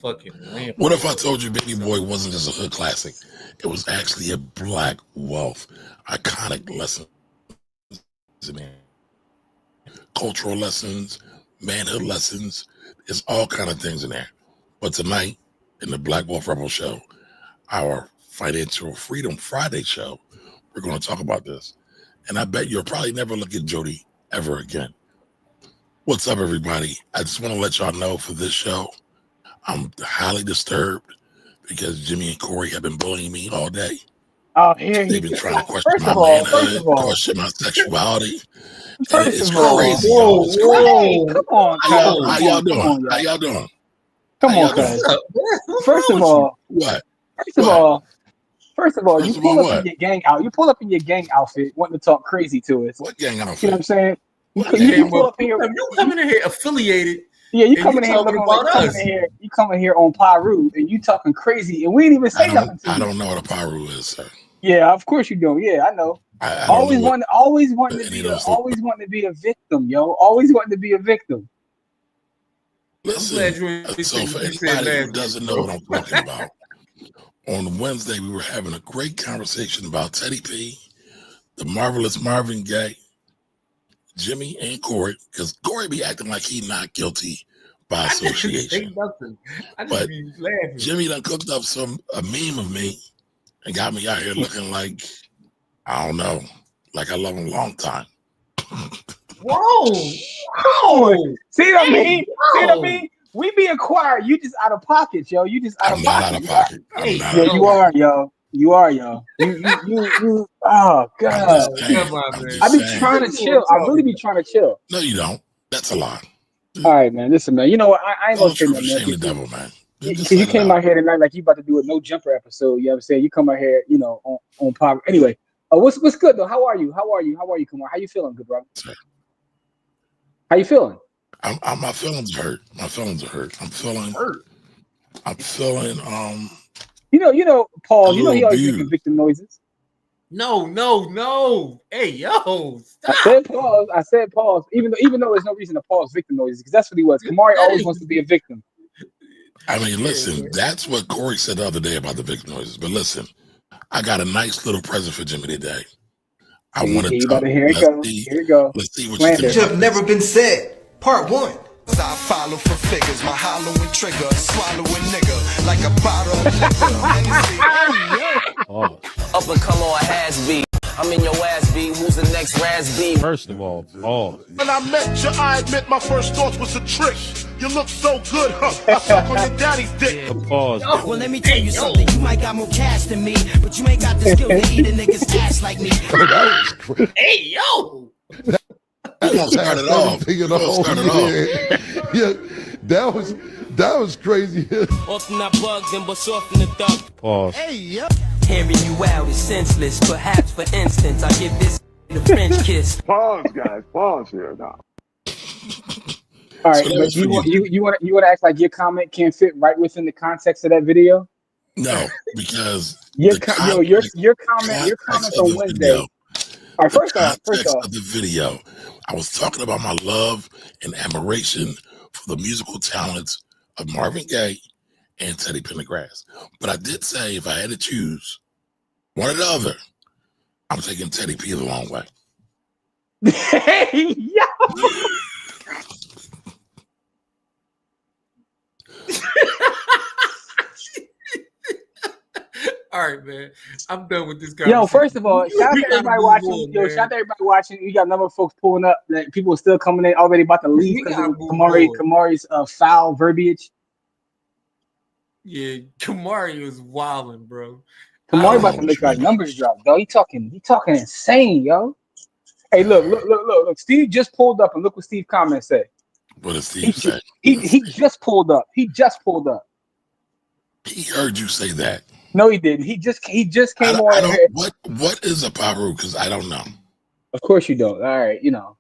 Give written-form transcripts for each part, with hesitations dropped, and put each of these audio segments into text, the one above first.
fucking lamp. What if I told you Baby Boy wasn't just a hood classic? It was actually a black wealth, iconic lesson in there. Cultural lessons, manhood lessons, there's all kind of things in there. But tonight, in the Black Wealth Rebel Show, our Financial Freedom Friday show, we're going to talk about this. And I bet you'll probably never look at Jody ever again. What's up, everybody? I just want to let y'all know for this show, I'm highly disturbed because Jimmy and Corey have been bullying me all day. Oh, here They've been trying to question my manhood, question my sexuality. It's crazy, y'all. It's crazy. Come on, how y'all doing? How y'all doing? Come on, guys. First of all, what? First of all, you pull up in your gang out. You pull up in your gang outfit, wanting to talk crazy to us. What gang outfit? You know what I'm saying? You coming in here affiliated. Yeah, you coming in here looking about us. You coming here on Pyru and you talking crazy, and we ain't even say nothing to you. I don't know what a Pyru is, sir. Yeah, of course you don't. Yeah, I know. Always wanting to be a victim, yo. Always wanting to be a victim. Listen, so for anybody who doesn't know what I'm talking about, on Wednesday we were having a great conversation about Teddy P, the marvelous Marvin Gaye, Jimmy and Corey, because Corey be acting like he not guilty by association. But Jimmy done cooked up a meme of me and got me out here looking like, I don't know, like I love him a long time. Whoa! See what I mean? See what I mean? We be acquired. You just out of pocket, yo. You just out of pocket. I'm not out of pocket. Yeah, you are, yo. You are, yo. You. Oh God! I be trying to chill. I really be trying to chill. No, you don't. That's a lie. All right, man. Listen, man. You know what? I ain't gonna say nothing. Shame the devil, man. You came out here tonight like you about to do a no jumper episode. You know what I'm saying? You come out here, you know, on power. Anyway, what's good though? How are you? Kumar? How you feeling, good brother? How you feeling? My feelings hurt. My feelings are hurt. I'm feeling hurt. I'm feeling You know, Paul. You know he always making victim noises. No. Hey, yo, stop. I said pause. Even though there's no reason to pause victim noises because that's what he was. Kamari always wants to be a victim. I mean, listen, that's what Corey said the other day about the victim noises. But listen, I got a nice little present for Jimmy today. I want to tell you. Here it go. Let's see what you think. Should have never been said. Part 1. I follow for figures, my hollowing trigger, swallowing nigga like a bottle of liquor. Up and come on, has be. I'm in your ass, B. Who's the next Raz B? First of all, when I met you, I admit my first thought was a trick. You look so good, huh? I suck on your daddy's dick. Pause. Well, let me tell you something. You might got more cash than me, but you ain't got the skill to eat a nigga's ass like me. Hey, yo. You gonna start it off. Yeah, that was crazy. Often I bug them, but often the duck. Pause. Hey, yo. Hearing you out is senseless. Perhaps, for instance, I give this the French kiss. Pause, guys. Pause here now. All right, but you want to act like your comment can't fit right within the context of that video? No, because your comments on Wednesday. All right, first off, of the video, I was talking about my love and admiration for the musical talents of Marvin Gaye and Teddy Pendergrass. But I did say if I had to choose one or the other, I'm taking Teddy P the long way. Hey, yo. All right, man. I'm done with this conversation. Yo, first of all, shout out to everybody watching. Shout out to everybody watching. You got a number of folks pulling up. Like, people are still coming in already about to leave because of Kamari's foul verbiage. Yeah, Kamari was wilding, bro. Kamari about to make our numbers drop, though. He talking insane, yo. Hey, look. Steve just pulled up, and look what Steve's comment said. What did Steve say? He just pulled up. He heard you say that. No, he didn't. He just came on. What is a Pyru? Because I don't know. Of course you don't. All right, you know.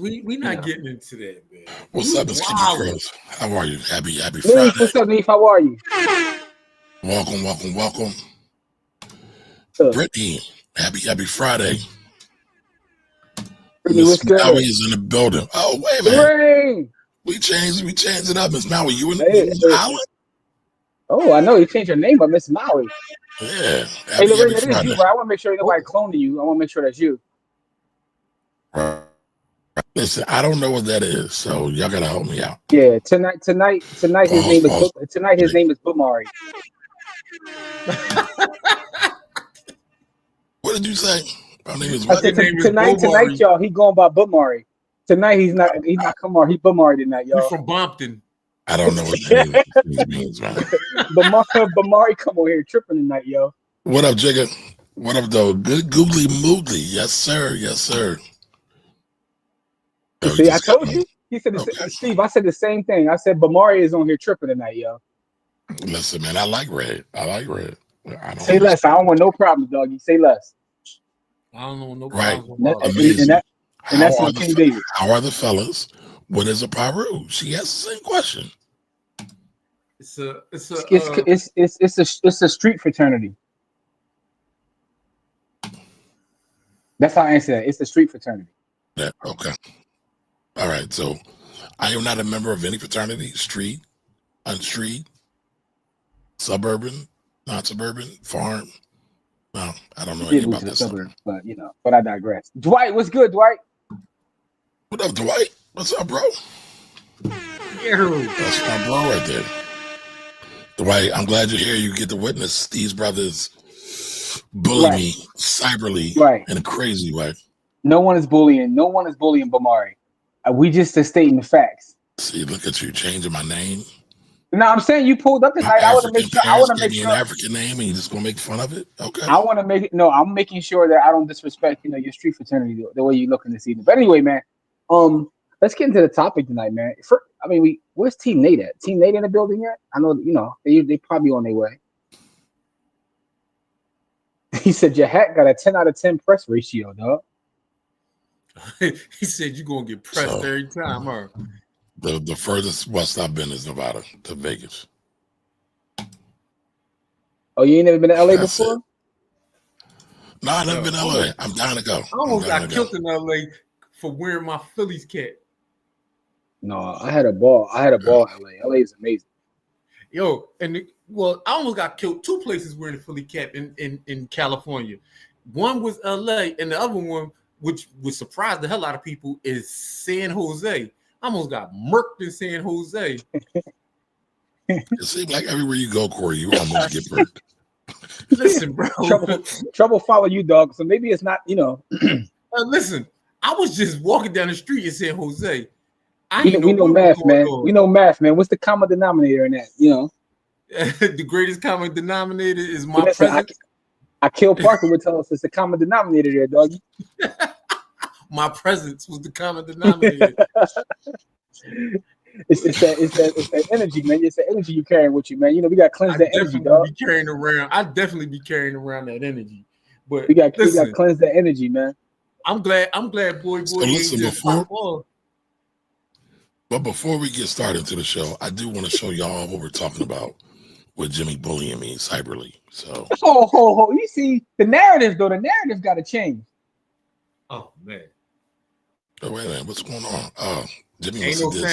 We not getting into that, man. What's up, Miss Girls? How are you? Happy Friday. What's up, Neef? How are you? Welcome. Brittany, happy Friday. Miss Maui is in the building. Oh, wait a minute. We changed it up. Miss Maui, you in the island? Oh, I know you changed your name, but Miss Maui. Yeah. Hey, Lorraine, Happy that is you, Friday. bro. I want to make sure ain't nobody cloning you. I want to make sure that's you. Listen, I don't know what that is, so y'all gotta help me out. Yeah, tonight his name is Bumari. What did you say? My name is I what? said Your name is tonight, Bomari. y'all. He going by Bumari. Tonight he's not Kamar. He Bumari tonight, We y'all. from Bompton. I don't know what that means, man. Bumari come on here tripping tonight, yo. What up, Jigga? What up, though? Good googly moogly. Yes, sir. Yes, sir. Yo, See, I told you. He said, Steve, I said the same thing. I said Bumari is on here tripping tonight, yo. Listen, man, I like red. Say less. I don't want no problems, doggy. Say less. I don't know no Right. problems. Amazing. And that's on King David. How are the fellas? What is a Paru? She asked the same question. It's a street fraternity. That's how I answer that. It's a street fraternity. Okay. All right. So I am not a member of any fraternity, street, unstreet, suburban, not suburban, farm. No, I don't know anything about that stuff. But I digress. Dwight, what's good, Dwight? What up, Dwight? What's up, bro? That's my bro right there. Dwight, I'm glad you're here. You get to witness these brothers bully me cyberly in a crazy way. No one is bullying. No one is bullying Bamari. We just are stating the facts. See, look at you changing my name. No, I'm saying you pulled up tonight. I want to make sure. I want to make sure an African name, and you just gonna make fun of it. Okay. I want to make it. No, I'm making sure that I don't disrespect, your street fraternity the way you're looking this evening. But anyway, man, let's get into the topic tonight, man. Where's Team Nate at? Team Nate in the building yet? I know, they probably on their way. He said your hat got a 10 out of 10 press ratio, dog. He said you're gonna get pressed every time, huh? The furthest west I've been is Nevada to Vegas. Oh, you ain't never been to LA before? No, I've never been to LA. I'm down to go. I almost got killed in LA for wearing my Phillies cap. No, I had a ball. in LA. LA is amazing. Yo, I almost got killed 2 places wearing a Philly cap in California. One was LA, and the other one, which would surprise the hell out of people, is San Jose. I almost got murked in San Jose. It seems like everywhere you go, Corey, you almost get murked. Listen, bro. Trouble follow you, dog. So maybe it's not, listen, I was just walking down the street in San Jose. We know math, man. We know math, man. What's the common denominator in that? The greatest common denominator is my presence. I kill Parker would tell us it's the common denominator there, doggy. My presence was the common denominator. It's that energy, man. It's the energy you carrying with you, man. We got to cleanse that energy, dog. I definitely be carrying around that energy. But we got to cleanse that energy, man. I'm glad boy. So listen, before we get started to the show, I do want to show y'all what we're talking about with Jimmy bullying me cyberly. So you see the narrative though. The narrative got to change. Oh man. Oh, wait a minute, what's going on? Oh, Jimmy must have did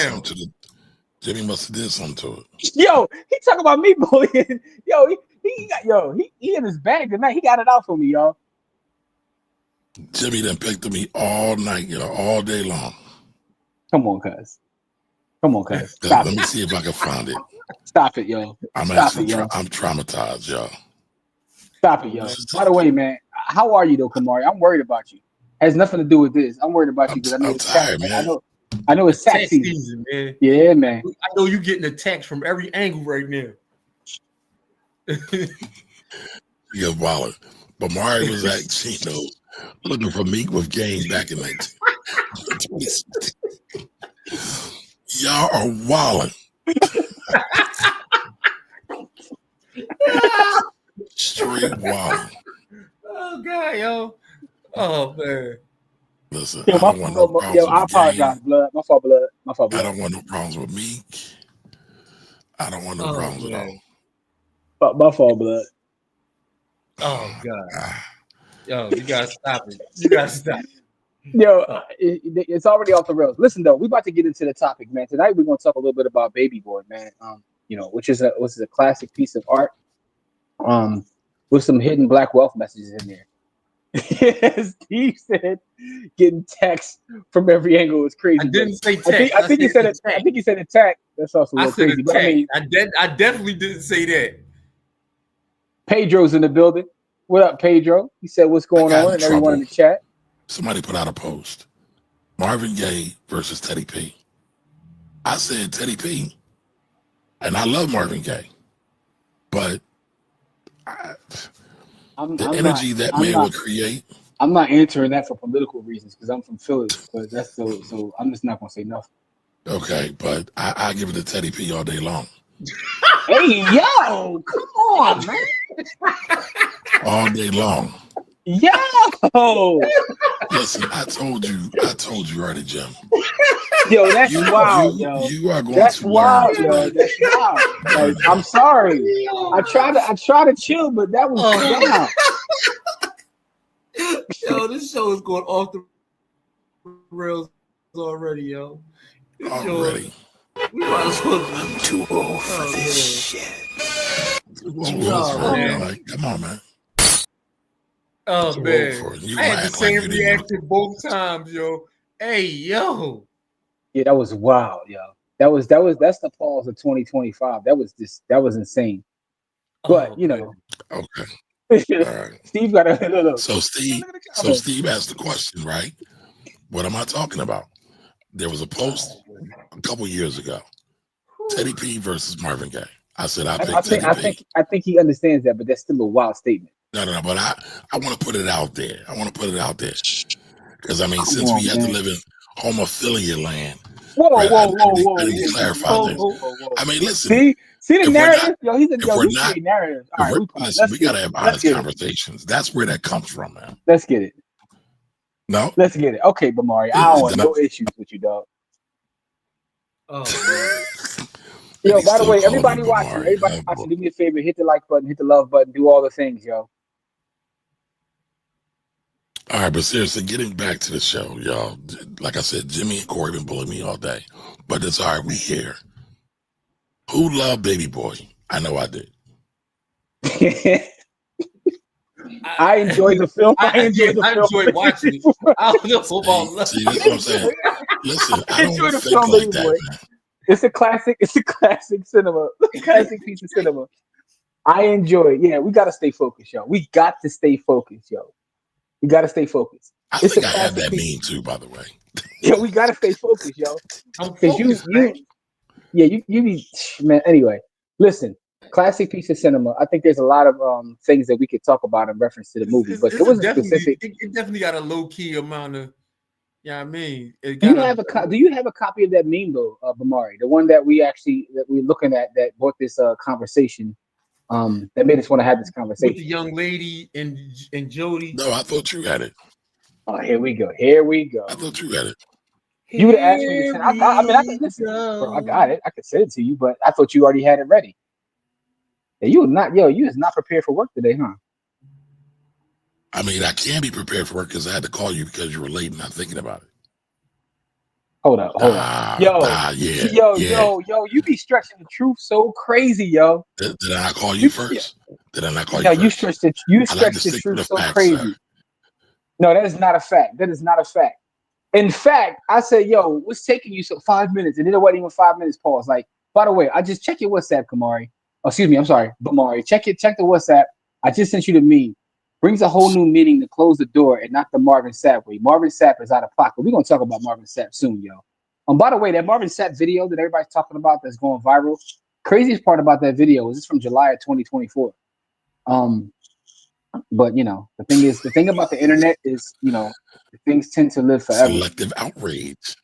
something to it. Yo, he talking about me bullying. Yo, he in his bag tonight. He got it out for me, y'all. Jimmy done picked at me all night, all day long. Come on, cuz. Let me see if I can find it. Stop it, yo. I'm traumatized, y'all. Stop it, yo. By the way, man, how are you though, Kamari? I'm worried about you. Has nothing to do with this. I'm worried about you because I know it's tired, tax, man. I know it's tax season, man. Yeah, man. I know you getting attacked from every angle right now. Yeah, wallet. But Mario was at Chino's looking for Meek with game back in 1916. Y'all are wilding. Straight wilding. Oh God, yo. Oh man. Listen, I don't want no problems. Yo, I apologize, blood. My fault, blood. I don't want no problems with Meek. I don't want no problems at all. My fault, blood. Oh God. Yo, you gotta stop it. Yo, it's already off the rails. Listen though, we about to get into the topic, man. Tonight we're gonna talk a little bit about Baby Boy, man. which is a classic piece of art, with some hidden black wealth messages in there. Steve said, "Getting texts from every angle is crazy." I didn't say text. I think he said it. I think he said attack. That's also a little crazy. But I mean, I definitely didn't say that. Pedro's in the building. What up, Pedro? He said, "What's going on?" And everyone in the chat. Somebody put out a post: Marvin Gaye versus Teddy P. I said Teddy P, and I love Marvin Gaye, but the energy that man would create. I'm not answering that for political reasons because I'm from Philly, but that's so I'm just not gonna say nothing. Okay, but I give it to Teddy P all day long. Hey, yo, come on, man. All day long. Yo. Listen, I told you already, Jim. Yo, that's wild, yo. You are going that's to wild, learn. Yo. That's wild. Like, I'm sorry. I try to chill, but that was wild. Yo, this show is going off the rails already, yo. Already. We might as well. I'm too old for this shit. Like, come on, man. Oh man, I had the same reaction both times, yo. Hey, yo. Yeah, that was wild, yo. That's the pause of 2025. That was insane. But Okay. Right. Steve got a look. So Steve asked the question, right? What am I talking about? There was a post a couple years ago. Teddy P versus Marvin Gaye. I said I think he understands that, but that's still a wild statement. No, but I want to put it out there. Because I mean, since we have to live in homophilia land. Whoa. I need to clarify this. I mean, listen. See the narrative? He's a narrative. All right, listen, we got to have honest conversations. That's where that comes from, man. Let's get it. No? Let's get it. Okay, Bamari, I don't want no issues with you, dog. Oh, man. Yo, by the way, everybody watching, do me a favor, hit the like button, hit the love button, do all the things, yo. All right, but seriously, getting back to the show, y'all. Like I said, Jimmy and Corey been bullying me all day, but it's all right. We here. Who loved Baby Boy? I know I did. I enjoyed the film. I enjoyed watching it. I don't know about See, that's what I'm saying. Listen, I don't think film, like that, man. It's a classic cinema. Classic piece of cinema. I enjoy it. Yeah, we gotta stay focused, yo. We got to stay focused, yo. We gotta stay focused. I think I had that meme too, by the way. Yeah, we gotta stay focused, yo. Because you be man. Anyway, listen. Classic piece of cinema. I think there's a lot of things that we could talk about in reference to the movie, but there was a specific. It definitely got a low key amount of. Yeah, I mean, do you have a copy of that meme though, Bamari? The one that we're looking at that brought this conversation, that made us want to have this conversation. With the young lady and Jody. No, I thought you had it. Oh, here we go. I thought you had it. You would have asked me to send. I can listen, bro. I got it. I could send it to you, but I thought you already had it ready. Yeah, you was not prepared for work today, huh? I mean, I can be prepared for work because I had to call you because you were late and not thinking about it. Hold up. Yo, you be stretching the truth so crazy, yo. Did I not call you first? Did I not call you first? You stretch the truth so crazy. Sir. No, that is not a fact. That is not a fact. In fact, I said, yo, what's taking you 5 minutes? And then it wasn't even 5 minutes pause. Like, by the way, I just check your WhatsApp, Kamari. Oh, excuse me, I'm sorry, Bamari. Check the WhatsApp. I just sent you the meme. Brings a whole new meaning to close the door and not the Marvin Sapp way. Marvin Sapp is out of pocket. We're gonna talk about Marvin Sapp soon, yo. By the way, that Marvin Sapp video that everybody's talking about that's going viral. Craziest part about that video is it's from July of 2024. But the thing about the internet is, things tend to live forever. Selective outrage.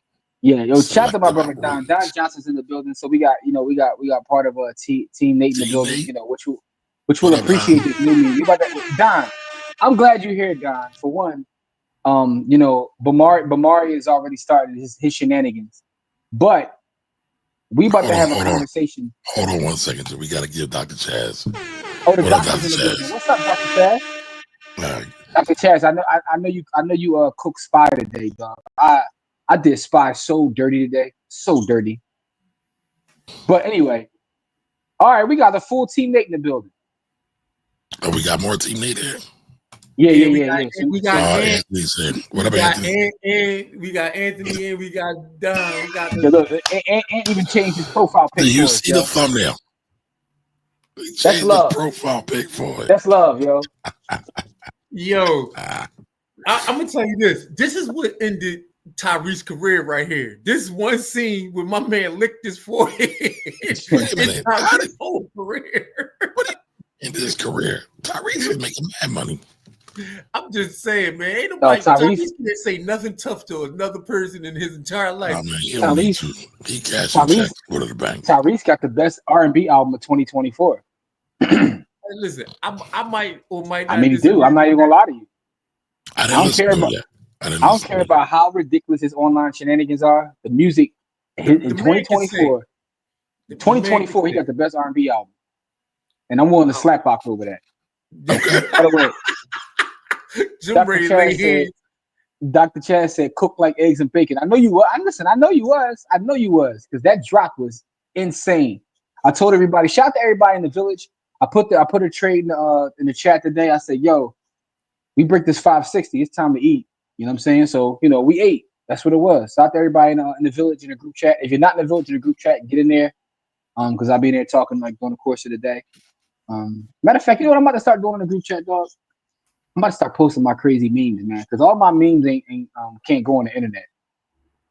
Yeah, yo, shout out to my brother Don. Don Johnson's in the building, so we got part of a team Nate in the building, which will appreciate this new meme. Don, I'm glad you're here, Don. For one, Bamari has already started his shenanigans, but we about to have a conversation. Hold on 1 second, we got to give Dr. Chaz. Oh, the doctor's in the building. What's up, Dr. Chaz? Dr. Chaz, I know you cooked spy today, dog. I did spy so dirty today, so dirty. But anyway, All right, we got the full Team Nate in the building. Oh, we got more Team Nate here? Yeah. We got Anthony said. What about Anthony? We got Anthony and we got Don. We got look, and even changed his profile pic. Do you for see us, the thumbnail? That's love. The profile pic for it. That's love, yo. Yo, I'm gonna tell you this. This is what ended Tyrese's career right here. This one scene where my man licked his forehead. Wait a minute. Tyrese's whole career. Into his career, Tyrese was making mad money. I'm just saying, man. Ain't nobody Tyrese can't say nothing tough to another person in his entire life. Oh, man, he don't need to. He cashed a check, go to the bank. Tyrese got the best R&B album of 2024. Hey, listen, I might or might not. I mean, he do. I'm not even gonna lie to you. I don't care about how ridiculous his online shenanigans are. The music in 2024. 2024, he got the best R&B album. And I'm willing to slap box over that. Okay. By the way, Dr. Chad said, "Cook like eggs and bacon." I know you were. I know you was, because that drop was insane. I told everybody, shout out to everybody in the village. I put a trade in the chat today. I said, "Yo, we break this 560. It's time to eat." You know what I'm saying? So we ate. That's what it was. Shout out to everybody in the village in the group chat. If you're not in the village in the group chat, get in there. Because I'll be in there talking like during the course of the day. Matter of fact, you know what I'm about to start doing in the group chat, dog? I'm about to start posting my crazy memes, man, because all my memes can't go on the internet.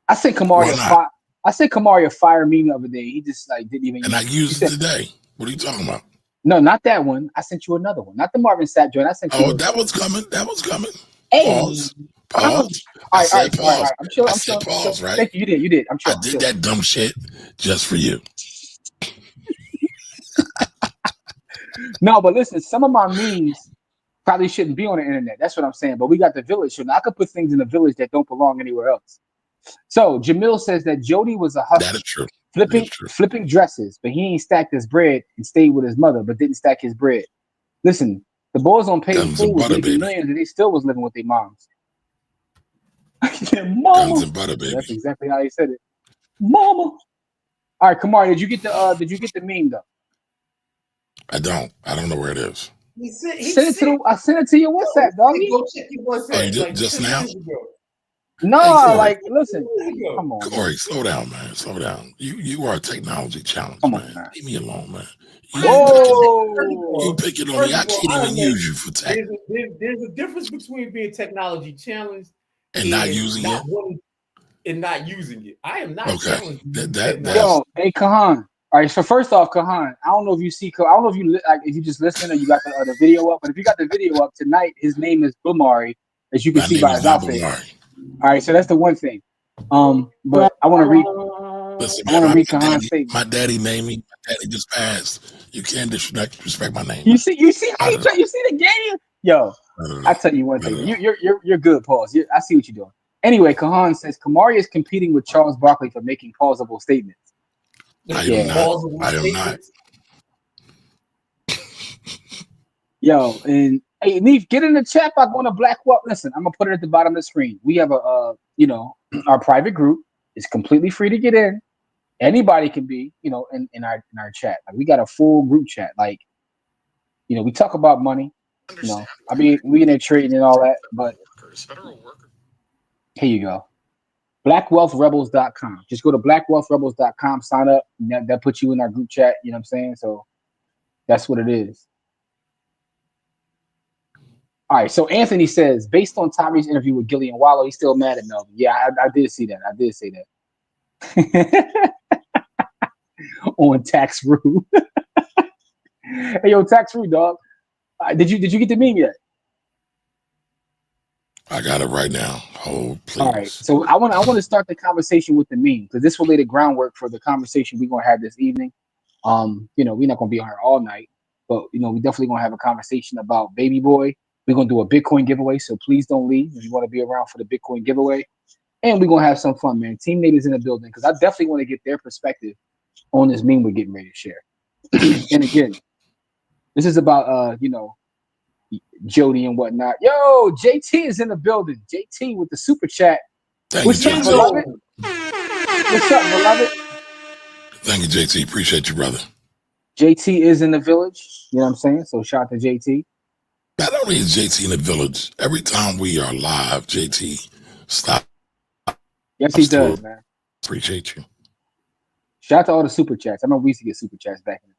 I sent Kamari a fire meme the other day. He just didn't even. And I used it today. What are you talking about? No, not that one. I sent you another one, not the Marvin Sapp joint. I sent you. Oh, that was coming. Hey. Pause. All right. I'm sure. Pause, right? Thank you. You did. I'm sure. I did that dumb shit just for you. No, but listen, some of my memes probably shouldn't be on the internet. That's what I'm saying. But we got the village, so now I could put things in the village that don't belong anywhere else. So Jamil says that Jody was a hustler. That is true. Flipping dresses, but he ain't stacked his bread and stayed with his mother, but didn't stack his bread. Listen, the boys on paid food was making millions, and they still was living with their moms. Mama. Guns and butter, baby. That's exactly how he said it. Mama. All right, Kamari, did you get the meme though? I don't know where it is. I sent it to your WhatsApp, doggy. Go check your WhatsApp. Oh, just now? No, listen. Come on, Corey, slow down, man. Slow down. You are a technology challenge, man. Leave me alone, man. You pick it on me. I can't even use you for tech. There's a difference between being technology challenged and not using it. And not using it. I am not challenged. Yo, hey, Kahan. All right, so first off, Kahan, I don't know if you just listen or you got the video up, but if you got the video up tonight, his name is Bumari, as you can see by his outfit. All right, so that's the one thing. But I want to read. Listen, I want to read Kahan's statement. My daddy named me. My daddy just passed. You can't disrespect my name. You see how you see the game? Yo, I tell you one thing. You're good, Pauls. I see what you're doing. Anyway, Kahan says Kamari is competing with Charles Barkley for making plausible statements. I am not. Yo, and hey, Neef, get in the chat by going to Black Wealth. Listen, I'm gonna put it at the bottom of the screen. We have our private group. It's completely free to get in. Anybody can be, in our chat. Like, we got a full group chat. Like, we talk about money. I mean, we in there trading and all that. But here you go. BlackWealthRebels.com. Just go to BlackWealthRebels.com, sign up, and that puts you in our group chat. You know what I'm saying? So that's what it is. All right. So Anthony says, based on Tommy's interview with Gillian Wallow, he's still mad at Melvin. Yeah, I did see that. I did say that. On Tax Rue. Hey, yo, Tax Rue, dog. Did you get the meme yet? I got it right now. Hold, please. All right. So I want to start the conversation with the meme, because this will lay the groundwork for the conversation we're gonna have this evening. We're not gonna be on here all night, but we definitely gonna have a conversation about Baby Boy. We're gonna do a Bitcoin giveaway, so please don't leave if you want to be around for the Bitcoin giveaway. And we're gonna have some fun, man. Team Nate is in the building because I definitely want to get their perspective on this meme we're getting ready to share. And again, this is about Jody and whatnot. Yo, JT is in the building. JT with the super chat. What's up, beloved? What's up, beloved? Thank you, JT. Appreciate you, brother. JT is in the village. You know what I'm saying? So shout out to JT. Not only is JT in the village, every time we are live, JT stop. Yes, he does, man. Appreciate you. Shout out to all the super chats. I remember we used to get super chats back in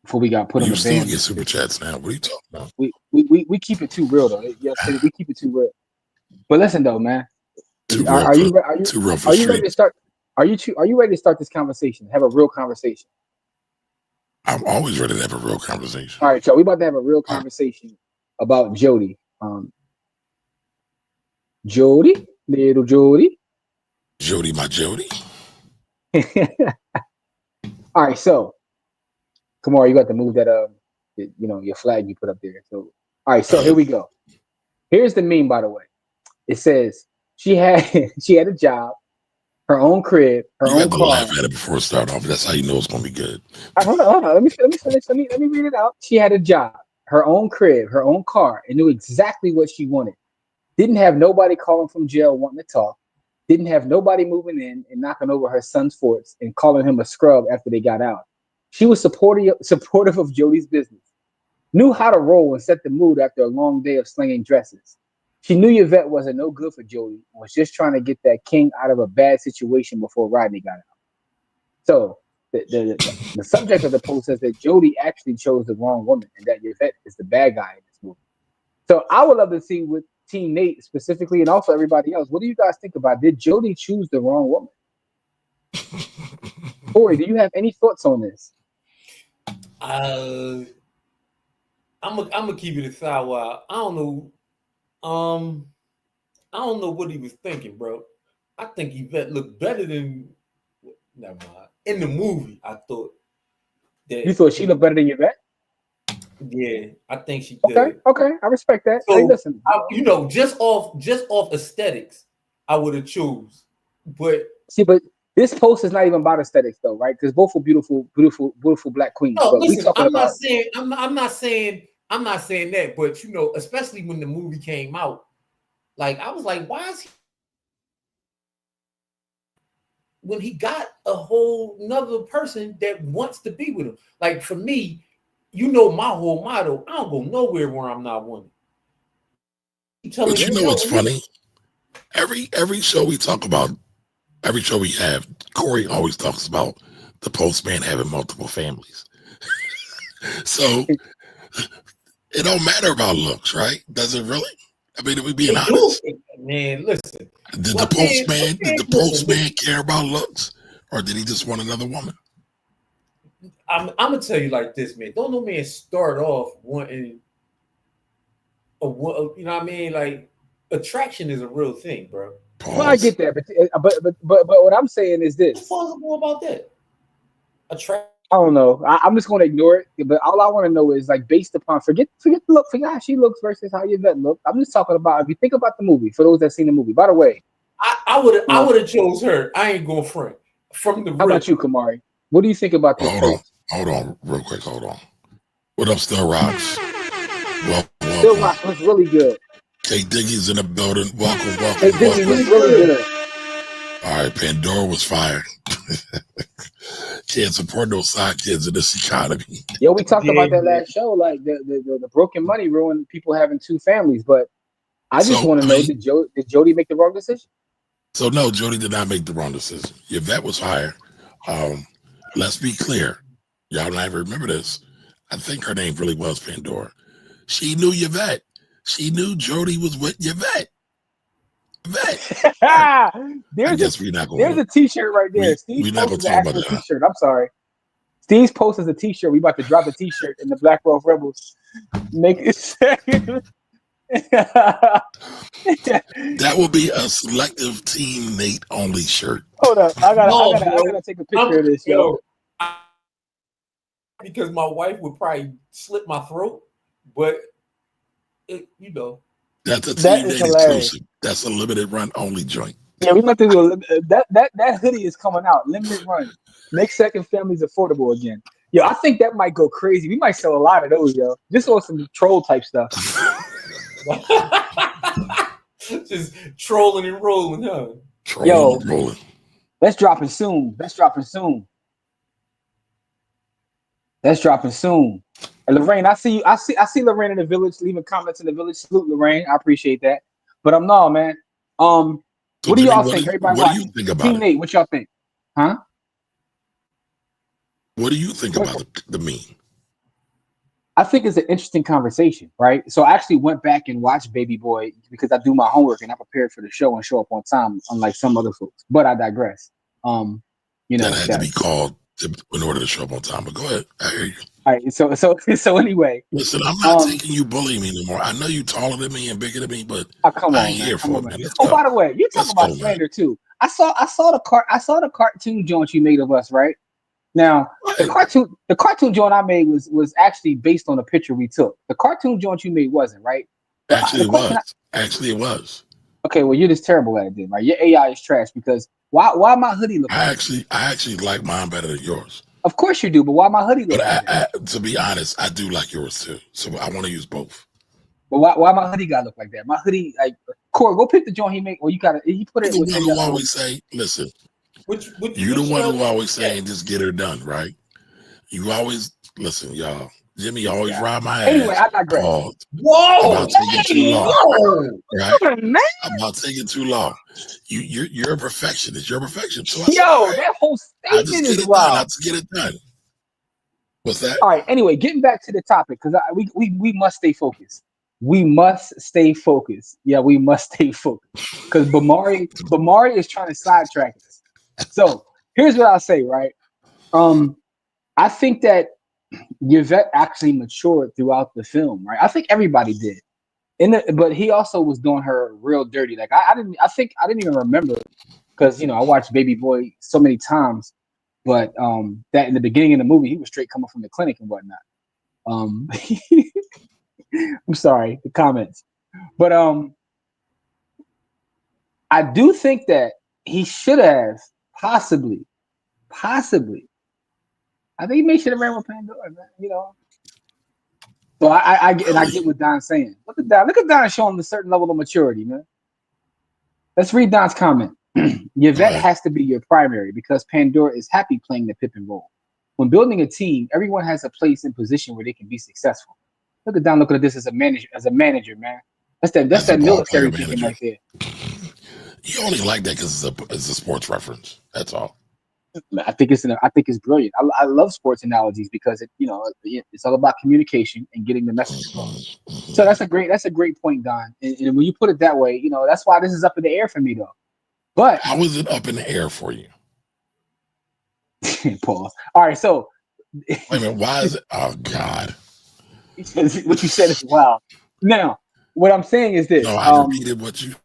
before we got put on the ban. You still get super chats now. What are you talking about? We keep it too real though. You know, we keep it too real. But listen though, man. Are you ready to start? Are you ready to start this conversation? Have a real conversation. I'm always ready to have a real conversation. All right, y'all. We about to have a real conversation about Jody. Jody, little Jody. Jody, my Jody. All right, so Kamar, you got to move that your flag you put up there. So all right, so here we go. Here's the meme, by the way. It says she had a job, her own crib, her own car. Laugh at it before it starts off. That's how you know it's gonna be good. Hold on. Let me finish. Let me read it out. She had a job, her own crib, her own car, and knew exactly what she wanted. Didn't have nobody calling from jail wanting to talk. Didn't have nobody moving in and knocking over her son's forts and calling him a scrub after they got out. She was supportive of Jody's business. Knew how to roll and set the mood after a long day of slinging dresses. She knew Yvette wasn't no good for Jody and was just trying to get that king out of a bad situation before Rodney got out. So the subject of the post says that Jody actually chose the wrong woman and that Yvette is the bad guy in this movie. So I would love to see with Team Nate specifically and also everybody else, what do you guys think about? Did Jody choose the wrong woman? Corey, do you have any thoughts on this? I'm gonna keep it a sideways. I don't know what he was thinking, bro. I think Yvette looked better than. Never mind. In the movie, I thought that. You thought she looked better than Yvette? Yeah, I think she did. Okay, I respect that. So, hey, listen, just off aesthetics, I would have chose. But this post is not even about aesthetics, though, right? Because both are beautiful black queens. No, but listen, I'm not saying that, but especially when the movie came out, like I was like, why is he? When he got a whole nother person that wants to be with him, like for me. My whole motto, I don't go nowhere where I'm not wanted. But what's funny? Every show we talk about, every show we have, Corey always talks about the postman having multiple families. So it don't matter about looks, right? Does it really? I mean, if we being honest. Man, listen. Did the postman care about looks? Or did he just want another woman? I'm gonna tell you like this, man. Don't no man start off wanting like attraction is a real thing, bro. Well, I get that, but what I'm saying is this. What's possible about that? Attraction. I don't know. I'm just gonna ignore it. But all I want to know is like based upon forget the look, forget how she looks versus how Yvette look. I'm just talking about if you think about the movie. For those that seen the movie, by the way, I would have chose her. I ain't going front from the. How about you, Kamari? What do you think about this? Hold on, real quick. Hold on. What up, Still Rocks? Still Rocks looks really good. K Diggy's in the building. Welcome. K Diggy looks really good. All right, Pandora was fired. Can't support no side kids in this economy. Yo, we talked about that last show. Like the broken money ruined people having two families. But I just want to know: did Jody make the wrong decision? So no, Jody did not make the wrong decision. Yvette was fired. Let's be clear. Y'all might remember this. I think her name really was Pandora. She knew Yvette. She knew Jody was with Yvette. There's a t-shirt right there. Steve's post is an actual t-shirt. I'm sorry. Steve's post is a t-shirt. We about to drop a t-shirt in the Black Wealth Rebels. Make it That will be a selective Team Nate only shirt. Hold up. I gotta take a picture of this, yo. Because my wife would probably slit my throat, but That's a Team Nate exclusive. That's a limited run only joint. Yeah, we might do that hoodie is coming out. Limited run. Make second families affordable again. Yo, I think that might go crazy. We might sell a lot of those, yo. Just on some troll type stuff. Just trolling and rolling, huh? Yo, let's drop it soon. That's dropping soon. And Lorraine, I see you. I see Lorraine in the village leaving comments in the village. Salute Lorraine. I appreciate that. But no, man. So What do Jimmy, y'all think? Everybody what do you watching. think about Team it? Nate, what y'all think? Huh? What do you think about the meme? I think it's an interesting conversation, right? So I actually went back and watched Baby Boy because I do my homework and I prepared for the show and show up on time, unlike some other folks. But I digress. That had to be called in order to show up on time. But go ahead, I hear you. All right. So anyway. Listen, I'm not taking you bullying me anymore. I know you taller than me and bigger than me, but come I on, ain't man. here Come for on, it, man. man. Oh, by the way, you talk about slander too. I saw the cartoon joint you made of us, right? Now, the cartoon joint I made was actually based on a picture we took. The cartoon joint you made wasn't, right? Actually, it was. Okay, well, you're just terrible at it then, right? Your AI is trash because why my hoodie look I actually like mine better than yours. Of course you do, but why my hoodie look like that? To be honest, I do like yours too. So I want to use both. But why my hoodie gotta look like that? My hoodie, like, Corey, go pick the joint he make, or he put it You're the within one who the always say, listen, you're the one who always saying just get her done, right? You always listen, y'all. Jimmy always ride my ass. Anyway, I digress. Whoa, about taking too long. Right? Man. I'm not taking too long. You're a perfectionist. You're a perfectionist. So That whole statement is wild. I just get it done. What's that? All right. Anyway, getting back to the topic because we must stay focused. We must stay focused. Yeah, we must stay focused because Bamari is trying to sidetrack us. So here's what I'll say. Right. I think that Yvette actually matured throughout the film. Right. I think everybody did. But he also was doing her real dirty. Like I didn't even remember because I watched Baby Boy so many times. But that in the beginning of the movie, he was straight coming from the clinic and whatnot. I'm sorry, the comments. But I do think that he should have possibly. I think he may should have ran with Pandora, man. So I get what Don's saying. Look at Don showing a certain level of maturity, man. Let's read Don's comment. Yvette has to be your primary because Pandora is happy playing the Pippin role. When building a team, everyone has a place and position where they can be successful. Look at Don looking at this as a manager, man. That's that military thinking right there. You only like that because it's a sports reference. That's all. I think it's brilliant. I love sports analogies because it's all about communication and getting the message across. So that's a great point, Don. And when you put it that way, that's why this is up in the air for me, though. But how is it up in the air for you? Pause. All right, so wait a minute. Why is it? Oh God! What you said is wild. Now, what I'm saying is this. No, I repeated what you.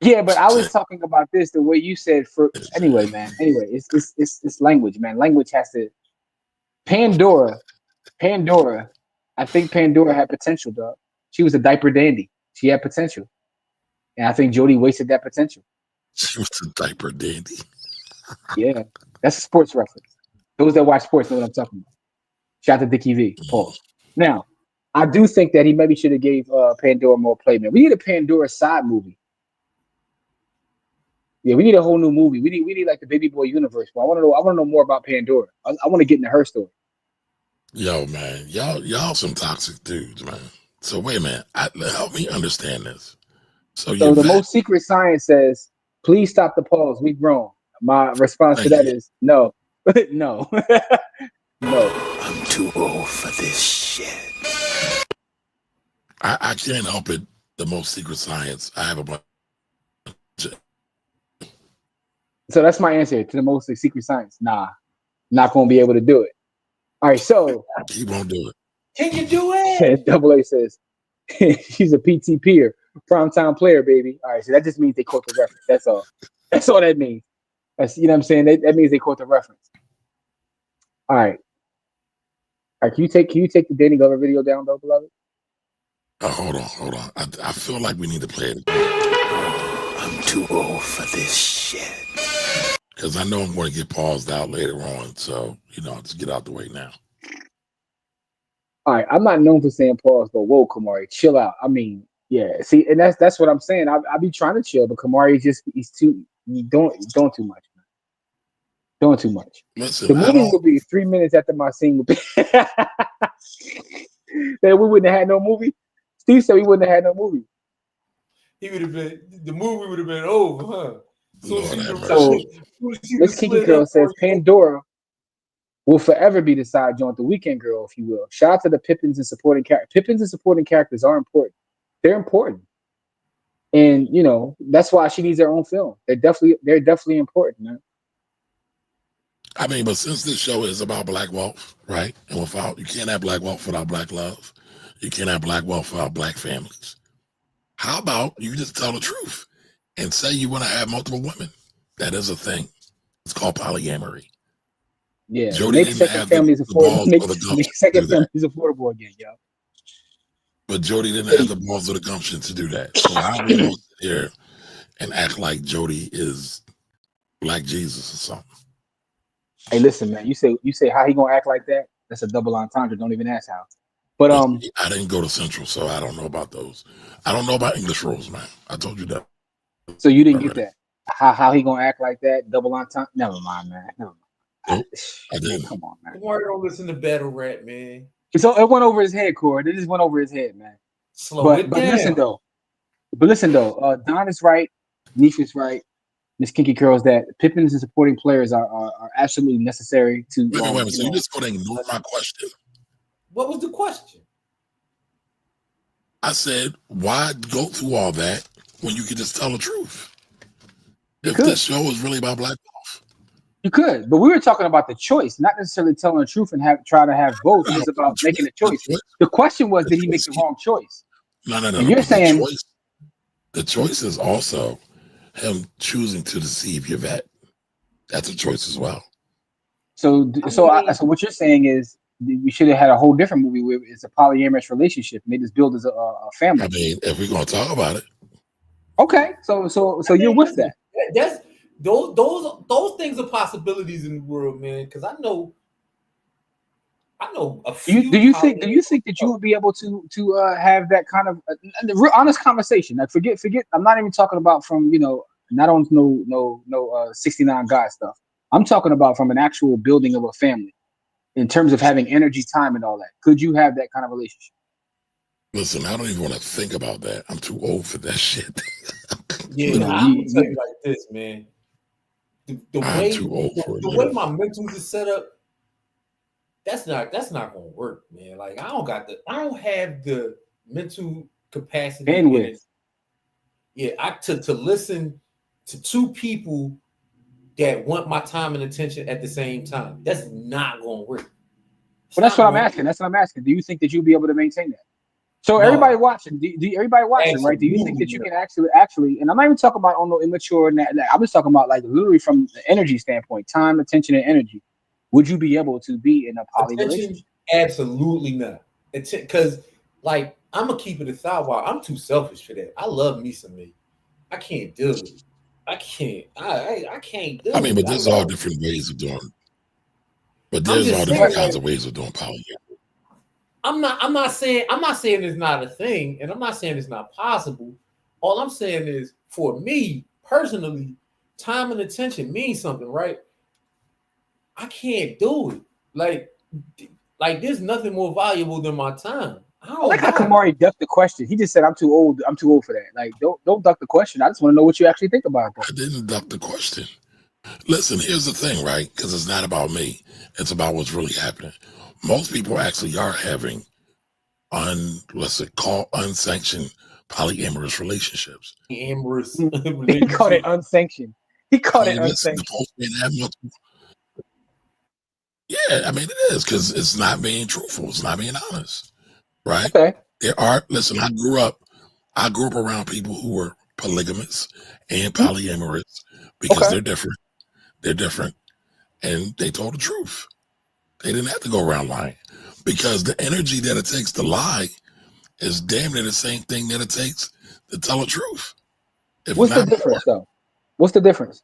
Yeah, but I was talking about this the way you said. Anyway, man. Anyway, it's language, man. Language has to. Pandora. I think Pandora had potential, dog. She was a diaper dandy. She had potential, and I think Jody wasted that potential. She was a diaper dandy. Yeah, that's a sports reference. Those that watch sports know what I'm talking about. Shout out to Dickie V. Pause. Now, I do think that he maybe should have gave Pandora more play, man. We need a Pandora side movie. Yeah, we need a whole new movie. We need like the Baby Boy universe. But I want to know more about Pandora. I want to get into her story. Yo, man, y'all some toxic dudes, man. So wait a minute, help me understand this. So the most secret science says, "Please stop the pause. We've grown." My response to that is no, no, no. I'm too old for this shit. I can't help it. The most secret science. I have a bunch. So that's my answer to the most secret science. Nah, not gonna be able to do it. All right, so he won't do it. Can you do it? Double A says she's a PT peer, primetime player, baby. All right, so that just means they quote the reference. That's all. That's all that means. That's what I'm saying. That means they quote the reference. All right. All right. Can you take the Danny Glover video down, though, beloved? Hold on. I feel like we need to play it. I'm too old for this shit. Because I know I'm going to get paused out later on. So, I'll just get out the way now. All right. I'm not known for saying pause, but whoa, Kamari, chill out. I mean, yeah. See, and that's what I'm saying. I be trying to chill, but Kamari he's doing too much. Doing too much. Listen, The movie would be 3 minutes after my scene would be. Then we wouldn't have had no movie. Steve said we wouldn't have had no movie. He would have been. The movie would have been over, huh? So this Kinky Girl says Pandora will forever be the side joint, the weekend girl, if you will. Shout out to the Pippins and supporting characters. Pippins and supporting characters are important. They're important, and you know that's why she needs her own film. They're definitely important, man. I mean, but since this show is about black wealth, right? And you can't have black wealth without black love. You can't have black wealth without black families. How about you just tell the truth and say you want to have multiple women? That is a thing. It's called polyamory. Yeah, Jody make second families affordable. Make second families affordable again, yo. But Jody didn't have the balls or the gumption to do that. So how we gonna sit here and act like Jody is Black Jesus or something? Hey, listen, man. You say how he gonna act like that? That's a double entendre. Don't even ask how. But I didn't go to Central, so I don't know about those. I don't know about English rules, man. I told you that. So you didn't get that? How he gonna act like that? Double entendre? Never mind, man. Never mind. Nope, I didn't. Come on, man. Don't listen to battle rap, man. So it went over his head, Corey. It just went over his head, man. But listen though. Don is right. Neef is right. Miss Kinky Girls, that Pippins and supporting players are absolutely necessary to. Wait a minute. So you just gonna ignore my question? What was the question? I said, why go through all that when you can just tell the truth? If this show is really about black wealth. You could, but we were talking about the choice, not necessarily telling the truth and try to have both. It was about making a choice. The question was, did he make the wrong choice? No. And you're saying the choice is also him choosing to deceive Yvette. That's a choice as well. So what you're saying is we should have had a whole different movie where it's a polyamorous relationship and they just build as a family. I mean, if we're gonna talk about it, okay. So you're with that. That's those things are possibilities in the world, man. Because I know a few. Do you think that you would be able to have that kind of real honest conversation? Like forget. I'm not even talking about from not on no 69 guy stuff. I'm talking about from an actual building of a family in terms of having energy, time, and all that. Could you have that kind of relationship? Listen, I don't even want to think about that. I'm too old for that shit. Yeah, I'm tell you like this, man. The way my mentals is set up, that's not gonna work, man. Like I don't have the mental capacity bandwidth. To listen to two people that want my time and attention at the same time. That's not gonna work. Well, that's what I'm asking. That's what I'm asking. Do you think that you'll be able to maintain that? So no. Everybody watching, everybody watching, absolutely, right? Do you think that you can actually, and I'm not even talking about on no immature, I'm just talking about like literally from the energy standpoint, time, attention, and energy. Would you be able to be in a poly relationship? Absolutely not. Because like I'm gonna keep it a sidewalk. I'm too selfish for that. I love me some me. I can't do it. I can't. I can't do it. I mean, but there's all different ways of doing. But there's all different kinds of ways of doing poly. I'm not saying it's not a thing, and I'm not saying it's not possible. All I'm saying is, for me personally, time and attention means something, right? I can't do it. Like there's nothing more valuable than my time. I like how Kamari ducked the question. He just said, "I'm too old. I'm too old for that." Like, don't duck the question. I just want to know what you actually think about that. I didn't duck the question. Listen, here's the thing, right? Because it's not about me. It's about what's really happening. Most people actually are having unsanctioned polyamorous relationships. He called it unsanctioned. He called it unsanctioned. Yeah, I mean it is because it's not being truthful. It's not being honest, right? Okay. Listen, I grew up around people who were polygamous and polyamorous because they're different. They're different, and they told the truth. They didn't have to go around lying because the energy that it takes to lie is damn near the same thing that it takes to tell the truth. What's the difference, though? What's the difference?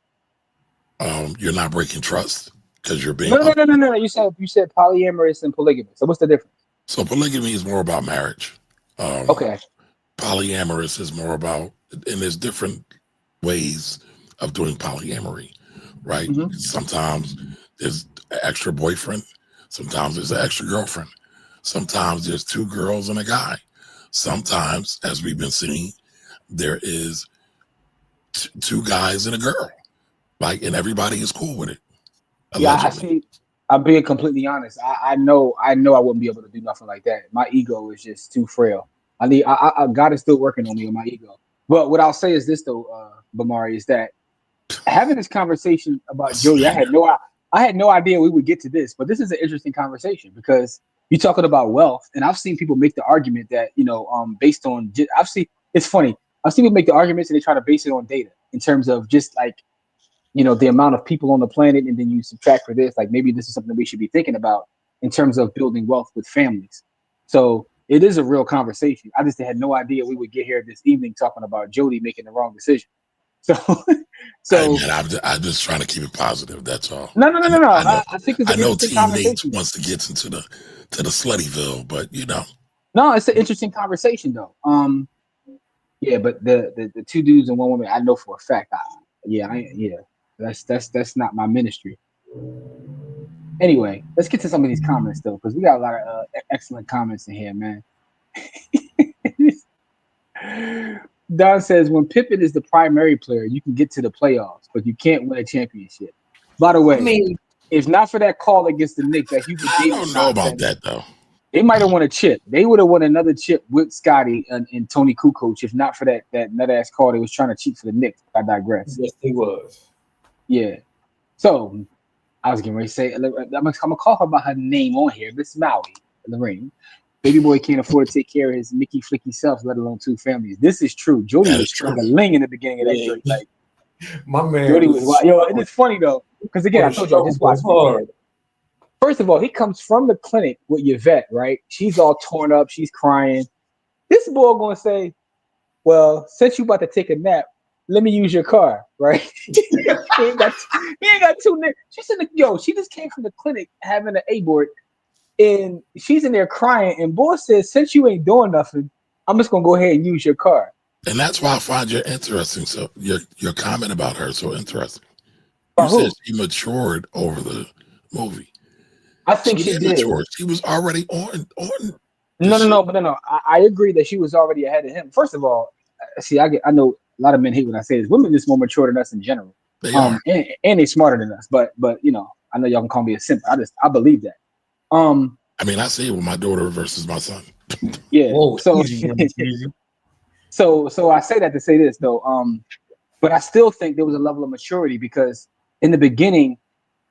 You're not breaking trust because you're being no. You said polyamorous and polygamous. So what's the difference? So polygamy is more about marriage. Okay. Polyamorous is more about, and there's different ways of doing polyamory, right? Mhm. Sometimes there's an extra boyfriend. Sometimes there's an extra girlfriend. Sometimes there's two girls and a guy. Sometimes, as we've been seeing, there is two guys and a girl. Like, and everybody is cool with it. Yeah, I Allegedly. see. I'm being completely honest. I know I wouldn't be able to do nothing like that. My ego is just too frail. God is still working on me on my ego. But what I'll say is this though, Bamari, is that having this conversation about Jody, I had no idea we would get to this, but this is an interesting conversation because you're talking about wealth, and I've seen people make the argument that based on it's funny. I've seen people make the arguments and they try to base it on data in terms of just like the amount of people on the planet, and then you subtract for this, like maybe this is something we should be thinking about in terms of building wealth with families. So it is a real conversation. I just had no idea we would get here this evening talking about Jody making the wrong decision. So, Hey, man, I'm just trying to keep it positive. That's all. No. I think it's I an know interesting Team Nate conversation. wants to get into the Sluttyville, but No, it's an interesting conversation though. Yeah, but the two dudes and one woman, I know for a fact. That's not my ministry. Anyway, let's get to some of these comments though, because we got a lot of excellent comments in here, man. Don says, when Pippen is the primary player, you can get to the playoffs, but you can't win a championship. By the way, if not for that call against the Knicks, that Hubert I Davis don't know about nonsense, that though. they might have won a chip. They would have won another chip with Scotty and Tony Kukoc if not for that nut ass call. They was trying to cheat for the Knicks. I digress. Yes, he was. Yeah. So I was getting ready to say, I'm gonna call her by her name on here, Miss Maui, Lorraine. Baby boy can't afford to take care of his Mickey Flicky self, let alone two families. This is true. Jody was struggling in the beginning of that joint. Like my man, Jody was and it's funny though, because again, I told you I just watched it. First of all, he comes from the clinic with Yvette, right? She's all torn up, she's crying. This boy gonna say, well, since you about to take a nap, let me use your car, right? he ain't got two nips. She said, she just came from the clinic having an abort, and she's in there crying. And boy says, since you ain't doing nothing, I'm just gonna go ahead and use your car. And that's why I find you interesting. So your comment about her so interesting. You said she matured over the movie. I think she did. Mature. She was already on. No. I agree that she was already ahead of him. First of all, see, I know a lot of men hate when I say this. Women just more mature than us in general. They are. And they smarter than us. But I know y'all can call me a simp. I believe that. I mean, I see it with my daughter versus my son. Yeah. Whoa, so so I say that to say this though. But I still think there was a level of maturity because in the beginning,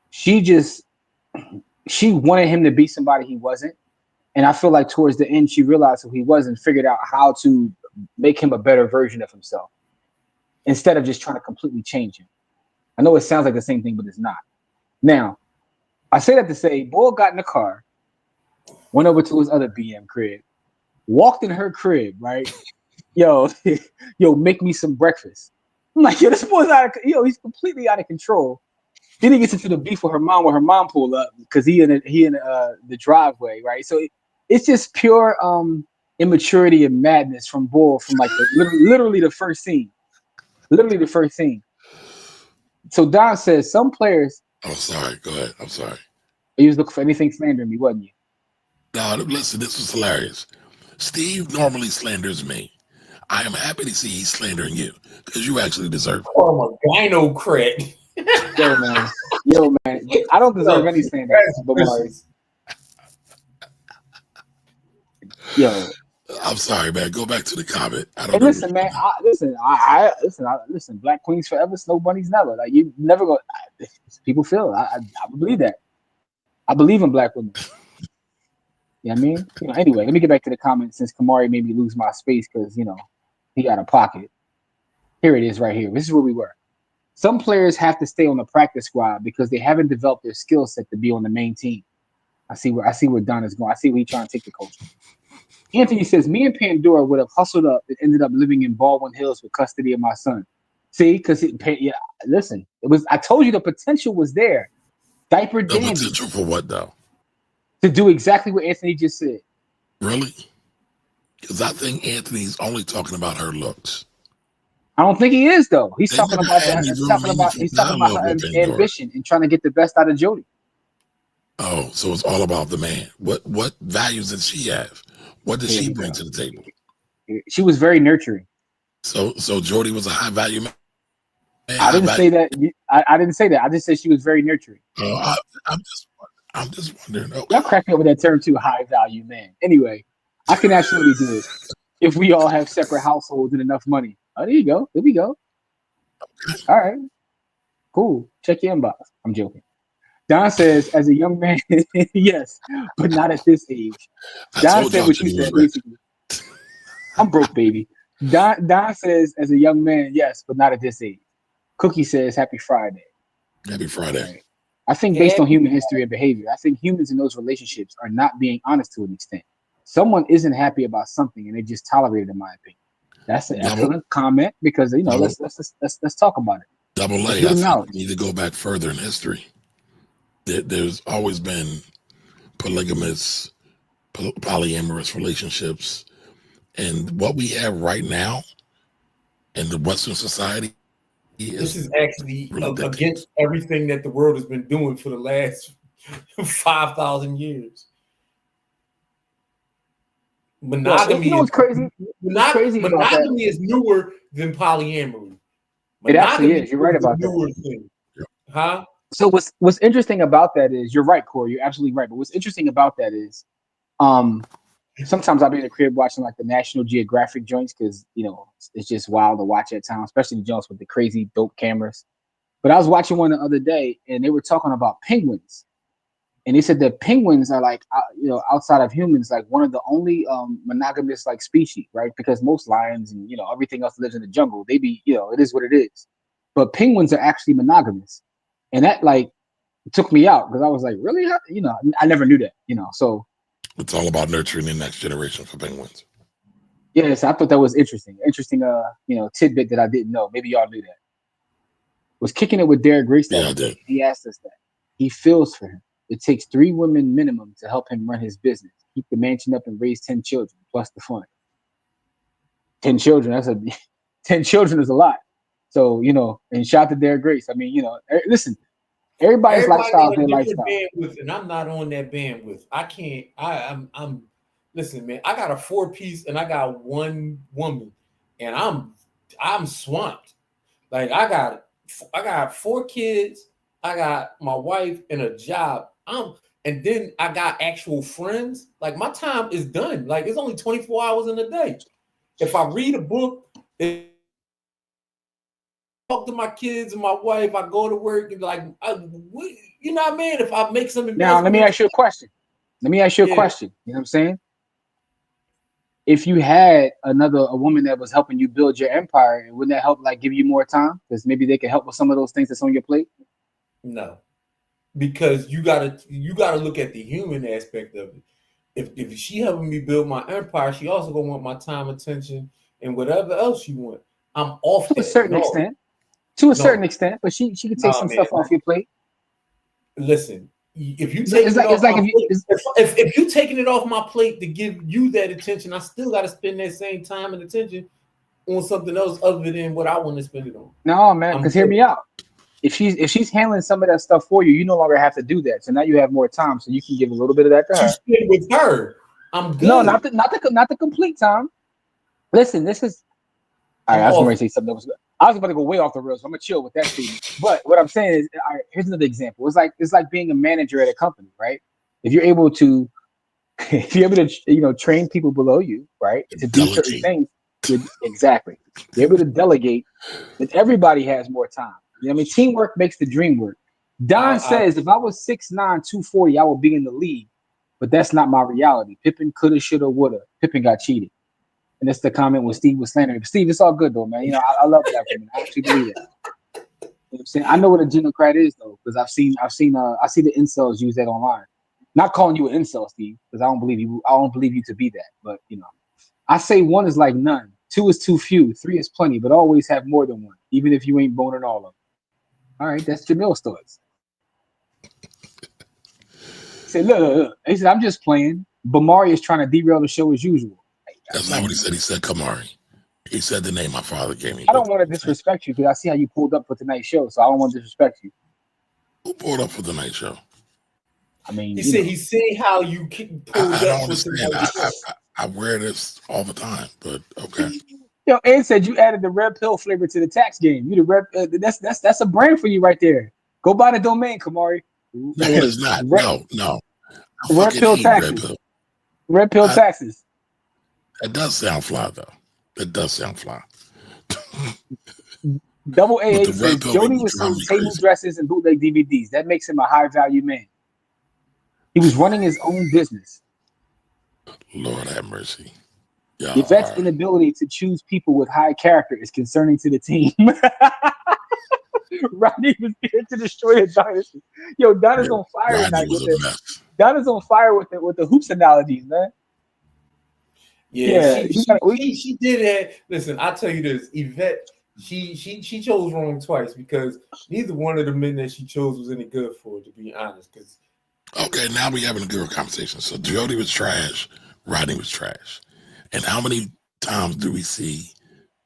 she wanted him to be somebody he wasn't. And I feel like towards the end, she realized who he was and figured out how to make him a better version of himself instead of just trying to completely change him. I know it sounds like the same thing, but it's not. Now, I say that to say, Bull got in the car, went over to his other BM crib, walked in her crib, right? Yo, make me some breakfast. I'm like, this boy's he's completely out of control. Then he gets into the beef with her mom when her mom pulled up because he in the driveway, right? So it's just pure immaturity and madness from Bull from like literally the first scene. Literally the first scene. So Don says some players. Oh, sorry. Go ahead. I'm sorry. You was looking for anything slandering me, wasn't you? No, listen, this was hilarious. Steve normally slanders me. I am happy to see he's slandering you because you actually deserve it. Oh my gyno cred. Yo, man. I don't deserve any slander. Yo. I'm sorry, man. Go back to the comment. I don't hey, know. Listen, man. Listen. Black queens forever, snow bunnies never. Like you never go. People feel. I believe that. I believe in black women. You know what I mean? Anyway, let me get back to the comments since Kamari made me lose my space because he got a pocket. Here it is, right here. This is where we were. Some players have to stay on the practice squad because they haven't developed their skill set to be on the main team. I see where Don is going. I see where he's trying to take the coach. Anthony says, me and Pandora would have hustled up and ended up living in Baldwin Hills with custody of my son. See, because listen, I told you the potential was there. Diaper The dandy. potential for what though? To do exactly what Anthony just said. Really? Because I think Anthony's only talking about her looks. I don't think he is though. He's They talking never about had that. any He's real talking about meaningful dialogue with Ving, ambition and trying to get the best out of Jody. Oh, so it's all about the man. What values did she have? What did Here she we bring go. to the table? She was very nurturing. So Jody was a high value man. I didn't say that. I didn't say that. I just said she was very nurturing. I'm just wondering. Okay. Y'all crack me up with that term too, high value man. Anyway, I can absolutely do it if we all have separate households and enough money. Oh, there you go. There we go. All right. Cool. Check your inbox. I'm joking. Don says, as a young man, yes, but not at this age. Don said what you said, basically. I'm broke, baby. Don says, as a young man, yes, but not at this age. Cookie says, happy Friday. Happy Friday. Right. I think based on human history and behavior, I think humans in those relationships are not being honest to an extent. Someone isn't happy about something and they just tolerate it, in my opinion. That's an excellent comment because let's talk about it. Double A, I think we need to go back further in history. There's always been polygamous, polyamorous relationships. And what we have right now in the Western society this is actually against everything that the world has been doing for the last 5,000 years. Monogamy, you know what's crazy? Monogamy is newer than polyamory. It actually is. You're right about that. Thing. Huh? So what's interesting about that is you're right, Corey. You're absolutely right. But what's interesting about that is, sometimes I'll be in the crib watching like the National Geographic joints because it's just wild to watch at times, especially the joints with the crazy dope cameras. But I was watching one the other day, and they were talking about penguins, and they said that penguins are like outside of humans, like one of the only monogamous like species, right? Because most lions and everything else lives in the jungle. They be it is what it is, but penguins are actually monogamous, and that like took me out because I was like, really? I never knew that, so. It's all about nurturing the next generation for penguins. Yes, I thought that was interesting. Tidbit that I didn't know. Maybe y'all knew that. Was kicking it with Derek Grace. Yeah, I did. He asked us that. He feels for him. It takes 3 women minimum to help him run his business, keep the mansion up, and raise 10 children plus the fund. 10 children. 10 children is a lot. So and shout out to Derek Grace. I mean, listen. Everybody's lifestyle is their lifestyle. Bandwidth, and I'm not on that bandwidth. I can't. I'm. Listen, man. I got a 4-piece, and I got 1 woman, and I'm swamped. Like I got 4 kids. I got my wife and a job. And then I got actual friends. Like my time is done. Like it's only 24 hours in a day. If I read a book. Talk to my kids and my wife. I go to work and like, you know what I mean? If I make some investment. Now, let me ask you a question. You know what I'm saying? If you had a woman that was helping you build your empire, wouldn't that help like give you more time? Because maybe they can help with some of those things that's on your plate. No, because you gotta look at the human aspect of it. If she helping me build my empire, she also gonna want my time, attention, and whatever else she want. I'm off to a certain extent. To a certain extent, but she could take some stuff off your plate. Listen, if you take if you taking it off my plate to give you that attention, I still got to spend that same time and attention on something else other than what I want to spend it on. No, man, because hear me out. If she's handling some of that stuff for you, you no longer have to do that. So now you have more time, so you can give a little bit of that to her. Spend with her, I'm good. No, not the complete time. Listen, this is. All right, I was going to say something that was good. I was about to go way off the rails. So I'm gonna chill with that statement. But what I'm saying is, all right, here's another example. It's like being a manager at a company, right? If you're able to, train people below you, right, to do certain things, exactly. You're able to delegate. That everybody has more time. You know what I mean? Teamwork makes the dream work. Don says, if I was 6'9", 240, I would be in the league, but that's not my reality. Pippen coulda, shoulda, woulda. Pippen got cheated. And that's the comment when Steve was slandering. Steve, it's all good though, man. I love that woman. I actually believe that. You know what I'm saying? I know what a genocrat is though, because I see the incels use that online. Not calling you an incel, Steve, because I don't believe you to be that. But I say 1 is like none, 2 is too few, 3 is plenty, but always have more than 1, even if you ain't boning all of them. All right, that's Jamil's thoughts. He said, look. He said, I'm just playing. Bamari is trying to derail the show as usual. That's not what he said. He said Kamari. He said the name my father gave me. I don't want to disrespect you because I see how you pulled up for tonight's show, so I don't want to disrespect you. Who pulled up for the night show? I mean, he said he's saying how you pulled I up don't for understand. tonight's show. I wear this all the time, but okay. Yo, Ed said you added the red pill flavor to the tax game. You the red. That's a brand for you right there. Go buy the domain, Kamari. No, it is not. No. I Red fucking pill hate taxes. red pill. Red pill taxes. It does sound fly, though. It does sound fly. Double A But the says red pill Jody make me was drive selling me table crazy. dresses and bootleg DVDs. That makes him a high value man. He was running his own business. Lord have mercy. Yvette's inability to choose people with high character is concerning to the team. Rodney was here to destroy a dynasty. Yo, Donna's on fire Rodney tonight was with a it. mess. Donna's on fire with the hoops analogies, man. Yeah, she did it. Listen, I'll tell you this, Yvette, she chose wrong twice because neither one of the men that she chose was any good for her, to be honest. Because Okay, now we having a good conversation. So Jody was trash, Rodney was trash. And how many times do we see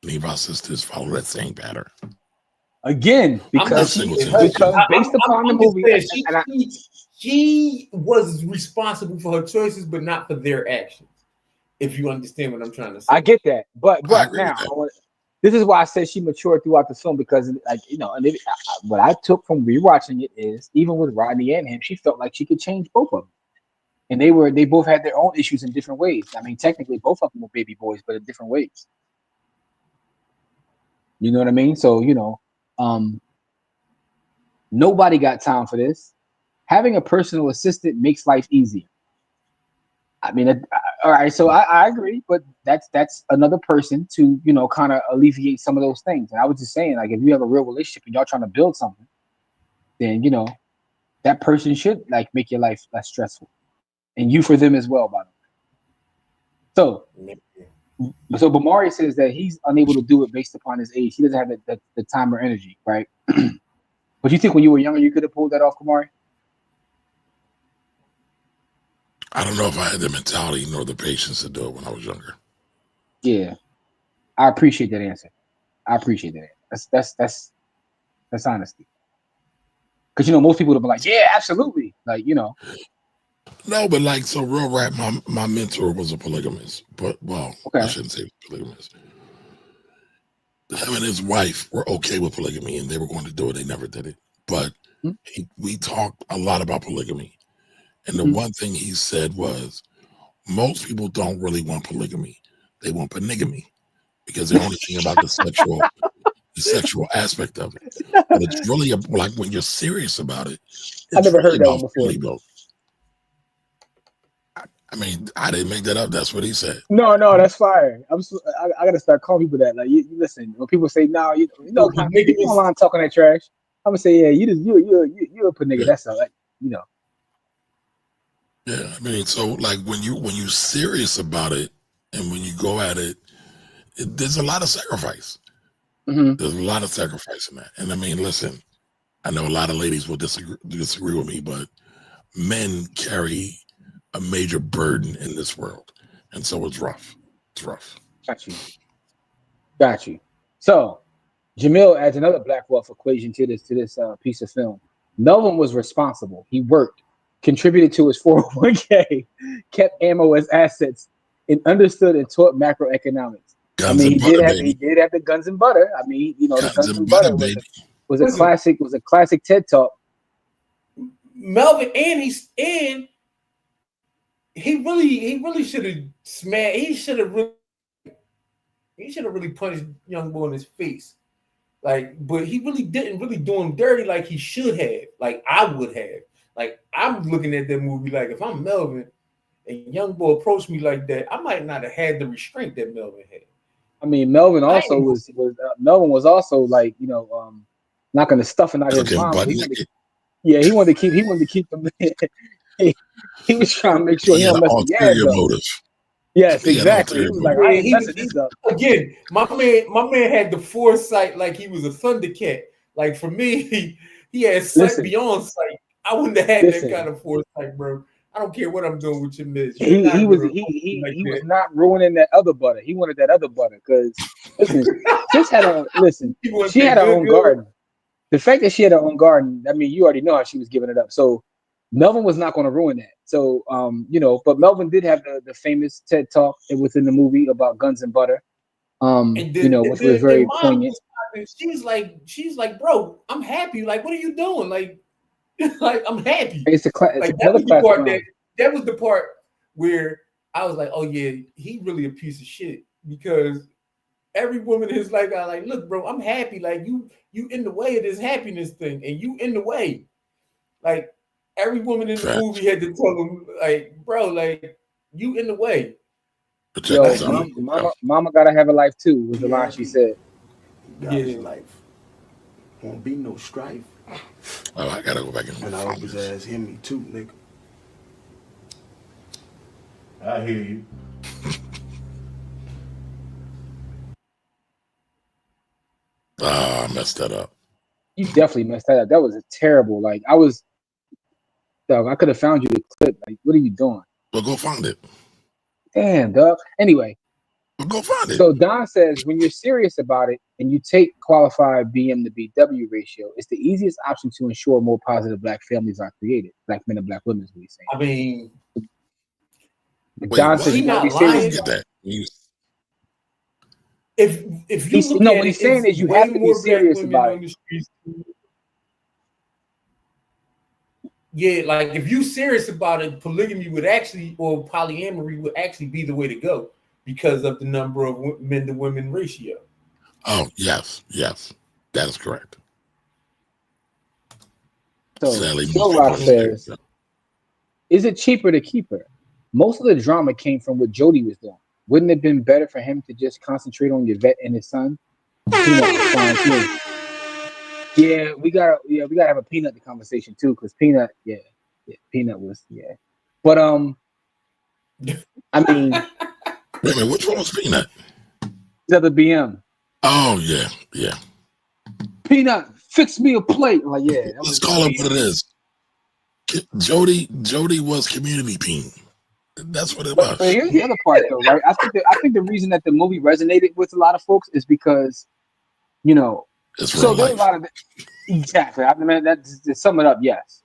any of our sisters follow that same pattern? Again, because based upon the movie, she was responsible for her choices, but not for their actions. If you understand what I'm trying to say, I get that, but now this is why I said she matured throughout the film because, like, you know, and what I took from rewatching it is even with Rodney and him, she felt like she could change both of them, and they both had their own issues in different ways. I mean, technically, both of them were baby boys, but in different ways. You know what I mean? So you know, nobody got time for this. Having a personal assistant makes life easier. I mean, all right, so I agree, but that's another person to, you know, kind of alleviate some of those things. And I was just saying, like, if you have a real relationship and y'all trying to build something, then, you know, that person should, like, make your life less stressful. And you for them as well, by the way. So Bamari says that he's unable to do it based upon his age. He doesn't have the time or energy, right? But you think when you were younger, you could have pulled that off, Kamari? I don't know if I had the mentality nor the patience to do it when I was younger. Yeah, I appreciate that answer. I appreciate that. That's honesty. Because, you know, most people would be like, yeah, absolutely. Like, you know. No, but like, so real rap, my mentor was a polygamist, but I shouldn't say polygamist. Him and his wife were okay with polygamy and they were going to do it. They never did it. But we talked a lot about polygamy. And the one thing he said was, most people don't really want polygamy. They want panigamy because they're only thinking about the sexual aspect of it. But it's really like when you're serious about it. I never heard that one before. I mean, I didn't make that up. That's what he said. No, that's fire. I got to start calling people that. Like, you listen, when people say, no, you know, you online talking that trash, I'm gonna say, yeah, you're a nigga. That's all, like, you know. Yeah, I mean, so like when you're serious about it and when you go at it, there's a lot of sacrifice. There's a lot of sacrifice in that. And I mean, listen, I know a lot of ladies will disagree with me, but men carry a major burden in this world, and so it's rough. It's rough. Got you. So Jamil adds another black wealth equation to this piece of film. Melvin was responsible. He worked, contributed to his 401k, kept ammo as assets, and understood and taught macroeconomics. He did have the guns and butter. I mean, you know, the guns and butter was a classic TED Talk. Melvin he really should have smashed. He should have really punched young boy in his face. Like, but he really didn't really do him dirty like he should have. Like I would have. Like I'm looking at that movie like if I'm Melvin and young boy approached me like that, I might not have had the restraint that Melvin had. I mean, Melvin also was also like, you know, not going to stuff it out of his mom. He wanted to keep them. He was trying to make sure he don't mess the ass up. Yes, exactly. He was like, I ain't messing this up. Again, my man had the foresight like he was a Thundercat. Like for me, he had sight beyond sight. I wouldn't have had that kind of foresight, bro. I don't care what I'm doing with your miss. He was not ruining that other butter. He wanted that other butter because listen, she had her own garden. The fact that she had her own garden, I mean, you already know how she was giving it up. So Melvin was not going to ruin that. So but Melvin did have the famous TED talk. It was in the movie about guns and butter. Which was very poignant. She's like, bro, I'm happy. Like, what are you doing? Like I'm happy. It's that was the part where I was like, oh yeah, he really a piece of shit because every woman in his life, I like, look, bro, I'm happy. Like you in the way of this happiness thing, and you in the way. Like every woman in the movie had to tell him, like, bro, like you in the way. Yo, mama gotta have a life too, was the line she said. Life. Won't be no strife. Oh, I gotta go back and I hope his ass hear me too, nigga. I hear you. I messed that up. You definitely messed that up. That was a terrible. Like I could have found you the clip. Like, what are you doing? Well, go find it. Damn, dog. Anyway, well, go find it. So Don says, when you're serious about it and you take qualified BM to BW ratio, it's the easiest option to ensure more positive black families are created. Black men and black women is what he's saying. I mean, Don says, he's not lying. If you look at what he's saying is you have to be serious about it. Yeah, like if you're serious about it, polygamy would actually, or polyamory would actually be the way to go because of the number of men to women ratio. Oh, yes, that is correct. So, Joe Rock says, is it cheaper to keep her? Most of the drama came from what Jody was doing. Wouldn't it have been better for him to just concentrate on Yvette and his son? Yeah, we gotta have a Peanut the conversation too, because Peanut, Peanut was but I mean, wait a minute, which one was Peanut? The other BM. Oh yeah. Peanut, fix me a plate. Like let's call it what it is. Jody was community peen. That's what it was. But here's the other part, though, right? I think the reason that the movie resonated with a lot of folks is because, it's so there's a lot of exactly. I mean, to sum it up, yes.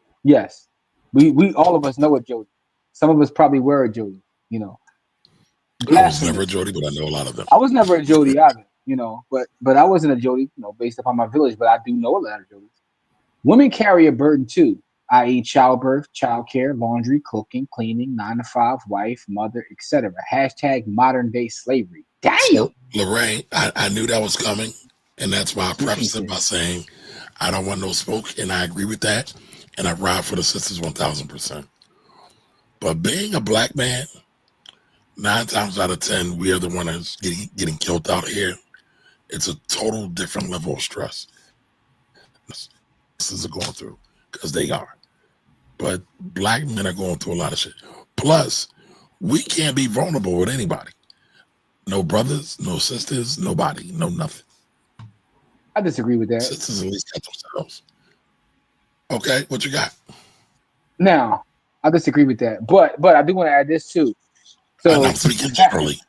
We all of us know a Jody. Some of us probably were a Jody. I was never a Jody, but I know a lot of them. I was never a Jody either, but I wasn't a Jody, based upon my village. But I do know a lot of Jodies. Women carry a burden too, i.e., childbirth, childcare, laundry, cooking, cleaning, 9 to 5, wife, mother, etc. # modern day slavery. Damn. So, Lorraine, I knew that was coming. And that's why I prefaced it by saying, I don't want no smoke, and I agree with that. And I ride for the sisters 1,000%. But being a black man, 9 times out of 10, we are the one that's getting killed out here. It's a total different level of stress. Sisters are going through, because they are. But black men are going through a lot of shit. Plus, we can't be vulnerable with anybody. No brothers, no sisters, nobody, no nothing. I disagree with that. Sisters at least got themselves. Okay, what you got? Now, I disagree with that, but I do want to add this too. So I'm speaking generally.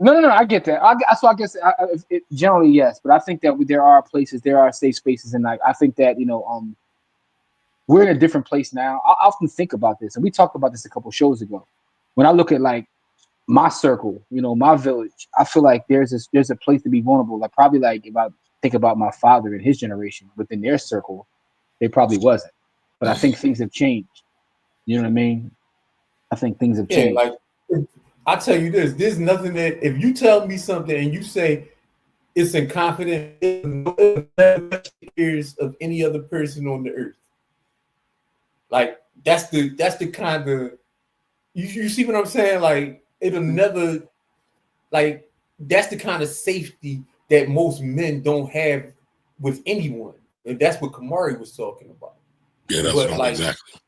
No, I get that. I guess generally yes, but I think that there are safe spaces, and I think that we're in a different place now. I often think about this, and we talked about this a couple shows ago. When I look at my circle, my village, I feel like there's a place to be vulnerable. Like probably if I think about my father and his generation within their circle, they probably wasn't. But I think things have changed. You know what I mean? I think things have changed. Like I tell you this, there's nothing that if you tell me something and you say it's in confidence ears of any other person on the earth. Like that's the kind of you see what I'm saying? Like it'll never that's the kind of safety that most men don't have with anyone. And that's what Kamari was talking about. Yeah, that's exactly.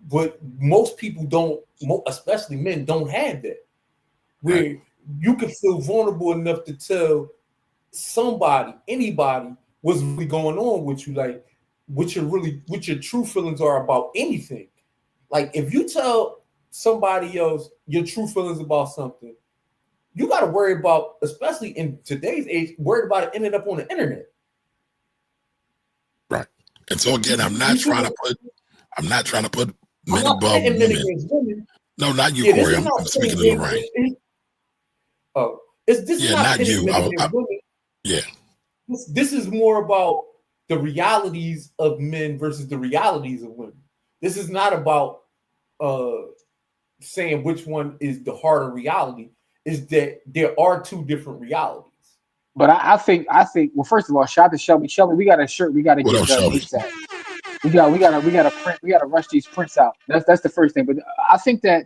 But most people don't, especially men, don't have that. Where you can feel vulnerable enough to tell somebody, anybody, what's really going on with you, like what your true feelings are about anything. Like if you tell somebody else your true feelings about something, you got to worry about, especially in today's age, worried about it ending up on the internet. Right. And so again, I'm not trying to put men above women. No, not you, Corey. I'm speaking to Lorraine. This is not not you. men against women. Yeah. This is more about the realities of men versus the realities of women. This is not about saying which one is the harder reality. Is that there are two different realities. But I think. Well, first of all, shout out to Shelby. Shelby, we got a shirt. We got to get done ASAP. We got to print. We got to rush these prints out. That's the first thing. But I think that,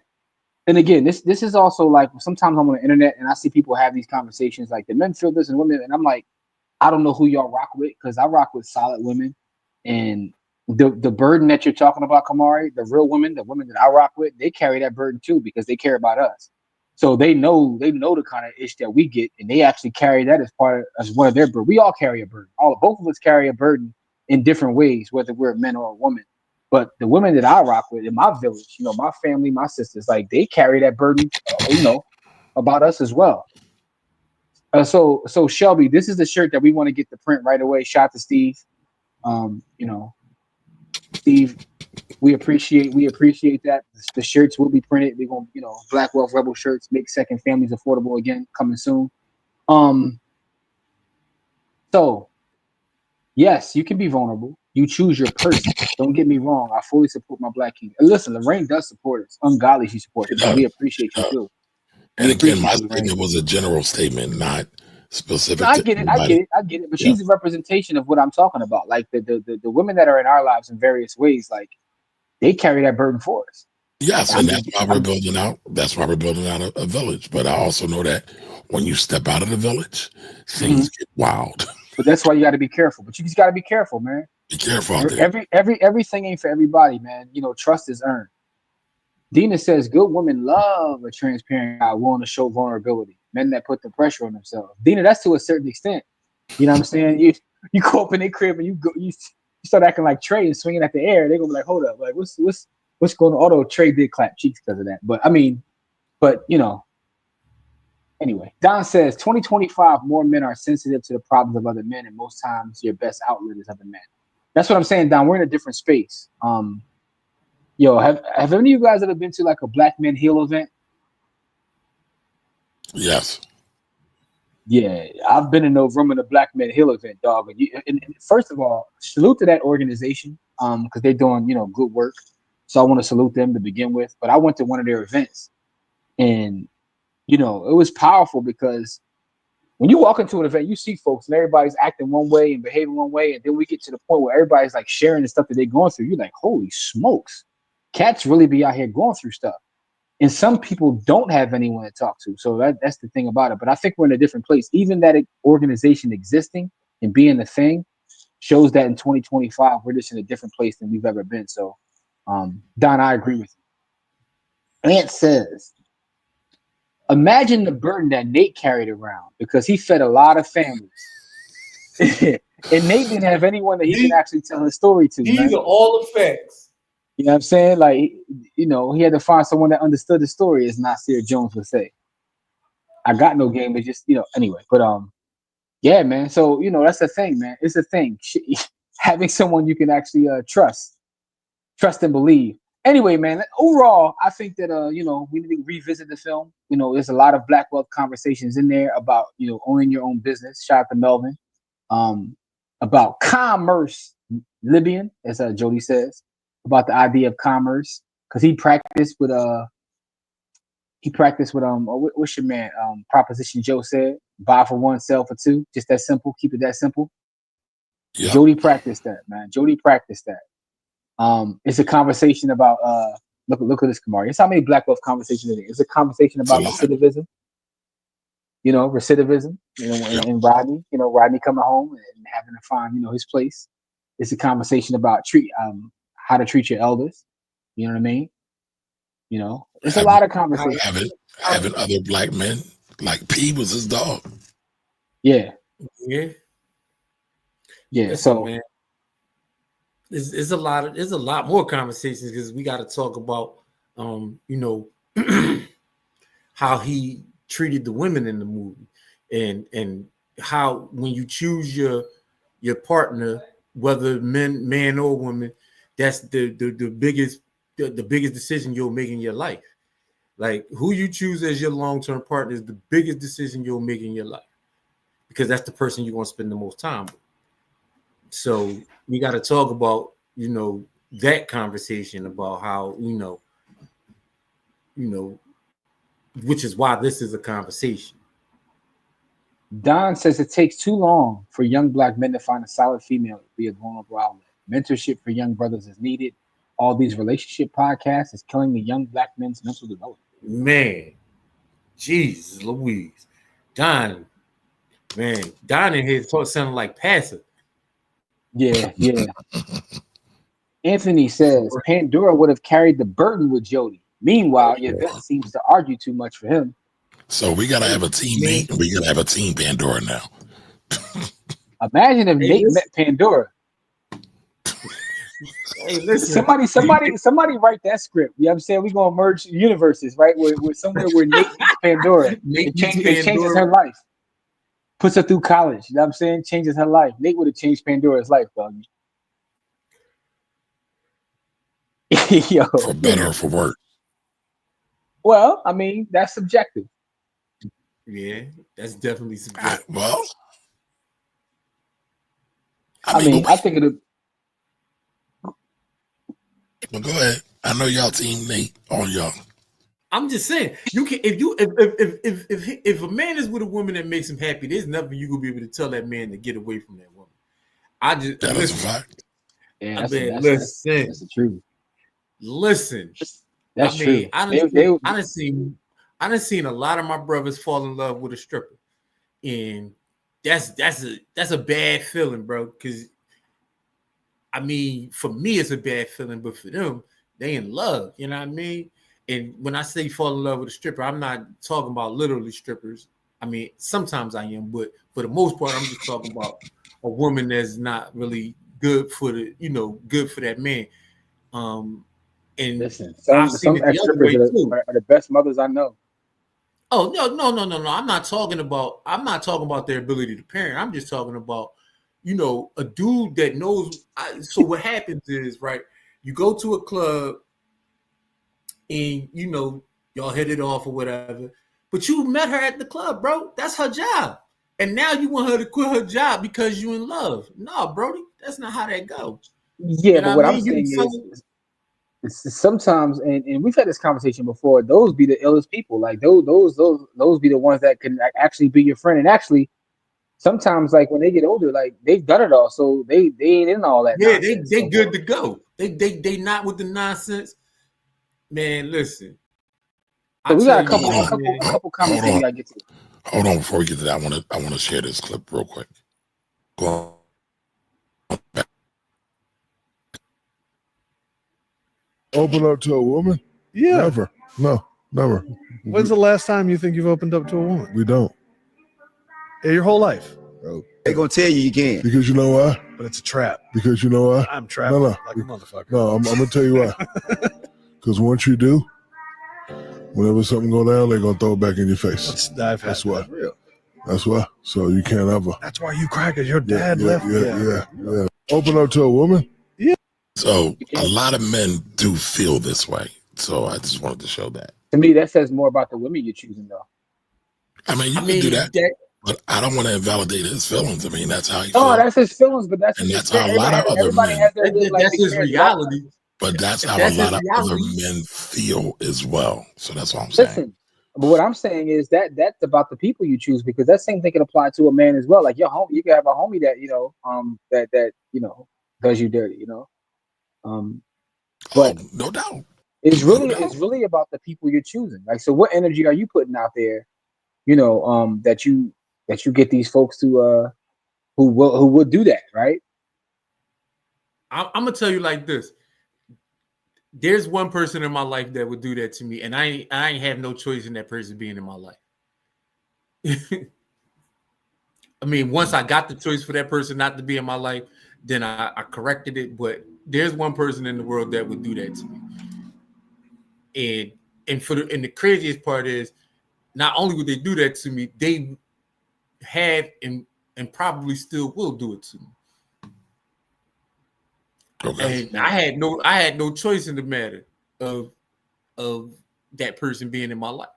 and again, this is also like sometimes I'm on the internet and I see people have these conversations like the men feel this and women, and I'm like, I don't know who y'all rock with because I rock with solid women, and the burden that you're talking about, Kamari, the real women, the women that I rock with, they carry that burden too because they care about us. So they know the kind of ish that we get, and they actually carry that as one of their burden. We all carry a burden. Both of us carry a burden in different ways, whether we're a man or a woman. But the women that I rock with in my village, my family, my sisters, like they carry that burden, about us as well. So Shelby, this is the shirt that we want to get the print right away. Shout out to Steve. Steve, we appreciate that. The shirts will be printed. We're gonna, Black Wealth Rebel shirts, make second families affordable again, coming soon. So yes, you can be vulnerable. You choose your person. Don't get me wrong. I fully support my Black king. And listen, Lorraine does support us. Ungodly, she supports us. We appreciate you too. And again, my statement was a general statement, not specific. No, I get it. But she's a representation of what I'm talking about. Like the women that are in our lives in various ways, like they carry that burden for us. Yes, and that's why we're building out. That's why we're building out a village. But I also know that when you step out of the village, things get wild. But that's why you got to be careful. But you just got to be careful, man. Be careful out there. Everything ain't for everybody, man. Trust is earned. Dina says, good women love a transparent guy willing to show vulnerability. Men that put the pressure on themselves. Dina, that's to a certain extent. You know what I'm saying? You go up in their crib and you start acting like Trey and swinging at the air. They're gonna be like, hold up, like what's going on? Although Trey did clap cheeks because of that, but anyway. Don says 2025 more men are sensitive to the problems of other men, and most times your best outlet is other men. That's what I'm saying, Don. We're in a different space. Have any of you guys ever been to like a Black Men Heal event? Yes. Yeah, I've been in the room in the Black Men Heal event, dog. And first of all, salute to that organization, because they're doing good work. So I want to salute them to begin with. But I went to one of their events, and it was powerful because when you walk into an event, you see folks and everybody's acting one way and behaving one way, and then we get to the point where everybody's like sharing the stuff that they're going through. You're like, holy smokes. Cats really be out here going through stuff. And some people don't have anyone to talk to. So that's the thing about it. But I think we're in a different place. Even that organization existing and being a thing shows that in 2025, we're just in a different place than we've ever been. So, Don, I agree with you. Ant says, imagine the burden that Nate carried around because he fed a lot of families. And Nate didn't have anyone that he can actually tell his story to. These are all the facts. You know what I'm saying? Like, he had to find someone that understood the story, as Nasir Jones would say. I got no game. It's just, anyway. But, yeah, man. So, that's the thing, man. It's a thing. Having someone you can actually trust and believe. Anyway, man, overall, I think that, we need to revisit the film. There's a lot of Black Wealth conversations in there about, owning your own business. Shout out to Melvin. About commerce, Libyan, as Jody says. About the idea of commerce, because he practiced with what's your man Proposition Joe said, buy for one, sell for two, just that simple, keep it that simple. Yeah. Jody practiced that, man. It's a conversation about look at this, Kamari. It's how many Black Wealth conversations it is. It's a conversation about recidivism. And Rodney coming home and having to find his place. It's a conversation about how to treat your elders. You know what I mean? It's a lot of conversations. Having other Black men, like P was his dog. Yeah. Yeah. Yeah. Listen, so man, there's a lot more conversations because we got to talk about how he treated the women in the movie, and how when you choose your partner, whether man or woman, that's the biggest decision you'll make in your life. Like who you choose as your long-term partner is the biggest decision you'll make in your life, because that's the person you're going to spend the most time with. So we got to talk about, that conversation about how, which is why this is a conversation. Don says it takes too long for young Black men to find a solid female to be a vulnerable outlet. Mentorship for young brothers is needed. All these relationship podcasts is killing the young Black men's mental development. Man, Jesus Louise. Don in here sounding like passive. Yeah. Anthony says Pandora would have carried the burden with Jody. Meanwhile, Yvette seems to argue too much for him. So we gotta have a team Nate, and we gotta have a team Pandora now. Imagine if Nate met Pandora. Hey, listen. Somebody write that script. You know what I'm saying? We're gonna merge universes, right? We're somewhere where Nate meets Pandora. It changes her life. Puts her through college. You know what I'm saying? Changes her life. Nate would have changed Pandora's life, dog. Yo. For better or for worse. Well, I mean, that's subjective. Yeah, that's definitely subjective. Well, I mean, I think it'll. Well, go ahead. I know y'all team Nate, all y'all. I'm just saying, you can if a man is with a woman that makes him happy, there's nothing you gonna be able to tell that man to get away from that woman. That is a fact. Yeah, that's the truth. Listen, that's true. I done seen a lot of my brothers fall in love with a stripper, and that's a bad feeling, bro. Because I mean, for me, it's a bad feeling, but for them, they in love. You know what I mean? And when I say fall in love with a stripper, I'm not talking about literally strippers. I mean, sometimes I am, but for the most part, I'm just talking about a woman that's not really good for good for that man. And listen, some ex-strippers are the best mothers I know. Oh no! I'm not talking about their ability to parent. I'm just talking about, a dude that knows. So what happens is, right? You go to a club, and y'all hit it off or whatever, but you met her at the club, bro. That's her job, and now you want her to quit her job because you in love. No, Brody, that's not how that goes. Yeah, but what I'm saying is sometimes, and we've had this conversation before, those be the illest people. Like those be the ones that can actually be your friend. And actually, sometimes, like when they get older, like they've done it all, so they ain't in all that. Yeah, they good to go. They not with the nonsense. Man, listen. So we got a couple comments we gotta get to. Hold on, before we get to that, I want to share this clip real quick. Go on. Open up to a woman? Yeah. Never. No, never. When's the last time you think you've opened up to a woman? We don't. Yeah, your whole life. Oh. They're going to tell you can't. Because you know why? But it's a trap. Because you know why? I'm trapped like a motherfucker. No, I'm going to tell you why. Because once you do, whenever something go down, they're going to throw it back in your face. That's why. That's why. So you can't ever. That's why you crack it. Your dad left. Yeah. Open up to a woman? Yeah. So a lot of men do feel this way. So I just wanted to show that. To me, that says more about the women you're choosing, though. I mean, you can do that, but I don't want to invalidate his feelings. I mean, that's how he feels. Oh, that's his feelings, but that's how a lot of other men. That's his reality. But that's how a lot of other men feel as well. So that's what I'm saying. Listen, but what I'm saying is that's about the people you choose, because that same thing can apply to a man as well. Like your home, you can have a homie that that does you dirty, but no doubt. It's really about the people you're choosing. Like, so what energy are you putting out there? That you get these folks to who would do that, right? I'm gonna tell you like this. There's one person in my life that would do that to me, and I ain't have no choice in that person being in my life. I mean, once I got the choice for that person not to be in my life, then I corrected it. But there's one person in the world that would do that to me. And the craziest part is, not only would they do that to me, they have and probably still will do it to me. Okay. And I had no choice in the matter of that person being in my life.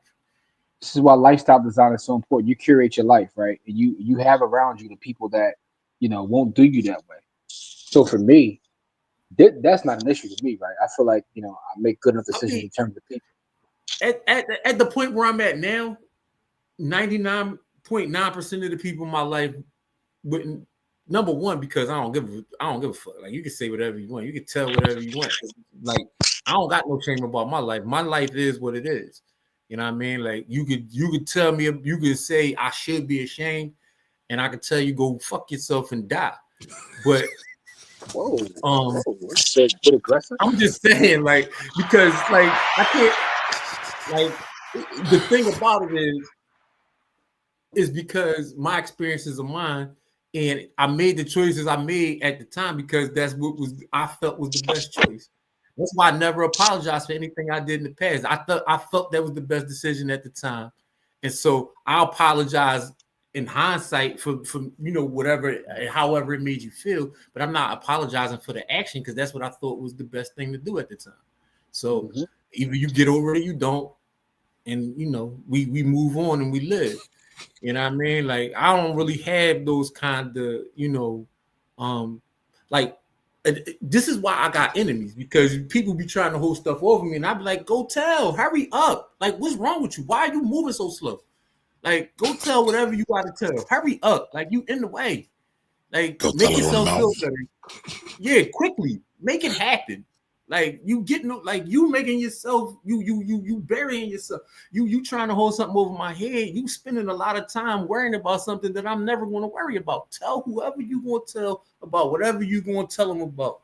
This is why lifestyle design is so important. You curate your life, right? And you have around you the people that, you know, won't do you that way. So for me, that's not an issue to me, right? I feel like, you know, I make good enough decisions in terms of people. At the point where I'm at now, 99.9% of the people in my life wouldn't. Number one, because I don't give a fuck. Like, you can say whatever you want, you can tell whatever you want. Like, I don't got no shame about my life. My life is what it is. You know what I mean? Like, you could tell me, you could say I should be ashamed, and I could tell you go fuck yourself and die. But That's a bit aggressive. I'm just saying, like, because like I can't, like, the thing about it is because my experiences are mine. And I made the choices I made at the time because that's what I felt was the best choice. That's why I never apologized for anything I did in the past. I felt that was the best decision at the time, and so I apologize in hindsight for you know, whatever, however it made you feel. But I'm not apologizing for the action because that's what I thought was the best thing to do at the time. So either you get over it or you don't, and you know, we move on and we live. You know what I mean? Like, I don't really have those kind of, you know, like, this is why I got enemies, because people be trying to hold stuff over me, and I be like, go tell, hurry up. Like, what's wrong with you? Why are you moving so slow? Like, go tell whatever you got to tell. Hurry up. Like, you in the way. Like, Go make tell yourself feel her better. Yeah, quickly. Make it happen. Like, you getting, like, you making yourself, you burying yourself. You trying to hold something over my head. You spending a lot of time worrying about something that I'm never going to worry about. Tell whoever you want to tell about whatever you going to tell them about.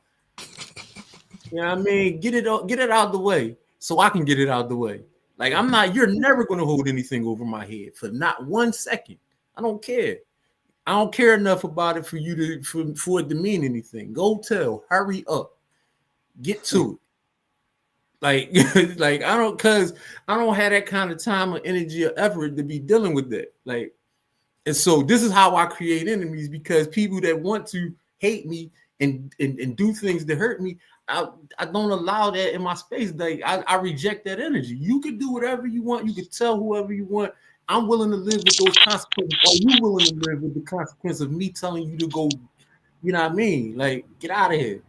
You know what I mean? Get it out the way so I can get it out the way. Like, you're never going to hold anything over my head for not 1 second. I don't care. I don't care enough about it for you for it to mean anything. Go tell, hurry up. Get to it. Like I don't have that kind of time or energy or effort to be dealing with that. Like, and so this is how I create enemies, because people that want to hate me and do things that hurt me, I don't allow that in my space. Like, I reject that energy. You can do whatever you want, you can tell whoever you want. I'm willing to live with those consequences. Are you willing to live with the consequence of me telling you to go, you know what I mean? Like, get out of here.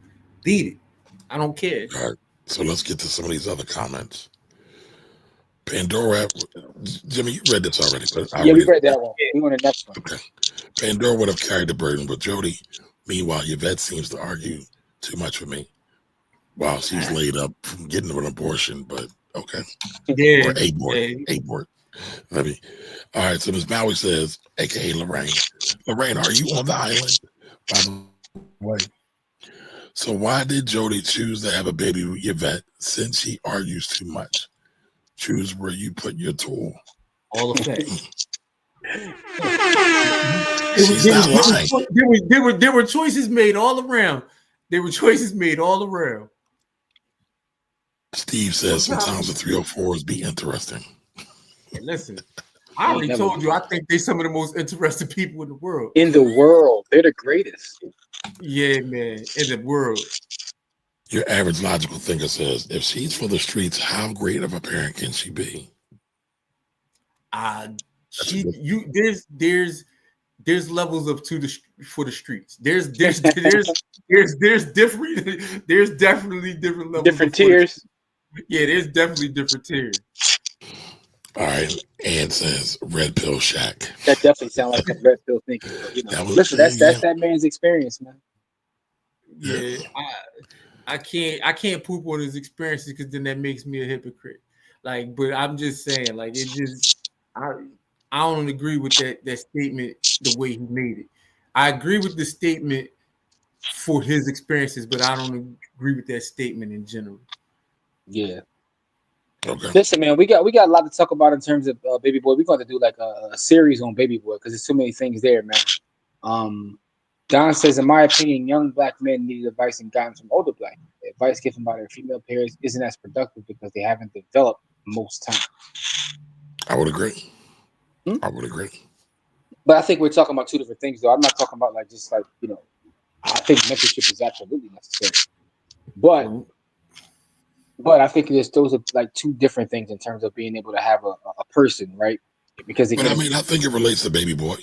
Beat it. I don't care. All right, so let's get to some of these other comments. Pandora, Jimmy, you read this already, but we read that one. We want the next one. Okay. Pandora would have carried the burden, but Jody, meanwhile, Yvette seems to argue too much for me while she's laid up from getting an abortion. But okay, yeah, or abort. Let me. All right, so Ms. Bowie says, aka Lorraine, are you on the island? By the way. So why did Jody choose to have a baby with Yvette since she argues too much? Choose where you put your tool. All of that. There were choices made all around. Steve says sometimes the 304s be interesting. Hey, listen, I already told you, I think they're some of the most interesting people in the world. They're the greatest. Yeah, man, in the world. Your average logical thinker says, if she's for the streets, how great of a parent can she be? There's levels of for the streets. There's definitely different levels. Different tiers. Yeah, there's definitely different tiers. All right, Ann says Red Pill Shack. That definitely sounds like a red pill thinking. But, you know, listen, that's that man's experience, man. Yeah, I can't poop on his experiences, because then that makes me a hypocrite. Like, but I'm just saying, like, it just I don't agree with that statement the way he made it. I agree with the statement for his experiences, but I don't agree with that statement in general. Yeah. Okay. Listen, man, we got a lot to talk about in terms of Baby Boy. We're going to do like a series on Baby Boy because there's too many things there, man. Don says, in my opinion, young black men need advice and guidance from older black men. Advice given by their female peers isn't as productive because they haven't developed most time. I would agree. I would agree. But I think we're talking about two different things, though. I'm not talking about like just like, you know, I think mentorship is absolutely necessary. But I think those are like two different things in terms of being able to have a person, right? Because But I mean, I think it relates to baby boy.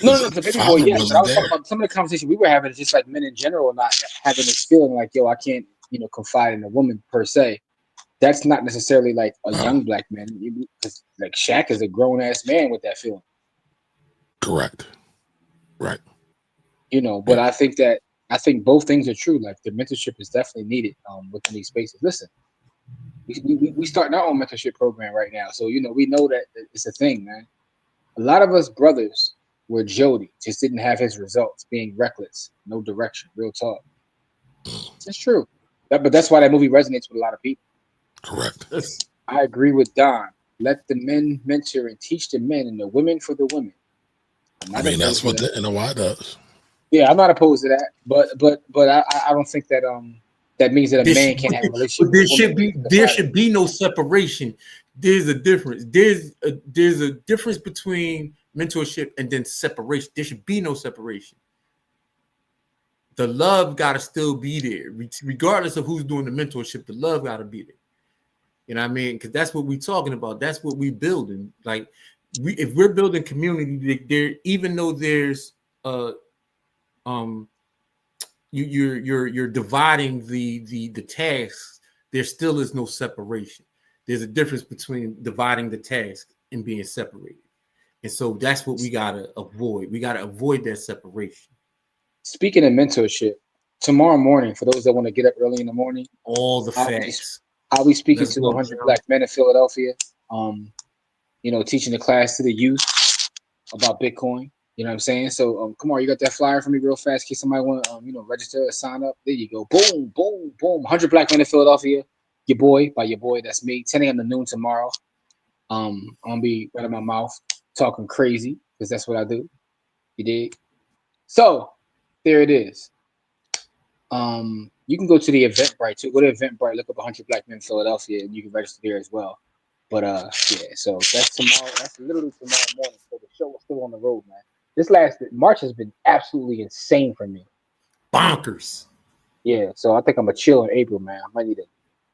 No, the baby boy, yes. But I was talking about some of the conversation we were having is just like men in general not having this feeling like, yo, I can't, you know, confide in a woman per se. That's not necessarily like a young black man. Because like Shaq is a grown ass man with that feeling. Correct. Right. You know, but I think both things are true. Like the mentorship is definitely needed within these spaces. Listen, we starting our own mentorship program right now, so you know we know that it's a thing, man. A lot of us brothers were Jody, just didn't have his results, being reckless, no direction, real talk. It's true, but that's why that movie resonates with a lot of people. Correct. I agree with Don. Let the men mentor and teach the men, and the women for the women. I mean, that's what the NOI does. Yeah, I'm not opposed to that, but I don't think that that means that a man can't have a relationship. There should be no separation. There's a difference. There's a difference between mentorship and then separation. There should be no separation. The love got to still be there, regardless of who's doing the mentorship. The love got to be there. You know what I mean? Because that's what we're talking about. That's what we're building. Like if we're building community, there, even though there's you're dividing the tasks, there still is no separation. There's a difference between dividing the task and being separated. And so that's what we gotta avoid. We gotta avoid that separation. Speaking of mentorship, tomorrow morning, for those that want to get up early in the morning, all the facts. I'll be speaking to 100 black men in Philadelphia. You know, teaching the class to the youth about Bitcoin. You know what I'm saying? So come on, you got that flyer for me real fast in case somebody want to you know, register or sign up. There you go. Boom, boom, boom. 100 black men in Philadelphia. Your boy, that's me. 10 a.m. to noon tomorrow. I'm gonna be running my mouth talking crazy because that's what I do. You dig? So there it is. You can go to the Eventbrite too. Go to Eventbrite, look up 100 black men in Philadelphia, and you can register there as well. But yeah, so that's tomorrow. That's literally tomorrow morning. So the show is still on the road, man. March has been absolutely insane for me. Bonkers. Yeah, so I think I'm gonna chill in April, man. I might need a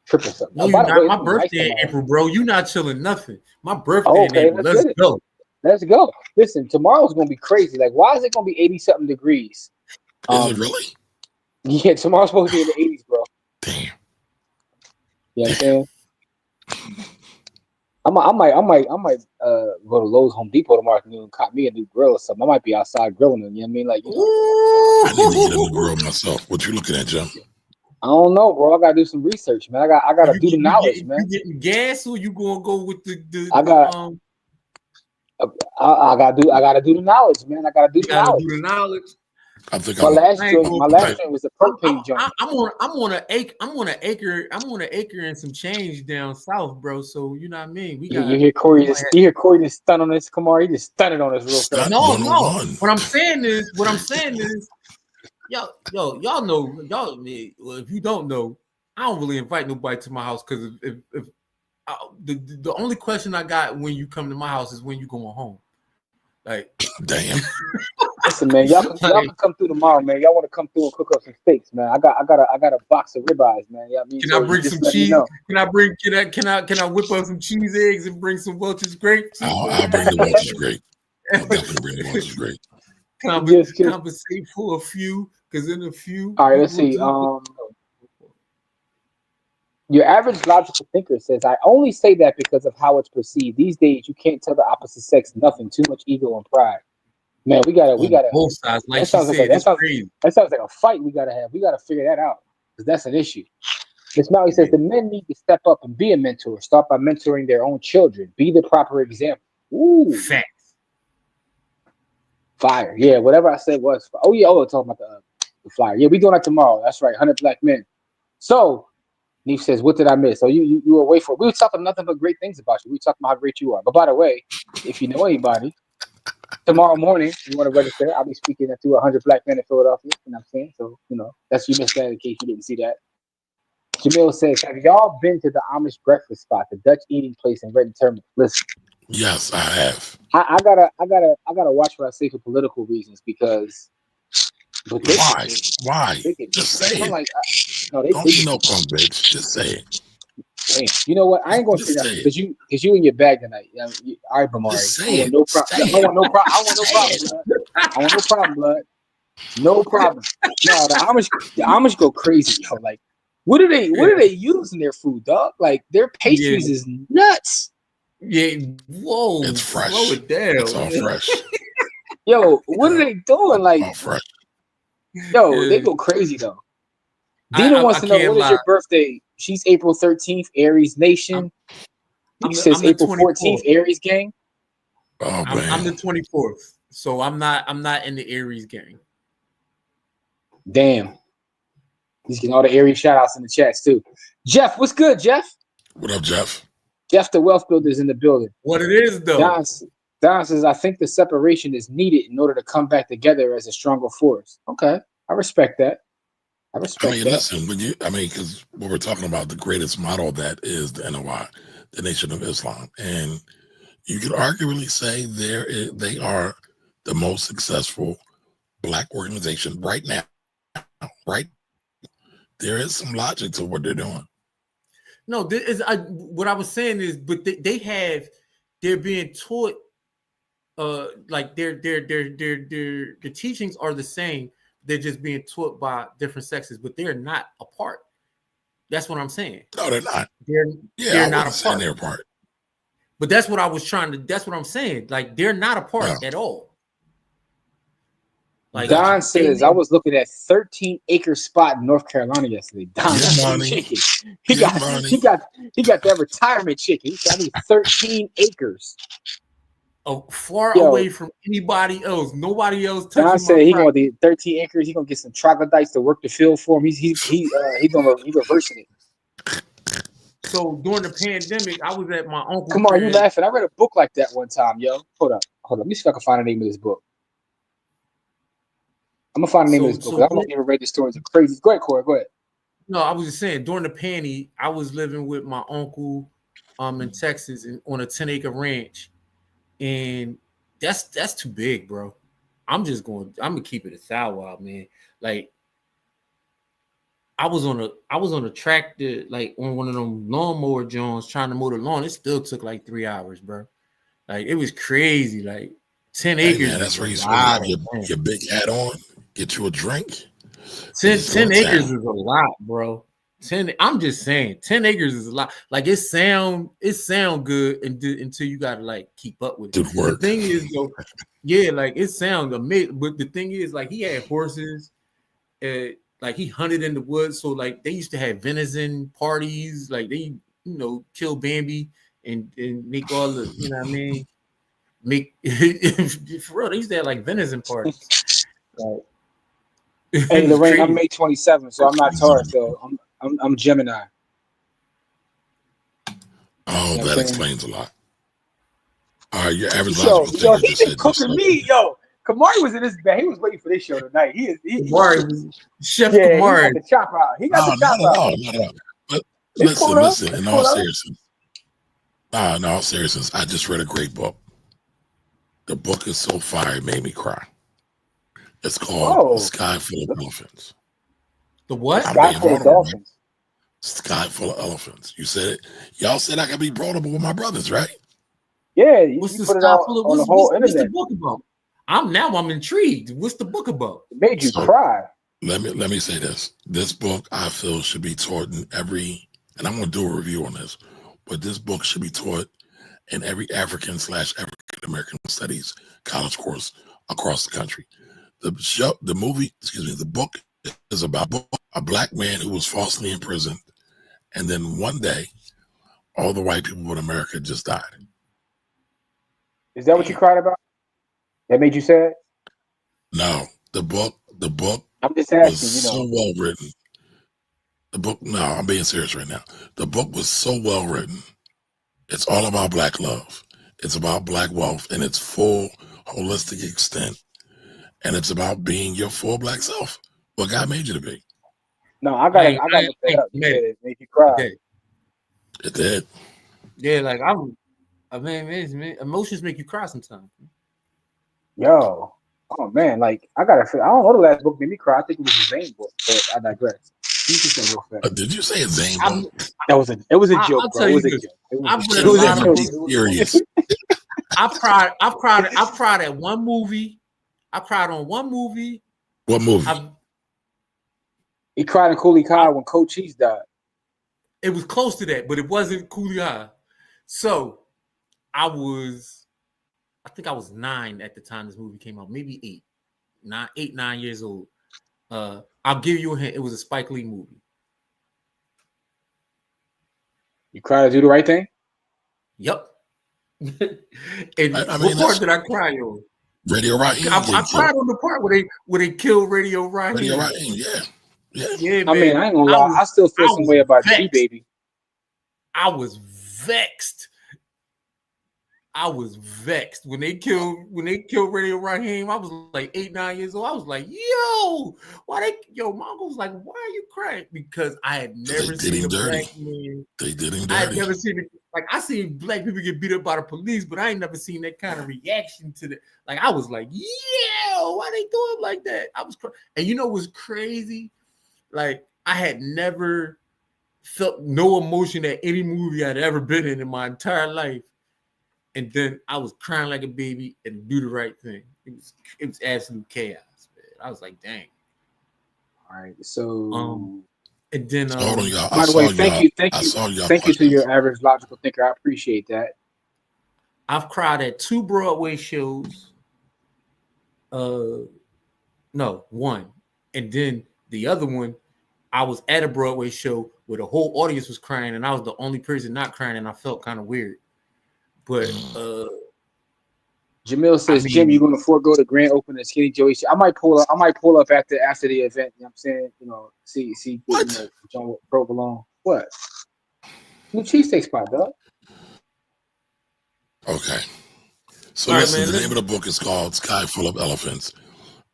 trip or something. No, my birthday in April, bro. You're not chilling nothing. My birthday in April. Let's go. Let's go. Listen, tomorrow's gonna be crazy. Like, why is it gonna be 80-something degrees? Is it really? Yeah, tomorrow's supposed to be in the 80s, bro. Damn. You know what I'm saying? I might go to Lowe's, Home Depot tomorrorow afternoon and cop me a new grill or something. I might be outside grilling them. You know what I mean? Like, I need to get a new grill myself. What you looking at, Jim? I don't know, bro. I gotta do some research, man. I gotta do the knowledge, man. You getting gas or you gonna go with the I gotta do the knowledge, man. I gotta do the knowledge. I think my last joint was a propane joint. I'm on an acre and some change down south, bro. So you know what I mean. We got. You hear Corey just stun on this. Come on, he just stunned on us real fast. No. What I'm saying is, y'all know, if you don't know, I don't really invite nobody to my house because if the only question I got when you come to my house is when you going home. Like, damn. Listen, man, y'all can come through tomorrow, man. Y'all want to come through and cook up some steaks, man. I got a box of ribeyes, man. You know what I mean? Can I bring some cheese? Can I whip up some cheese eggs and bring some Welch's grapes? I'll bring the Welch's grape. I'll definitely bring the Welch's grape. Compensate for a few, because in a few. All right, let's see. Your average logical thinker says, I only say that because of how it's perceived. These days, you can't tell the opposite sex nothing. Too much ego and pride. Man, we gotta. Both sides, like that sounds like that sounds like a fight we gotta have. We gotta figure that out because that's an issue. Miss Malley says the men need to step up and be a mentor. Start by mentoring their own children. Be the proper example. Ooh, facts. Fire. Yeah, whatever I said was. Oh yeah. Oh, talking about the flyer. Yeah, we doing that tomorrow. That's right. 100 black men. So. Neef says, what did I miss? So you were away for it. We were talking nothing but great things about you. We were talking about how great you are. But by the way, if you know anybody tomorrow morning, if you want to register, I'll be speaking to 100 black men in Philadelphia. You know what I'm saying? So, that's you missed that in case you didn't see that. Jamil says, have y'all been to the Amish breakfast spot, the Dutch eating place in Renton Terminal? Listen. Yes, I have. I gotta watch what I say for political reasons because Why? Just say it. Like, Don't be no punk bitch. Just say it. Hey, you know what? I ain't gonna say that because you in your bag tonight. All right, Bamari. I want no problem. I want no problem, blood. No problem. No, the Amish go crazy, yo. Like, what do they use in their food, dog? Like, their pastries is nuts. Yeah, whoa. It's fresh. Slow it down. It's all fresh. Yo, what are they doing? Like, all fresh. Yo, they go crazy though. Dina wants to know what is your birthday? She's April 13th, Aries Nation. He says April 14th, Aries gang. Oh man, I'm the 24th, so I'm not in the Aries gang. Damn, he's getting all the Aries shout outs in the chats too. Jeff, what's good, Jeff? What up, Jeff? Jeff, the wealth builder's in the building. What it is though? Don says, I think the separation is needed in order to come back together as a stronger force. Okay, I respect that. Listen, because what we're talking about, the greatest model of that is the NOI, the Nation of Islam, and you could arguably say they are the most successful black organization right now. Right, there is some logic to what they're doing. No, what I was saying is, but they're being taught, like their teachings are the same. They're just being taught by different sexes, but they're not apart. That's what I'm saying. No, they're not. They're not apart. They're apart. But that's what I was that's what I'm saying. Like, they're not apart at all. Like, Don says, I was looking at 13-acre spot in North Carolina yesterday. Don got some chicken. He got that retirement chicken. He said, I need 13 acres. Far away from anybody else. Nobody else touching. Don said he gonna do 13 acres. He gonna get some troglodytes to work the field for him. He reversing it. So during the pandemic, I was at my uncle. Come on, you laughing? I read a book like that one time, yo. Hold up. Let me see if I can find the name of this book. I'm gonna find the name of this book. I don't even read the stories. Are crazy. Go ahead, Corey. Go ahead. No, I was just saying during the pandemic, I was living with my uncle, in Texas, and on a 10-acre ranch. And that's too big, bro. I'm gonna keep it a thou, man. Like, I was on a tractor, like on one of them lawnmower joints trying to mow the lawn. It still took like 3 hours, bro. Like, it was crazy. Like, 10 acres. Man, that's where you supposed to have your big hat on, get you a drink. 10 acres is a lot, bro. 10. I'm just saying, 10 acres is a lot. Like, it sound good until you gotta like keep up with it. The thing is, though, yeah, like, it sounds amazing. But the thing is, like, he had horses, like he hunted in the woods. So like, they used to have venison parties. Like, they kill Bambi and make all the what I mean. For real, they used to have like venison parties. Like, hey, Lorraine, I'm May 27th, so I'm not Taurus, though. I'm Gemini. Oh, that explains a lot. All right, your average yo, he been cooking me, yo. Kamari was in his bed. He was waiting for this show tonight. Kamari was Chef Kamari. He got the chop out. He got the chop out. No. But listen. In all seriousness, in all seriousness, I just read a great book. The book is so fire, it made me cry. It's called Sky Full of Elephants. The what? Sky Full of Dolphins. Sky Full of Elephants. You said it. Y'all said I could be broadable with my brothers, right? Yeah. What's the put it out on the whole internet. What's the book about? I'm intrigued. What's the book about? It made you cry. Let me say this. This book, I feel, should be taught in every, and I'm going to do a review on this, but this book should be taught in every African-American studies college course across the country. The book is about a black man who was falsely imprisoned, and then one day, all the white people in America just died. Is that what you cried about? That made you sad? No, the book. I'm just asking. Was so well written. The book. No, I'm being serious right now. The book was so well written. It's all about black love. It's about black wealth, and it's full holistic extent, and it's about being your full black self. What God made you to be. No, I gotta look that up. You said it make you cry. It did. Yeah, like man, emotions make you cry sometimes. Yo, oh man, like I don't know the last book made me cry. I think it was a Zane book, but I digress. Did you say a Zane book? It was a joke, bro. It was a joke. I've read a lot of books. Serious. I've cried at one movie. I cried on one movie. What movie? He cried in Cooley Kai when Coach Cheese died. It was close to that, but it wasn't Cooley High. So I think I was 9 at the time this movie came out, maybe 9 years old. I'll give you a hint. It was a Spike Lee movie. You cried to Do the Right Thing? Yep. And what part did I cry on? Radio Raheem. I cried on the part where they killed Radio Raheem. Radio Raheem, yeah, man. I mean, I ain't gonna lie. I still feel some way about G Baby. I was vexed. when they killed Radio Raheem. I was like 8, 9 years old. I was like, yo, my uncle was like, why are you crying? Because I had never seen a black man. They did him dirty. I had never seen it. Like, I seen black people get beat up by the police, but I ain't never seen that kind of reaction to that. Like, I was like, yo, why they do it like that? I was crying. And you know what's crazy? Like, I had never felt no emotion at any movie I'd ever been in my entire life. And then I was crying like a baby and Do the Right Thing. It was absolute chaos, man. I was like, dang. All right, so and then hold on, y'all. By the way, thank you to your average logical thinker. I appreciate that. I've cried at 2 Broadway shows. No, 1. And then the other one, I was at a Broadway show where the whole audience was crying and I was the only person not crying, and I felt kind of weird. But Jamil says, Jim, you're going to forego the grand opening of Skinny Joey. I might pull up after the event. You know what I'm saying? See what? John Provolone. What? New cheesesteak spot, dog. Okay. So listen, the name of the book is called Sky Full of Elephants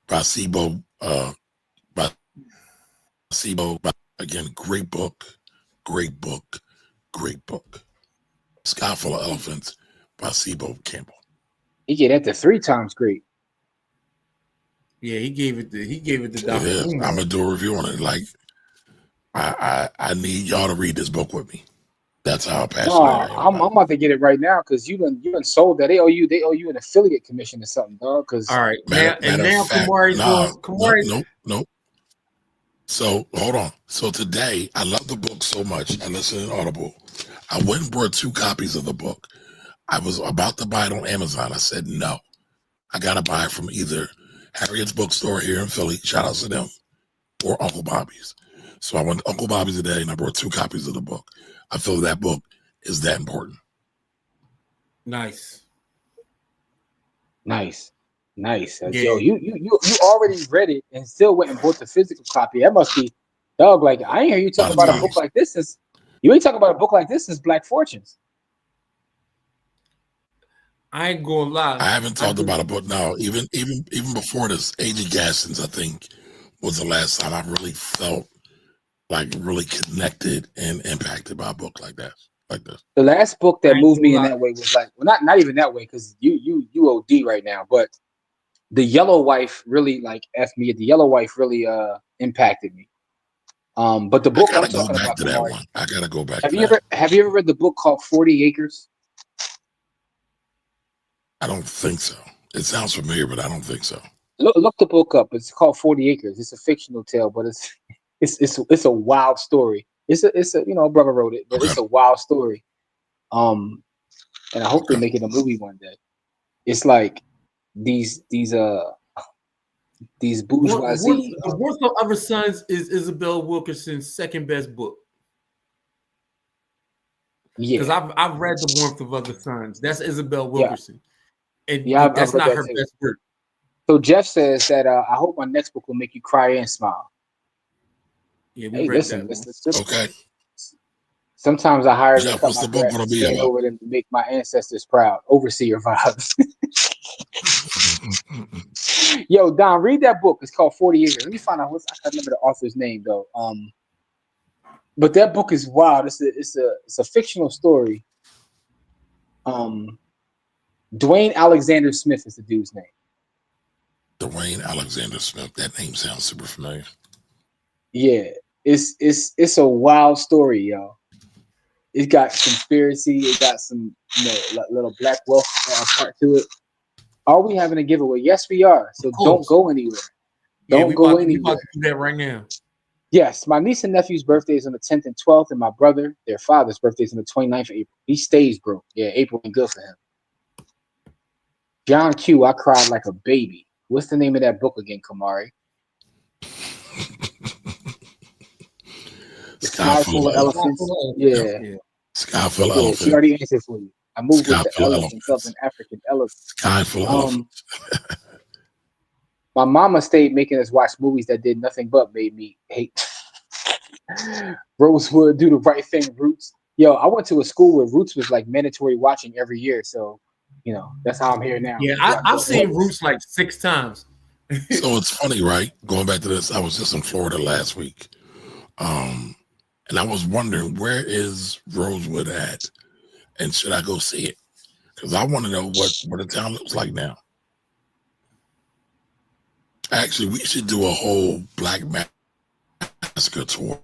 by Sibo. Again, great book. Sky Full of Elephants by Sibo Campbell. He gave that to 3 times great. Yeah, he gave it to Dr. Yeah, I'm gonna do a review on it. Like, I need y'all to read this book with me. That's how passionate I am. I'm about to get it right now because you done sold that. They owe you an affiliate commission or something, dog. Because all right, now Kamari's doing. Nope. So hold on. So today, I love the book so much. I listened to Audible. I went and brought 2 copies of the book. I was about to buy it on Amazon. I said, no, I got to buy it from either Harriet's bookstore here in Philly, shout out to them, or Uncle Bobby's. So I went to Uncle Bobby's today and I brought 2 copies of the book. I feel that book is that important. Nice. Yeah. Yo, you already read it and still went and bought the physical copy. That must be, dog, like, I ain't hear you talking about a book like this since, you ain't talking about a book like this since Black Fortunes. I ain't gonna lie. I haven't talked about a book now. Even before this, A.G. Gadsden's, I think, was the last time I really felt like really connected and impacted by a book like that. Like this. The last book that moved me in that way was like, well, not even that way, because you OD right now, but The Yellow Wife really like F me. The Yellow Wife really impacted me. But the book I'm talking about, I gotta go back. Have you ever read the book called 40 Acres? I don't think so. It sounds familiar, but I don't think so. Look the book up. It's called 40 Acres. It's a fictional tale, but it's a wild story. It's a a brother wrote it, but it's a wild story. And I hope they make it a movie one day. It's like these bourgeoisie. The Worth of Other Sons is Isabel Wilkerson's second best book. Yeah, because I've read The Warmth of Other Sons. That's Isabel Wilkerson. And that's not her best work. So Jeff says that I hope my next book will make you cry and smile. Yeah, we read that. Listen. Okay. Sometimes I hire Jeff, what's the book going to be over them to make my ancestors proud. Overseer vibes. Yo, Don, read that book. It's called 40 Years. Let me find out. I can't remember the author's name though. But that book is wild. It's a fictional story. Dwayne Alexander Smith is the dude's name. Dwayne Alexander Smith. That name sounds super familiar. Yeah, it's a wild story, yo. It's got conspiracy. It got some little black wealth part to it. Are we having a giveaway? Yes, we are. So don't go anywhere. Don't go anywhere. We about to do that right now. Yes, my niece and nephew's birthday is on the 10th and 12th, and my brother, their father's birthday is on the 29th of April. He stays broke. Yeah, April ain't good for him. John Q, I cried like a baby. What's the name of that book again, Kamari? Sky Full of Elephants. Yeah. Sky Full of Yeah, Elephants. she already answered for you. I moved Sky with the Full of elephants of an African elephant. Sky Full of Elephants. My mama stayed making us watch movies that did nothing but made me hate. Rosewood, Do the Right Thing, Roots. Yo, I went to a school where Roots was like mandatory watching every year. So, that's how I'm here now. Yeah, I've seen Roots like 6 times. So it's funny, right? Going back to this, I was just in Florida last week. And I was wondering, where is Rosewood at? And should I go see it? Because I want to know what the town looks like now. Actually, we should do a whole Black Massacre tour.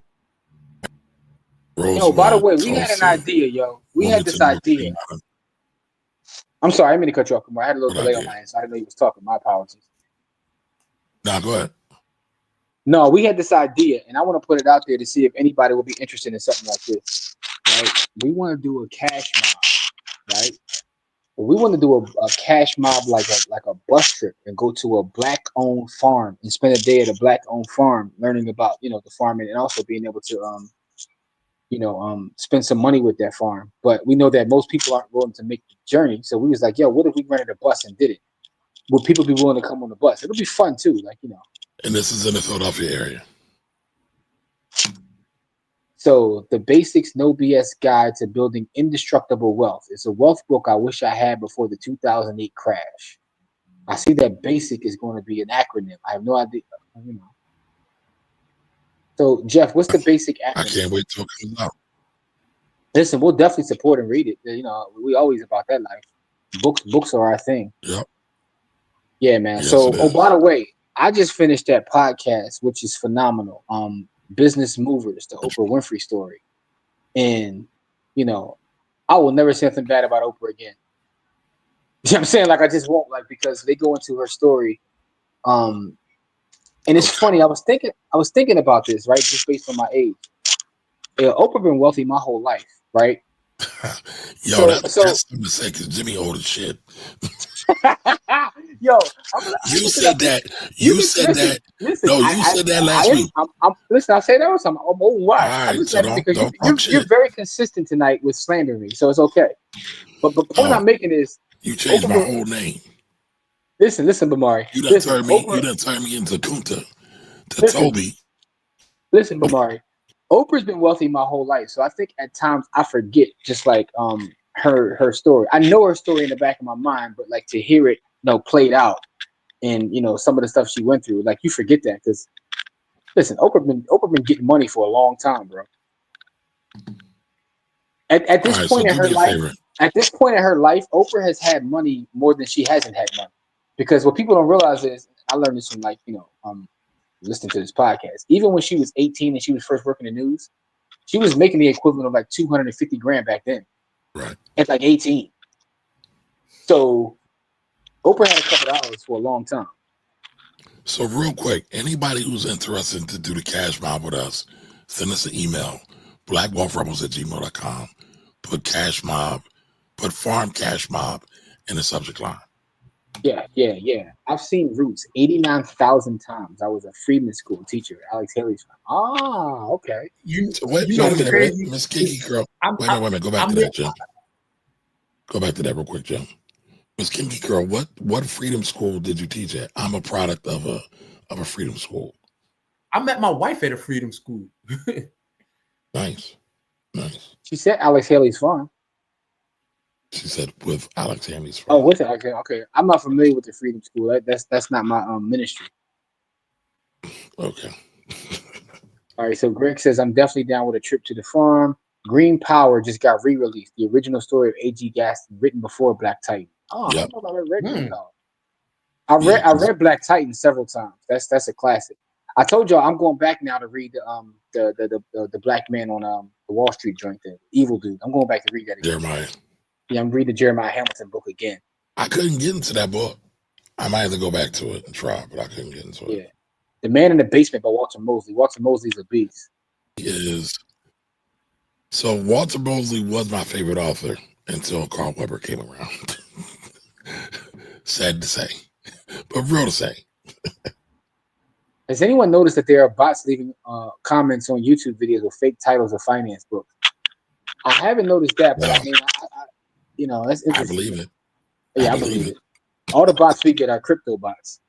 Yo, by the way, we had an idea, yo. We had this idea. I'm sorry, I didn't mean to cut you off. I had a little delay on my end, so I didn't know you was talking. My apologies. No, go ahead. No, we had this idea, and I want to put it out there to see if anybody will be interested in something like this. Right? We want to do a cash mob, right? We want to do a cash mob like a bus trip and go to a black-owned farm and spend a day at a black-owned farm, learning about the farming and also being able to spend some money with that farm. But we know that most people aren't willing to make the journey, so we was like, yo, what if we rented a bus and did it? Would people be willing to come on the bus? It'll be fun too, And this is in the Philadelphia area. So the Basics No BS Guide to Building Indestructible Wealth. It's a wealth book I wish I had before the 2008 crash. I see that BASIC is going to be an acronym. I have no idea. So Jeff, what's the BASIC acronym? I can't wait till it comes out. Listen, we'll definitely support and read it. We always about that life. Books are our thing. Yep. Yeah, man. Yes, So, by the way, I just finished that podcast, which is phenomenal. Business Movers, the Oprah Winfrey story. And, I will never say anything bad about Oprah again. You know what I'm saying? Like, I just won't, because they go into her story. And it's funny. I was thinking about this, right? Just based on my age. Yeah, Oprah been wealthy my whole life, right? Yo, that's something to say because Jimmy old as shit. Yo, you said that. You said that. Listen, no, you said that last week. Listen, I say that was something. I'm old and wise. All right, so don't you're very consistent tonight with slandering me, so it's okay. But the point I'm making is you changed my whole name. Listen, Bamari. You done turned me into Kunta to Toby. Listen, Bamari. Oprah's been wealthy my whole life, so I think at times I forget just like her story. I know her story in the back of my mind, but like to hear it played out and some of the stuff she went through, like you forget that because listen, Oprah been getting money for a long time, bro. At this point in her life, Oprah has had money more than she hasn't had money. Because what people don't realize is, I learned this from listening to this podcast. Even when she was 18 and she was first working the news, she was making the equivalent of like $250,000 back then. Right. At like 18. So Oprah had a couple of dollars for a long time. So real quick, anybody who's interested to do the cash mob with us, send us an email, blackwealthrebels@gmail.com. Put cash mob, put farm cash mob in the subject line. Yeah. I've seen Roots 89,000 times. I was a Freedman School teacher, Alex Haley's friend. Ah, okay. Wait a minute, Miss Kinky Girl. Wait a minute. Go back to that, Jim. Go back to that real quick, Jim. Miss Kinky Girl, what Freedom School did you teach at? I'm a product of a Freedom School. I met my wife at a Freedom School. Nice. She said Alex Haley's farm. She said with Alex Hammy's Oh, friend. with it. Okay. I'm not familiar with the Freedom School. That's not my ministry. Okay. All right. So Greg says I'm definitely down with a trip to the farm. Green Power just got re-released. The original story of A.G. Gaston, written before Black Titan. Oh, Yep. I don't know if I read Green Power. I read Black Titan several times. That's a classic. I told y'all I'm going back now to read the black man on the Wall Street joint, the evil dude. I'm going back to read that again. Jeremiah. Yeah, I'm reading the Jeremiah Hamilton book again. I couldn't get into that book. I might have to go back to it and try, but I couldn't get into it. Yeah. The Man in the Basement by Walter Mosley. Walter Mosley's a beast. He is. So Walter Mosley was my favorite author until Carl Weber came around. Sad to say, but real to say. Has anyone noticed that there are bots leaving comments on YouTube videos with fake titles of finance books? I haven't noticed that, but I mean, that's interesting. I believe it. Yeah, I believe it. All the bots we get are crypto bots.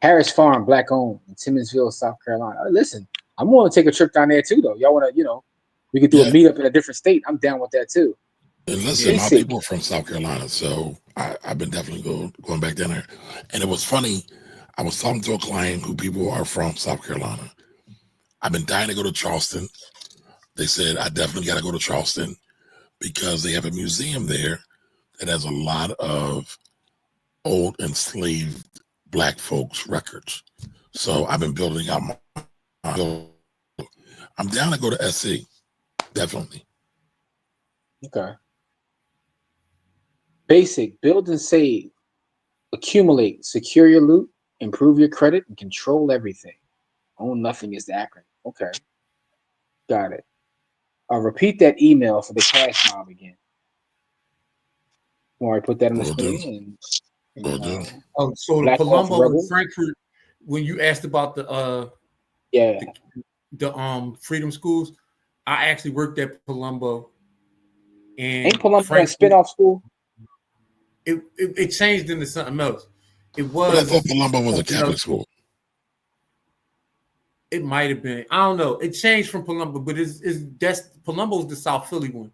Harris Farm, black owned, in Timmonsville, South Carolina. Listen, I'm willing to take a trip down there too, though. Y'all want to, we could do a meetup in a different state. I'm down with that too. And listen, my people are from South Carolina, so I've been definitely going back down there. And it was funny. I was talking to a client who people are from South Carolina. I've been dying to go to Charleston. They said, I definitely got to go to Charleston because they have a museum there that has a lot of old enslaved black folks records. So I've been building out I'm down to go to SC. Definitely. Okay. Basic, build and save, accumulate, secure your loot, improve your credit, and control everything. Own nothing is the acronym. Okay. Got it. Repeat that email for the cash mob again. Or I put that on the screen. So the Palumbo and Frankfurt, when you asked about the freedom schools, I actually worked at Palumbo. And ain't Palumbo a spin-off school? It changed into something else. It was. But I thought Palumbo was a Catholic school. It might have been. I don't know. It changed from Palumbo, but that's Palumbo's the South Philly one,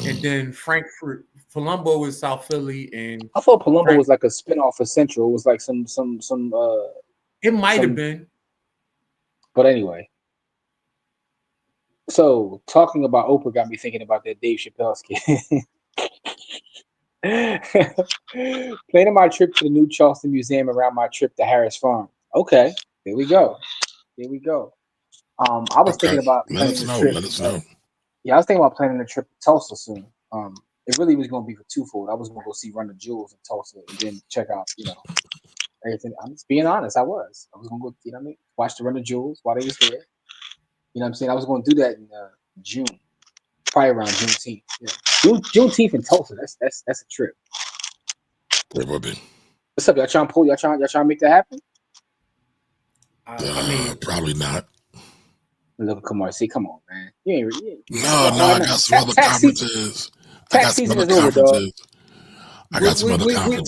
and then Frankfurt. Palumbo is South Philly, and I thought Palumbo was like a spinoff of Central. It was like some. It might have been, but anyway. So talking about Oprah got me thinking about that Dave Chappelle skit. Planning my trip to the New Charleston Museum around my trip to Harris Farm. Okay, there we go. I was thinking about let us know. Yeah, I was thinking about planning a trip to Tulsa soon. It really was going to be for twofold. I was going to go see Run the Jewels in Tulsa and then check out, everything. I'm just being honest. I was going to go, watch the Run the Jewels while they was there. You know what I'm saying? I was going to do that in June, probably around Juneteenth. Yeah. Juneteenth in Tulsa. That's a trip. It would be. What's up? Y'all trying to make that happen? I mean, probably not. Look, come on, man. You ain't really. No, I got some other conferences. I got some other conferences.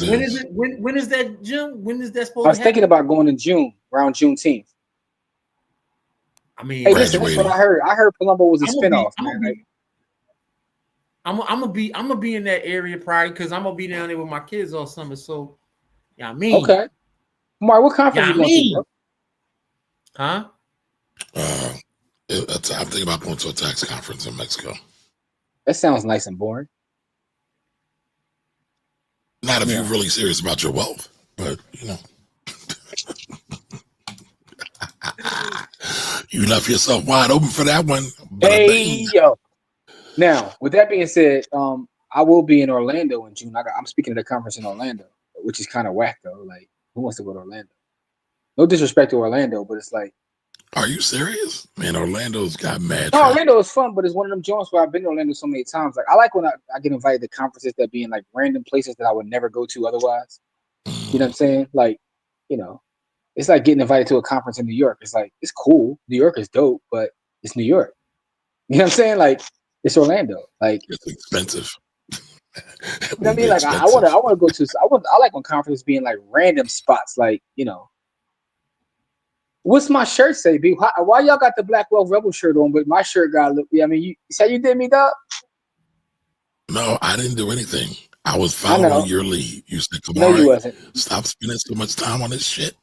When is it? When is that June? When is that supposed to happen? I was thinking about going in June, around Juneteenth. I mean, hey, listen, that's what I heard. I heard Palumbo was a spinoff, man. I'm gonna be in that area probably because I'm gonna be down there with my kids all summer. So, yeah, okay. Mark, what conference you going to? Huh? I'm thinking about going to a tax conference in Mexico. That sounds nice and boring. Not if you're really serious about your wealth, but you left yourself wide open for that one. Hey, yo. Now, with that being said, I will be in Orlando in June. I'm speaking at a conference in Orlando, which is kind of whack though. Like, who wants to go to Orlando? No disrespect to Orlando, but it's like. Are you serious? Man, Orlando's got mad. No, Orlando is fun, but it's one of them joints where I've been to Orlando so many times. Like, I like when I get invited to conferences that be in like random places that I would never go to otherwise. You know what I'm saying? Like, it's like getting invited to a conference in New York. It's like, it's cool. New York is dope, but it's New York. You know what I'm saying? Like, it's Orlando. Like, it's expensive. You know what I mean? Like, I want to go to. I like when conferences be in like random spots. Like, what's my shirt say, B? Why y'all got the Black Wealth Rebel shirt on, but my shirt got look? I mean, you say you did me, dog? No, I didn't do anything. I was following your lead. You said, No, you wasn't. stop spending so much time on this shit.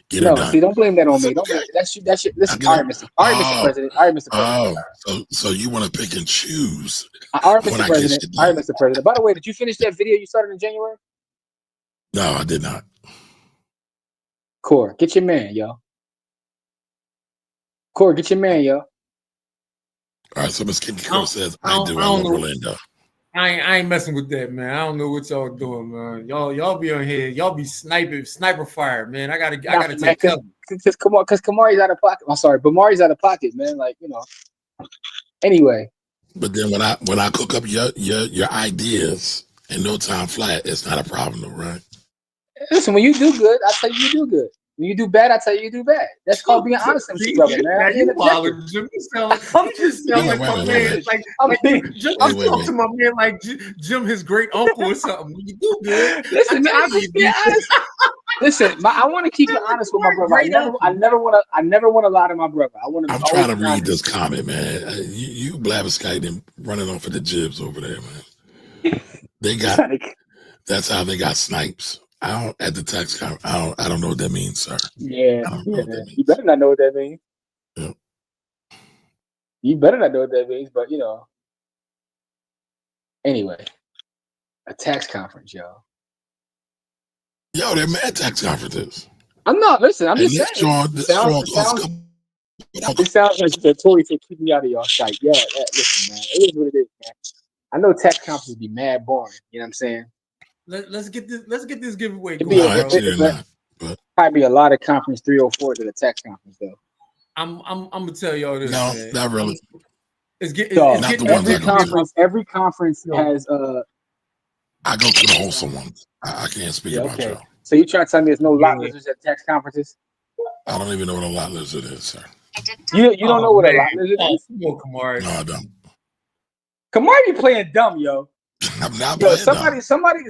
Get her No, done. see, don't blame that on me. Okay. Don't blame that's you. That's you. Listen, all right, Mr. President. All right, Mr. President. So you want to pick and choose? All right, Mr. President. All right, Mr. President. By the way, did you finish that video you started in January? No, I did not. Core, get your man, yo. Core, get your man, yo. All right, so Miss Kitty Curl says, I love Orlando. I ain't messing with that, man. I don't know what y'all doing, man. Y'all be on here. Y'all be sniper fire, man. I gotta take cover. Because Kamari's out of pocket. I'm sorry, but Mari's out of pocket, man. Like, you know. Anyway. But then when I cook up your ideas in no time flat, it's not a problem though, right? Listen, when you do good, I tell you do good. When you do bad, I tell you do bad. That's called being honest with each other, man. You just sound like my man. Just talk to my man like Jim, his great uncle or something. When you do good, listen, man, I'm just being honest. Listen, I want to keep it honest with my brother. I never want to lie to my brother. I'm trying to read this comment, man. You blabberskiting and running off of the jibs over there, man. That's how they got snipes. At the text conference. I don't know what that means, sir. Yeah. You better not know what that means. Yeah. You better not know what that means, but you know. Anyway, a tax conference, yo. Yo, they're mad tax conferences. I'm not. Listen, I'm just saying. It sounds like the Tory said, keep me out of y'all site. Yeah, listen, man. It is what it is, man. I know tax conferences be mad boring. You know what I'm saying? Let's get this giveaway going. Probably be a lot of conference 304s at a tax conference, though. I'm gonna tell y'all this. No, man. not really. Every conference has I go to the wholesome ones. I can't speak about y'all. So you trying to tell me there's no lot lizards at tax conferences? I don't even know what a lot lizard is, sir. You don't know what a lot lizard is? Kamari. No, I don't. Kamari be playing dumb, yo. I'm not playing dumb. Somebody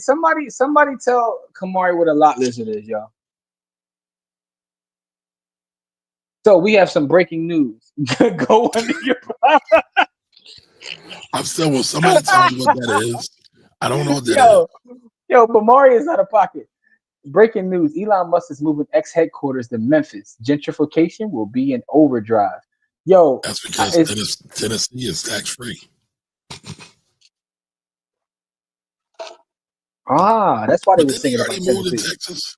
tell Kamari what a lot lizard is, y'all. So we have some breaking news. Go under your. I'm still. Will somebody tell me what that is? I don't know what that is. Yo, but Mari is out of pocket. Breaking news: Elon Musk is moving X headquarters to Memphis. Gentrification will be in overdrive. Yo, that's because Tennessee is tax free. That's why they were thinking about Texas.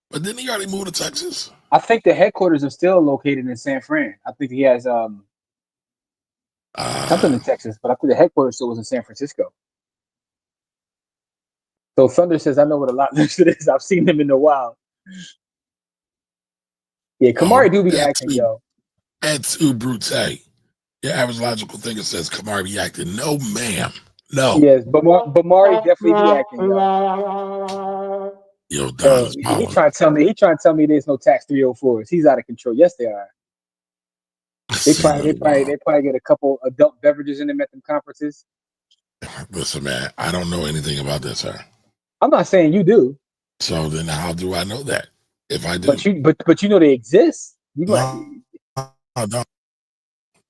But didn't he already move to Texas? I think the headquarters are still located in San Fran. I think he has something in Texas, but I think the headquarters still was in San Francisco. So Thunder says, I know what a lot lizard is. I've seen him in the wild. Yeah, Kamari do be acting, yo. And to Brute. Your average logical thinker says Kamari be acting. No, ma'am. No. Yes, but Mari definitely be acting, yo. Yo, Don he trying to tell me there's no tax 304s. He's out of control. Yes, they are. They probably get a couple adult beverages in them at them conferences. Listen, man, I don't know anything about this, sir. I'm not saying you do. So then how do I know that? If I do. But you know they exist. I don't.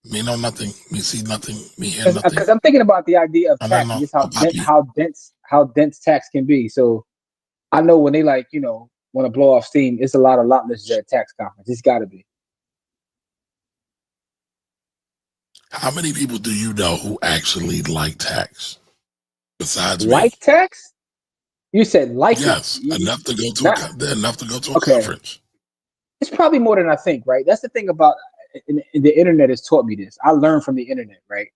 Me know nothing. Me see nothing. Me hear nothing. Because I'm thinking about the idea of tax. Just how dense tax can be. So I know when they want to blow off steam, it's a lot lizards at tax conference. It's got to be. How many people do you know who actually like tax? Besides me? Tax? You said like yes, it. Enough to go to a conference. It's probably more than I think, right? That's the thing about the internet has taught me this. I learned from the internet, right?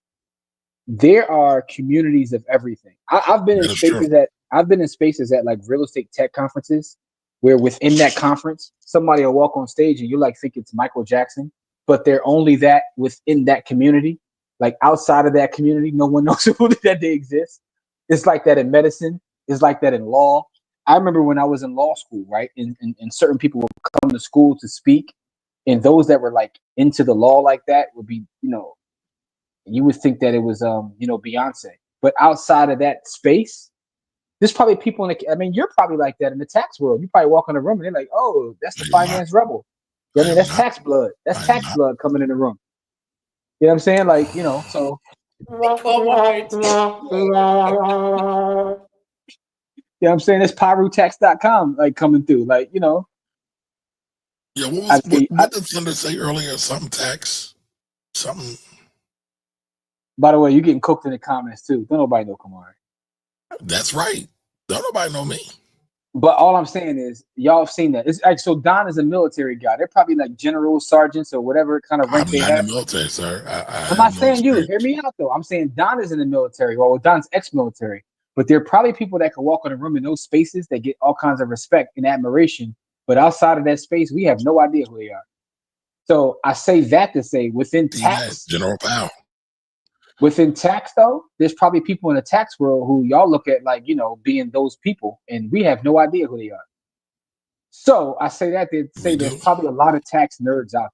There are communities of everything. I've been in spaces at like real estate tech conferences where within that conference, somebody will walk on stage and you think it's Michael Jackson, but they're only that within that community. Like outside of that community, no one knows that they exist. It's like that in medicine. It's like that in law. I remember when I was in law school, right? And certain people would come to school to speak. And those that were like into the law like that would be, you would think that it was, Beyonce. But outside of that space, there's probably people you're probably like that in the tax world. You probably walk in a room and they're like, oh, that's the finance rebel. That's tax blood. That's tax blood coming in the room. You know what I'm saying? So You know what I'm saying? It's pyrotax.com like coming through. Like, you know. Yeah, what did Thunder say earlier? Something tax? Something. By the way, you're getting cooked in the comments too. Don't nobody know Kamari. That's right. Don't nobody know me. But all I'm saying is, y'all have seen that. It's like, so Don is a military guy. They're probably like generals, sergeants, or whatever kind of rank they have. I'm not in the military, sir. I'm not saying you. Hear me out, though. I'm saying Don is in the military. Well, Don's ex-military. But there are probably people that can walk in a room in those spaces that get all kinds of respect and admiration. But outside of that space, we have no idea who they are. So I say that to say within tax, General Powell. Within tax, though, there's probably people in the tax world who y'all look at like, you know, being those people, and we have no idea who they are. So I say that to say there's probably a lot of tax nerds out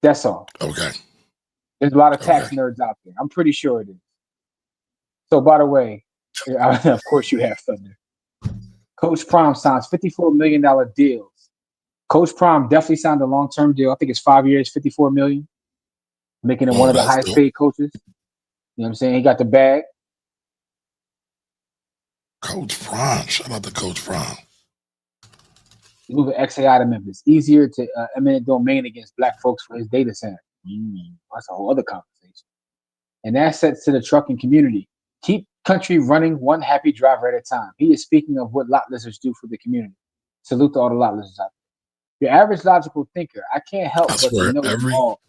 there. That's all. Okay. There's a lot of tax nerds out there. I'm pretty sure it is. So, by the way, of course you have Thunder. Coach Prime signs $54 million deals. Coach Prime definitely signed a long-term deal. I think it's 5 years, $54 million, making him one of the highest paid coaches. You know what I'm saying? He got the bag. Coach Prime. Shout out to Coach Prime. He's moving XAI to Memphis. Easier to eminent domain against black folks for his data center. That's a whole other conversation. And assets to the trucking community. Keep country running one happy driver at a time. He is speaking of what lot lizards do for the community. Salute to all the lot lizards out there. Your average logical thinker. I can't help but to know them all.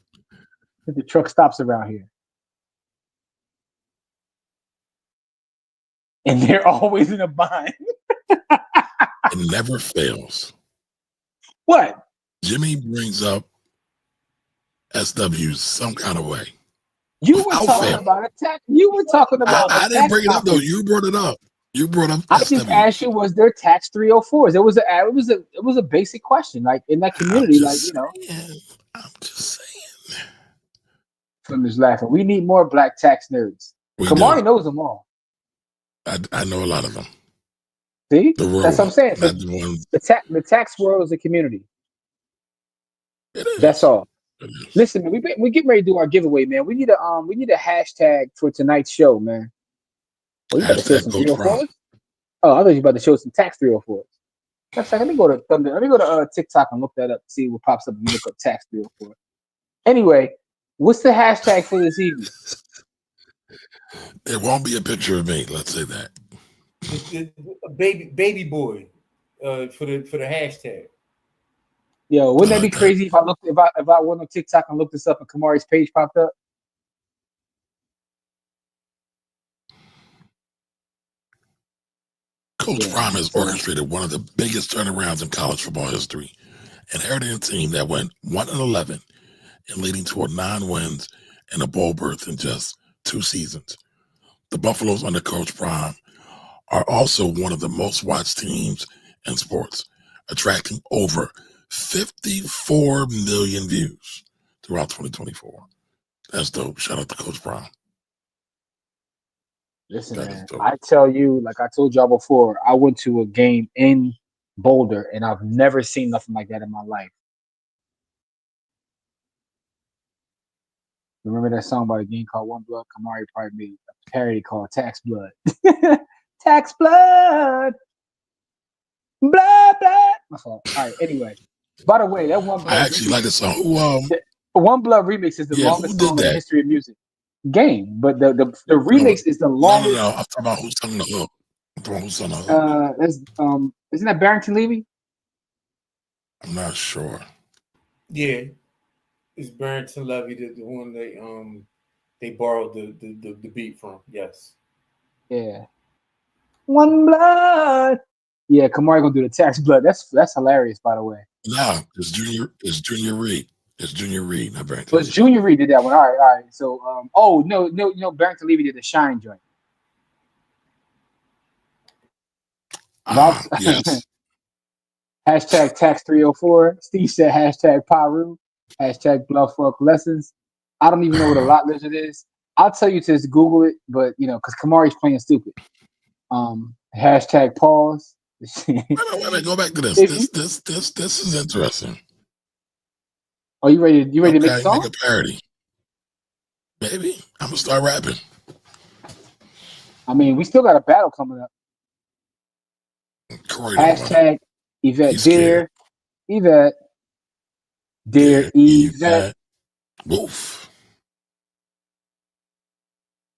The truck stops around here. And they're always in a bind. It never fails. What? Jimmy brings up SWs some kind of way. You were talking about attack. You were talking about. I didn't bring it up though. You brought it up. You brought up. I just asked you, was there tax 304s? It was a basic question, like in that community, like you know. I'm just saying. From this laughing, we need more black tax nerds. Kamari knows them all. I know a lot of them. See, that's what I'm saying. The tax world is a community. It is. That's all. Listen, man, we getting ready to do our giveaway, man. We need a hashtag for tonight's show, man. Oh, you about to show some 304s? Oh, I thought you about to show some tax 304s. Let me go to Thunder. Let me go to TikTok and look that up. See what pops up when you look up tax 304. Anyway, what's the hashtag for this evening? There won't be a picture of me. Let's say that. Baby boy, for the hashtag. Yo, wouldn't that be crazy if I went on TikTok and looked this up and Kamari's page popped up? Coach Prime has orchestrated one of the biggest turnarounds in college football history, inheriting a team that went 1-11 and leading to 9 wins and a bowl berth in just 2 seasons. The Buffaloes under Coach Prime are also one of the most watched teams in sports, attracting over 54 million views throughout 2024. That's dope. Shout out to Coach Prime. Listen, man, I tell you, like I told y'all before, I went to a game in Boulder, and I've never seen nothing like that in my life. Remember that song by a game called One Blood? Kamari probably made a parody called Tax Blood. Tax Blood. Blood, blood. My fault. All right, anyway. By the way, that One Blood. I actually like the song. One Blood remix is the longest song in the history of music. Game, but the remix is the longest. No, I'm talking about who's sung the hook. I'm talking about who's sung the hook. Isn't that Barrington Levy? I'm not sure. Yeah, it's Barrington Levy, the one they borrowed the beat from. Yes. Yeah. One Blood. Yeah, Kamari gonna do the Tax Blood. That's hilarious, by the way. No, it's Junior Reed. It's Junior Reed, not Barrington. So it's Junior Reed did that one. All right. So, no, Barrington Levy did the Shine joint. Yes. Hashtag Tax 304. Steve said hashtag Paru. Hashtag Bluff Fuck Lessons. I don't even know what a lot lizard is. I'll tell you to just Google it, but because Kamari's playing stupid. Hashtag pause. Wait a minute, go back to this. This is interesting. Are you ready? You ready to make a song? Make a parody. Maybe I'm gonna start rapping. I mean, we still got a battle coming up. Corey Hashtag Yvette He's Dear. Yvette. Dear Yvette. Woof.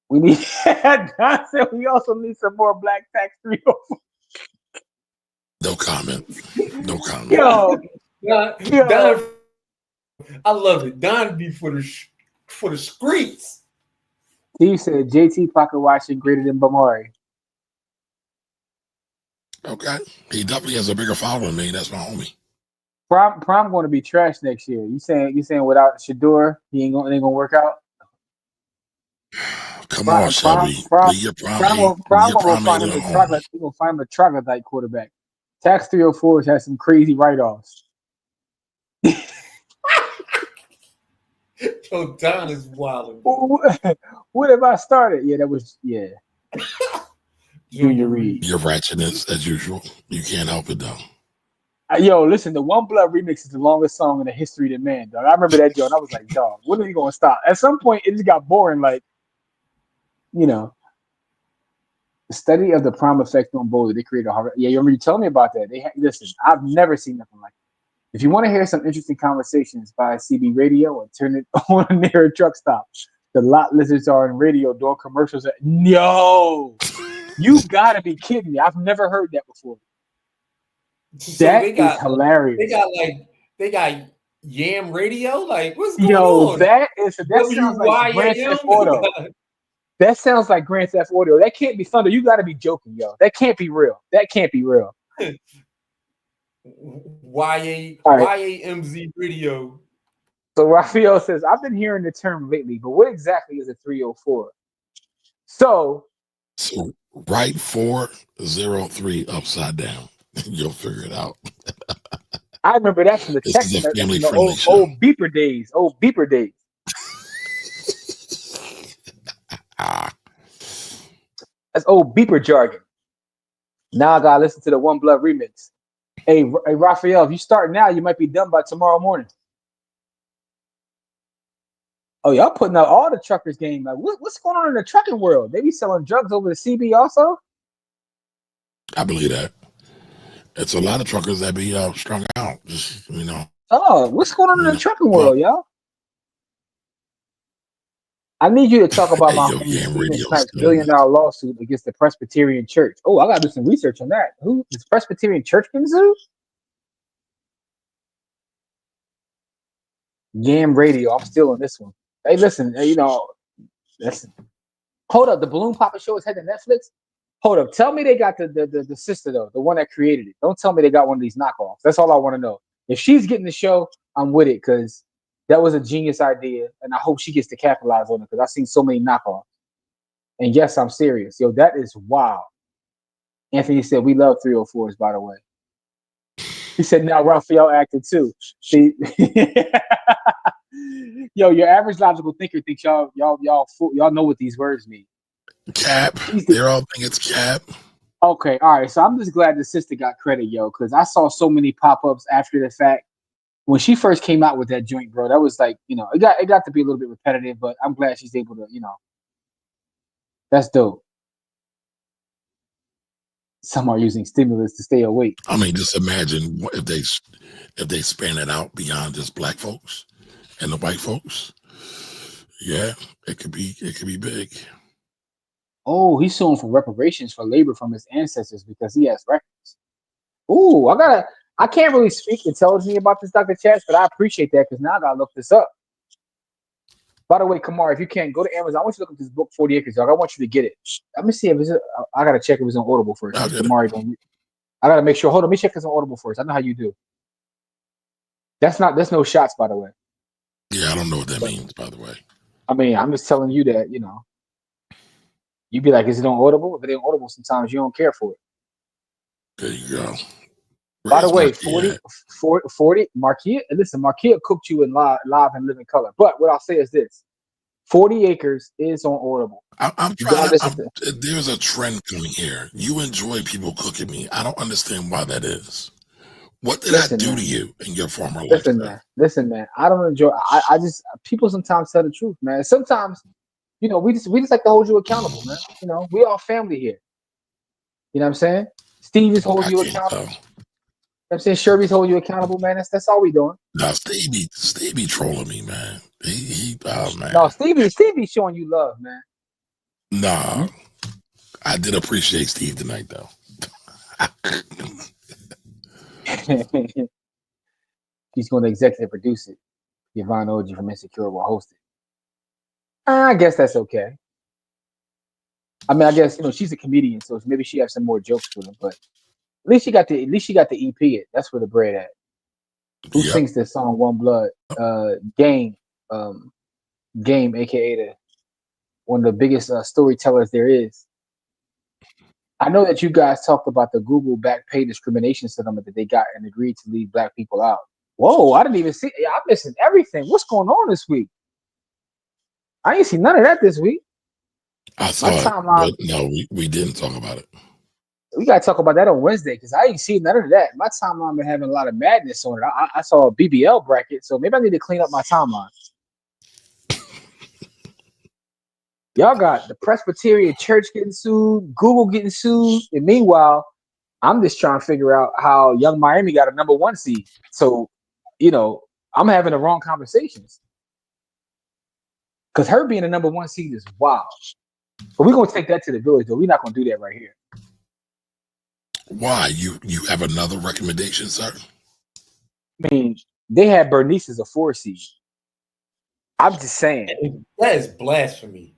We need Don said we also need some more Black Tax 304. No comment. No comment. Yo, Don, I love it. Don be for the streets. Steve said JT pocket watching greater than Bamari. Okay. He definitely has a bigger following than me. That's my homie. Prom going to be trash next year. You saying without Shador, it ain't gonna work out? Come on, Shelby. Prom gonna find him a troglodyte quarterback. Tax 304s has some crazy write-offs. Yo, Don is wild. What have I started? Yeah, that was Junior Reed. You're ratchetness as usual. You can't help it though. Yo, listen, the One Blood remix is the longest song in the history of man, dog. I remember that, Joe, and I was like, dog, when are you gonna stop? At some point, it just got boring. Like, the study of the prime effect on Boulder, they created a hard. Yeah, you remember you telling me about that? Listen, I've never seen nothing like that. If you want to hear some interesting conversations by CB Radio or turn it on near a truck stop, the lot lizards are in radio door commercials. No, you gotta be kidding me. I've never heard that before. So that is hilarious. They got Yam Radio. Like, what's going on? That sounds like Grand Theft Auto. That sounds like Grand Theft Auto. That can't be Thunder. You got to be joking, yo. That can't be real. YAMZ Radio. So Raphael says, I've been hearing the term lately, but what exactly is a 304? So write 403 upside down. You'll figure it out. I remember that from the text. Old beeper days. That's old beeper jargon. Now I gotta listen to the One Blood remix. Hey, Raphael, if you start now, you might be done by tomorrow morning. Oh, y'all putting out all the truckers game. Like, what's going on in the trucking world? They be selling drugs over the CB also? I believe that. It's a lot of truckers that be strung out. Just Oh, what's going on in the trucking world, y'all? I need you to talk about my $1 billion lawsuit against the Presbyterian Church. Oh, I gotta do some research on that. Who is Presbyterian Church been sued? Yam Radio. I'm still on this one. Hey, listen. Listen. Hold up. The Balloon Papa Show is heading to Netflix. Hold up. Tell me they got the sister though, the one that created it. Don't tell me they got one of these knockoffs. That's all I want to know. If she's getting the show, I'm with it because that was a genius idea, and I hope she gets to capitalize on it because I've seen so many knockoffs. And yes, I'm serious. Yo, that is wild. Anthony said we love 304s, by the way. He said now Raphael acted too. See, yo, your average logical thinker thinks y'all know what these words mean. Cap. They're all think it's cap. Okay, all right. So I'm just glad the sister got credit, yo, because I saw so many pop-ups after the fact. When she first came out with that joint, bro, that was like, it got to be a little bit repetitive, but I'm glad she's able to, that's dope. Some are using stimulus to stay awake. I mean, just imagine if they span it out beyond just black folks and the white folks. Yeah, it could be big. Oh, he's suing for reparations for labor from his ancestors because he has records. Ooh, I can't really speak intelligently about this, Dr. Chaz, but I appreciate that because now I gotta look this up. By the way, Kamar, if you can go to Amazon, I want you to look up this book, 40 Acres, dog. I want you to get it. Let me see if I gotta check if it's on Audible first. Kamar, I gotta make sure. Hold on, let me check if it's on Audible first. I know how you do. There's no shots, by the way. Yeah, I don't know what that means, by the way. I mean, I'm just telling you that, you'd be like, is it on Audible? If it ain't Audible, sometimes you don't care for it. There you go. By the way, 40, Marquia, listen, Marquia cooked you in live and living color. But what I'll say is this: 40 Acres is on Audible. There's a trend coming here. You enjoy people cooking me. I don't understand why that is. What did I do to you in your former life? Listen, man. I don't enjoy. I just people sometimes tell the truth, man. Sometimes, we just like to hold you accountable, man. We all family here. You know what I'm saying? Steve is holding you accountable. I'm saying Sherby's holding you accountable, man. That's all we doing. No, Steve be trolling me, man. Oh man. No, Steve showing you love, man. Nah, I did appreciate Steve tonight, though. He's going to executive produce it. Yvonne Oji from Insecure will host it. I guess that's okay. I mean, I guess she's a comedian, so maybe she has some more jokes with him. But at least she got the EP. It. That's where the bread at. Who sings this song? One Blood. Game, aka one of the biggest storytellers there is. I know that you guys talked about the Google back pay discrimination settlement that they got and agreed to leave black people out. Whoa, I didn't even see. I'm missing everything. What's going on this week? I ain't seen none of that this week. I saw it, but no, we didn't talk about it. We got to talk about that on Wednesday because I ain't seen none of that. My timeline been having a lot of madness on it. I saw a BBL bracket, so maybe I need to clean up my timeline. Y'all got the Presbyterian Church getting sued, Google getting sued, and meanwhile, I'm just trying to figure out how Young Miami got a #1 seed. So, I'm having the wrong conversations. Because her being a #1 seed is wild. But we're going to take that to the village, though. We're not going to do that right here. Why? You have another recommendation, sir? I mean, they had Bernice as a 4 seed. I'm just saying. That is blasphemy.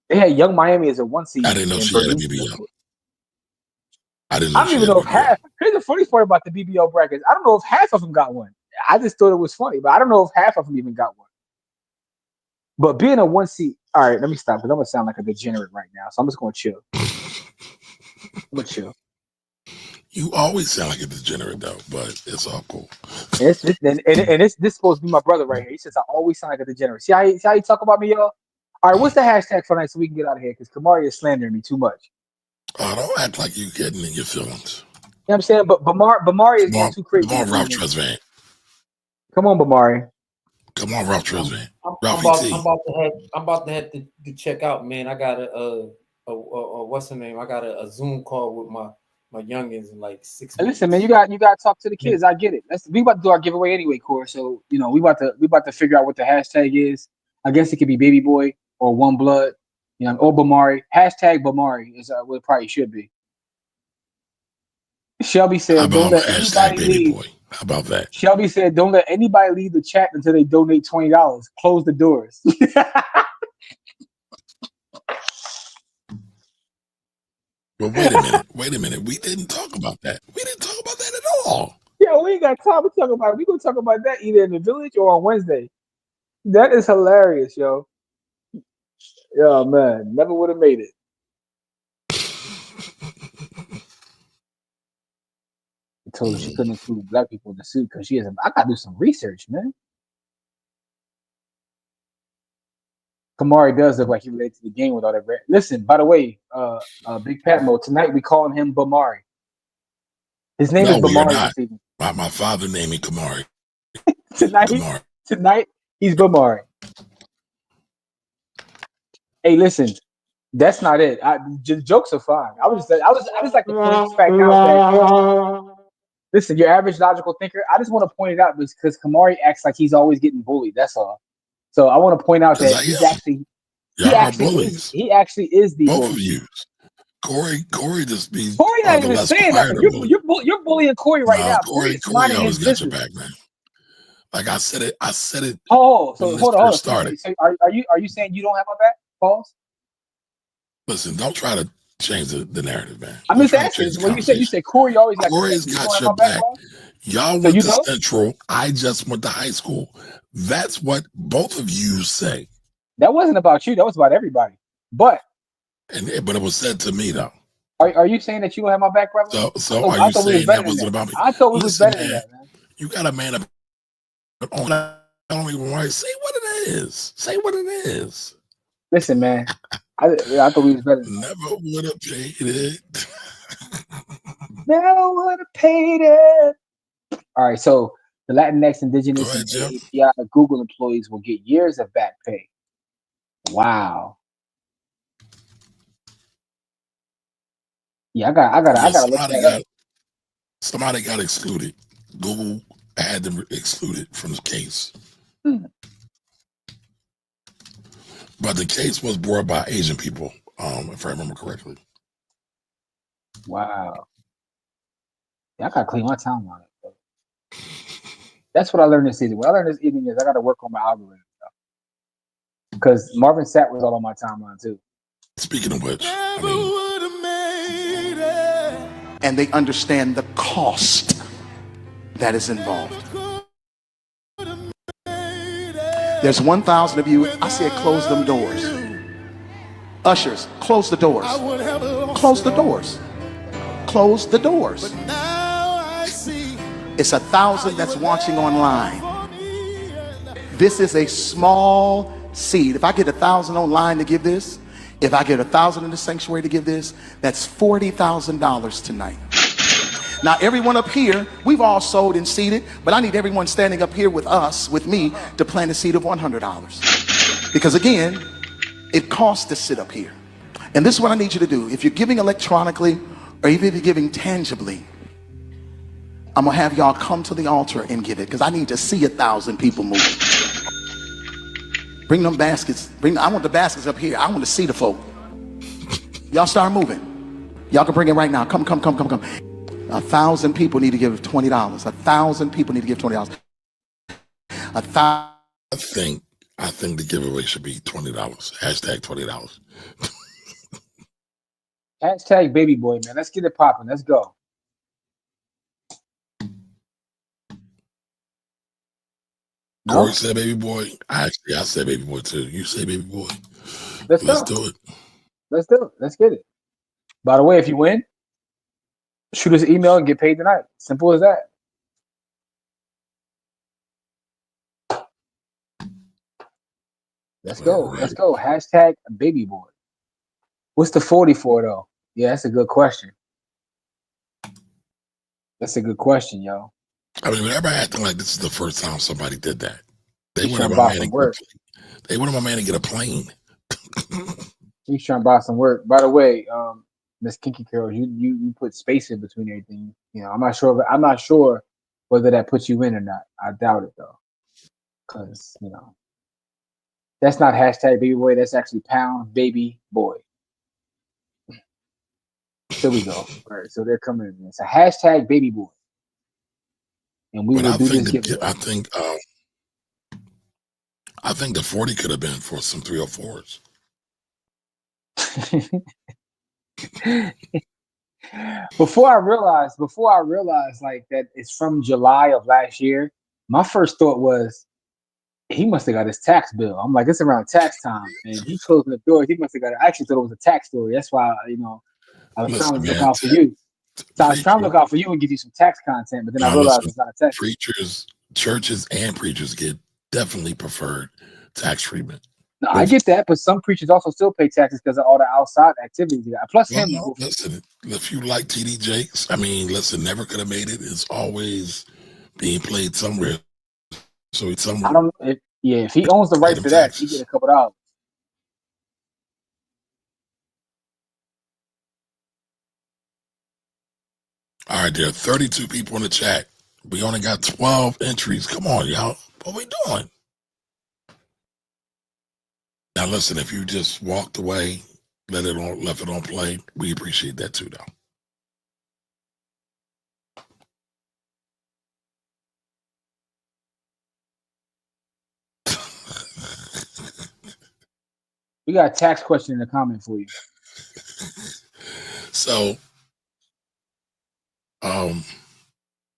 They had Young Miami as a 1 seed. I didn't know she had a BBL. I don't even know if half. Here's the funny part about the BBL brackets. I don't know if half of them got one. I just thought it was funny, but I don't know if half of them even got one. But being a 1 seed, all right, let me stop because I'm gonna sound like a degenerate right now. So I'm just gonna chill. I'm gonna chill. You always sound like a degenerate though, but it's all cool. And this supposed to be my brother right here. He says I always sound like a degenerate. See how you talk about me, y'all? All right, what's the hashtag for tonight so we can get out of here? Because Kamari is slandering me too much. Oh, don't act like you getting in your feelings. You know what I'm saying? But Bamari is going too crazy. Come on, Ralph Tresvant. Come on, Bamari. Come on, Ralph Tresvant. I'm about to have to check out, man. I got a what's the name? I got a Zoom call with my youngins in like 6 minutes. Listen, man, you got to talk to the kids. I get it. We about to do our giveaway anyway, Core. So we about to figure out what the hashtag is. I guess it could be Baby Boy or One Blood, or Bamari. Hashtag Bamari is what it probably should be. Shelby said, "Don't let anybody leave." Boy. How about that? Shelby said, "Don't let anybody leave the chat until they donate $20. Close the doors." But wait a minute. We didn't talk about that. We didn't talk about that at all. Yeah, we ain't got time to talk about it. We're going to talk about that either in the village or on Wednesday. That is hilarious, yo. Yeah, man. Never would have made it. I told her she couldn't include black people in the suit because she has. I got to do some research, man. Kamari does look like he related to the game with all that red. Listen, by the way, Big Pat Mo, tonight we calling him Bamari. His name is Bamari. My father named me Kamari. Tonight he's Bamari. Hey, listen, that's not it. Jokes are fine. I was like the funny fact out that. Listen, your average logical thinker. I just want to point it out because Kamari acts like he's always getting bullied. That's all. So I want to point out that he actually is the both bully. of you. Corey just be Corey not even saying that. You're bullying Corey right now. Corey always got your back, man. Like I said it. Oh, so hold on. Started. So are you saying you don't have my back? Pause. Listen, don't try to change the narrative, man. I'm just asking. When you say Corey always got Corey's got your back. Y'all went to Central. I just went to high school. That's what both of you say. That wasn't about you. That was about everybody. But it was said to me though. Are you saying that you don't have my back, brother? So are you saying that wasn't about me? I thought it was better than that, man. You got a man up. I don't even want to say what it is. Say what it is. Listen, man. I thought we was better. Never would have paid it. Never would have paid it. All right, so the Latinx, Indigenous, and API Google employees will get years of back pay. Wow. Yeah, I gotta look that up. Somebody got excluded. Google had them excluded from the case. But the case was brought by Asian people, if I remember correctly. Wow. Yeah, I gotta clean my timeline up. That's what I learned this season. What I learned this evening is I gotta work on my algorithm. Because Marvin Sapp was all on my timeline too. Speaking of which, and they understand the cost that is involved. There's 1,000 of you. I said close them doors. Ushers, close the doors. Close the doors. Close the doors. It's 1,000 that's watching online. This is a small seed. If I get 1,000 online to give this, if I get 1,000 in the sanctuary to give this, that's $40,000 tonight. Now, everyone up here, we've all sold and seeded, but I need everyone standing up here with us, with me, to plant a seed of $100. Because again, it costs to sit up here. And this is what I need you to do. If you're giving electronically, or even if you're giving tangibly, I'm gonna have y'all come to the altar and give it, because I need to see 1,000 people moving. Bring them baskets. I want the baskets up here. I want to see the folk. Y'all start moving. Y'all can bring it right now. Come. 1,000 people need to give $20. 1,000 people need to give $20. I think the giveaway should be $20. Hashtag $20. Hashtag baby boy, man. Let's get it popping. Let's go. Corey said baby boy. I said baby boy too. You say baby boy. Let's do it. Let's do it. Let's get it. By the way, if you win, shoot us an email and get paid tonight. Simple as that. Let's go. Let's go. Hashtag baby boy. What's the 40 for though? Yeah, that's a good question. That's a good question, yo. I mean, everybody acting like this is the first time somebody did that. They wanted my man to get a plane. He's trying to buy some work. By the way, Miss Kinky Carol, you put space in between everything. You know, I'm not sure whether that puts you in or not. I doubt it though, because you know that's not hashtag baby boy. That's actually pound baby boy. Here we go. All right, so they're coming in. It's a hashtag baby boy, and we will do this giveaway. I think the 40 could have been for some 304s. Before I realized like that it's from July of last year, my first thought was he must have got his tax bill. I'm like, it's around tax time, and he's closing the door. He must have got it. I actually thought it was a tax story. That's why I was trying to look out for you. So I was trying to look out for you and give you some tax content, but then I realized it's not a tax. Churches and preachers get definitely preferred tax treatment. No, I get that, but some preachers also still pay taxes because of all the outside activities you got. Plus him. Listen, if you like TD Jakes, I mean, listen, never could have made it. It's always being played somewhere. So it's somewhere. If he owns the rights to that, he get a couple dollars. All right, there are 32 people in the chat. We only got 12 entries. Come on, y'all. What we doing? Now, listen, if you just walked away, left it on play, we appreciate that too, though. We got a tax question in the comment for you. So,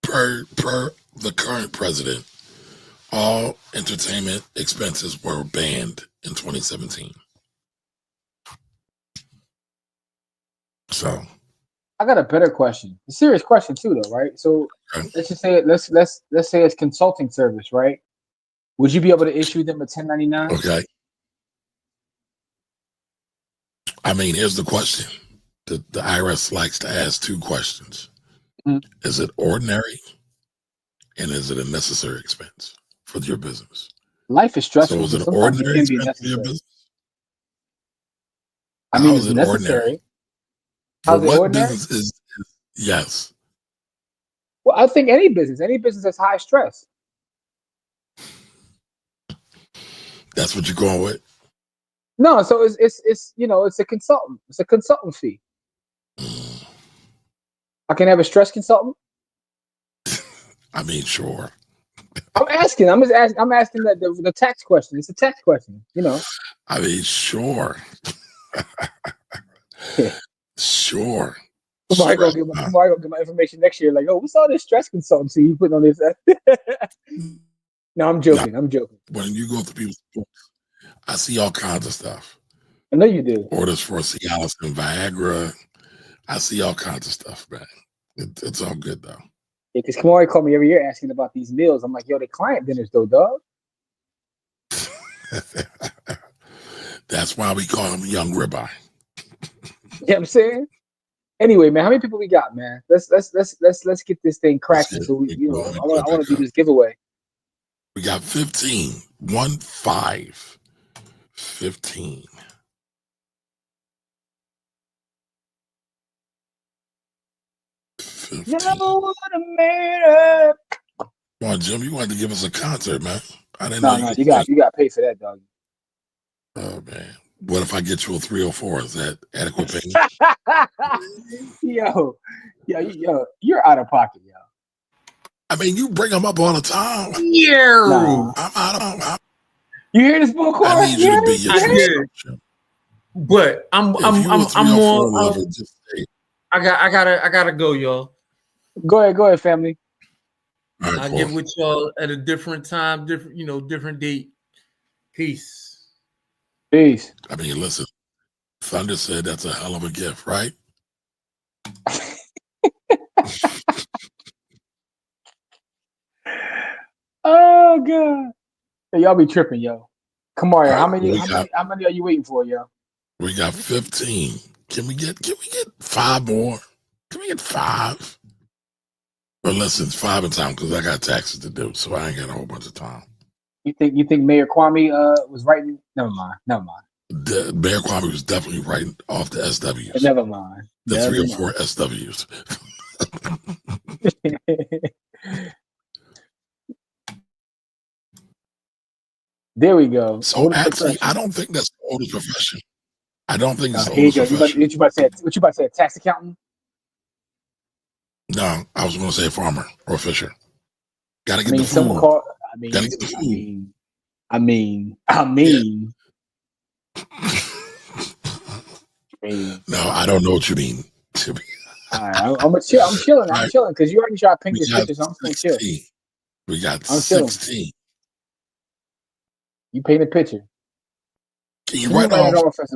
per the current president, all entertainment expenses were banned in 2017. So, I got a better question. A serious question too, though, right? So let's just say let's say it's consulting service, right? Would you be able to issue them a 1099? Okay. I mean, here's the question. The IRS likes to ask two questions. Is it ordinary? And is it a necessary expense for your business? Life is stressful. So is it an sometimes it ordinary can be expense for your necessary. business? I mean, How it's is it necessary. ordinary? For How's it what ordinary? business is yes? Well, I think any business has high stress. That's what you're going with? No, so it's you know, it's a consultant. It's a consultant fee. I can have a stress consultant. I mean, sure. I'm asking. I'm asking the tax question. It's a tax question. You know. I mean, sure. Sure. Somebody gonna get my information next year. Like, oh, what's all this stress consultancy you putting on this? No, I'm joking. I'm joking. When you go through people's books, I see all kinds of stuff. I know you do. Orders for Cialis and Viagra. I see all kinds of stuff, man. It's all good though. Yeah, because Kamari called me every year asking about these meals. I'm like, yo, they client dinners though, dog. That's why we call him Young Ribeye. You know what I'm saying? Anyway, man, how many people we got, man? Let's get this thing cracking. So we, you know, I want to do this giveaway. We got 15. 15. Never would have made up. Come on, Jim, you wanted to give us a concert, man. I didn't No, know you got to pay for that, dog. Oh man. What if I get you a 304? Is that adequate payment? yo, you're out of pocket, yo. I mean, you bring them up all the time. Yeah. Nah. I'm out of. You hear this bull I need you to be your true self. But I'm more. I gotta go, y'all. Go ahead, family. Right, I'll get with y'all at a different time, different date. Peace. Peace. I mean, listen, Thunder said that's a hell of a gift, right? Oh god. Hey, y'all be tripping, yo. Come on, how many are you waiting for, yo? We got 15. Can we get 5 more? Can we get 5? Or listen, it's 5 in time because I got taxes to do, so I ain't got a whole bunch of time. You think Mayor Kwame was writing? Never mind. Mayor Kwame was definitely writing off the SWs. Never mind. The 3 or 4 SWs. There we go. So actually, I don't think that's the oldest profession. I don't think it's the Here oldest you go. profession. What you about to say? A tax accountant? No, I was going to say a farmer or a fisher. Gotta get the food. Gotta get the food. I mean. No, I don't know what you mean. All right, I'm chilling because you already tried to paint this picture, so I'm still chill. We got 16. You paint a picture. Can you write it off as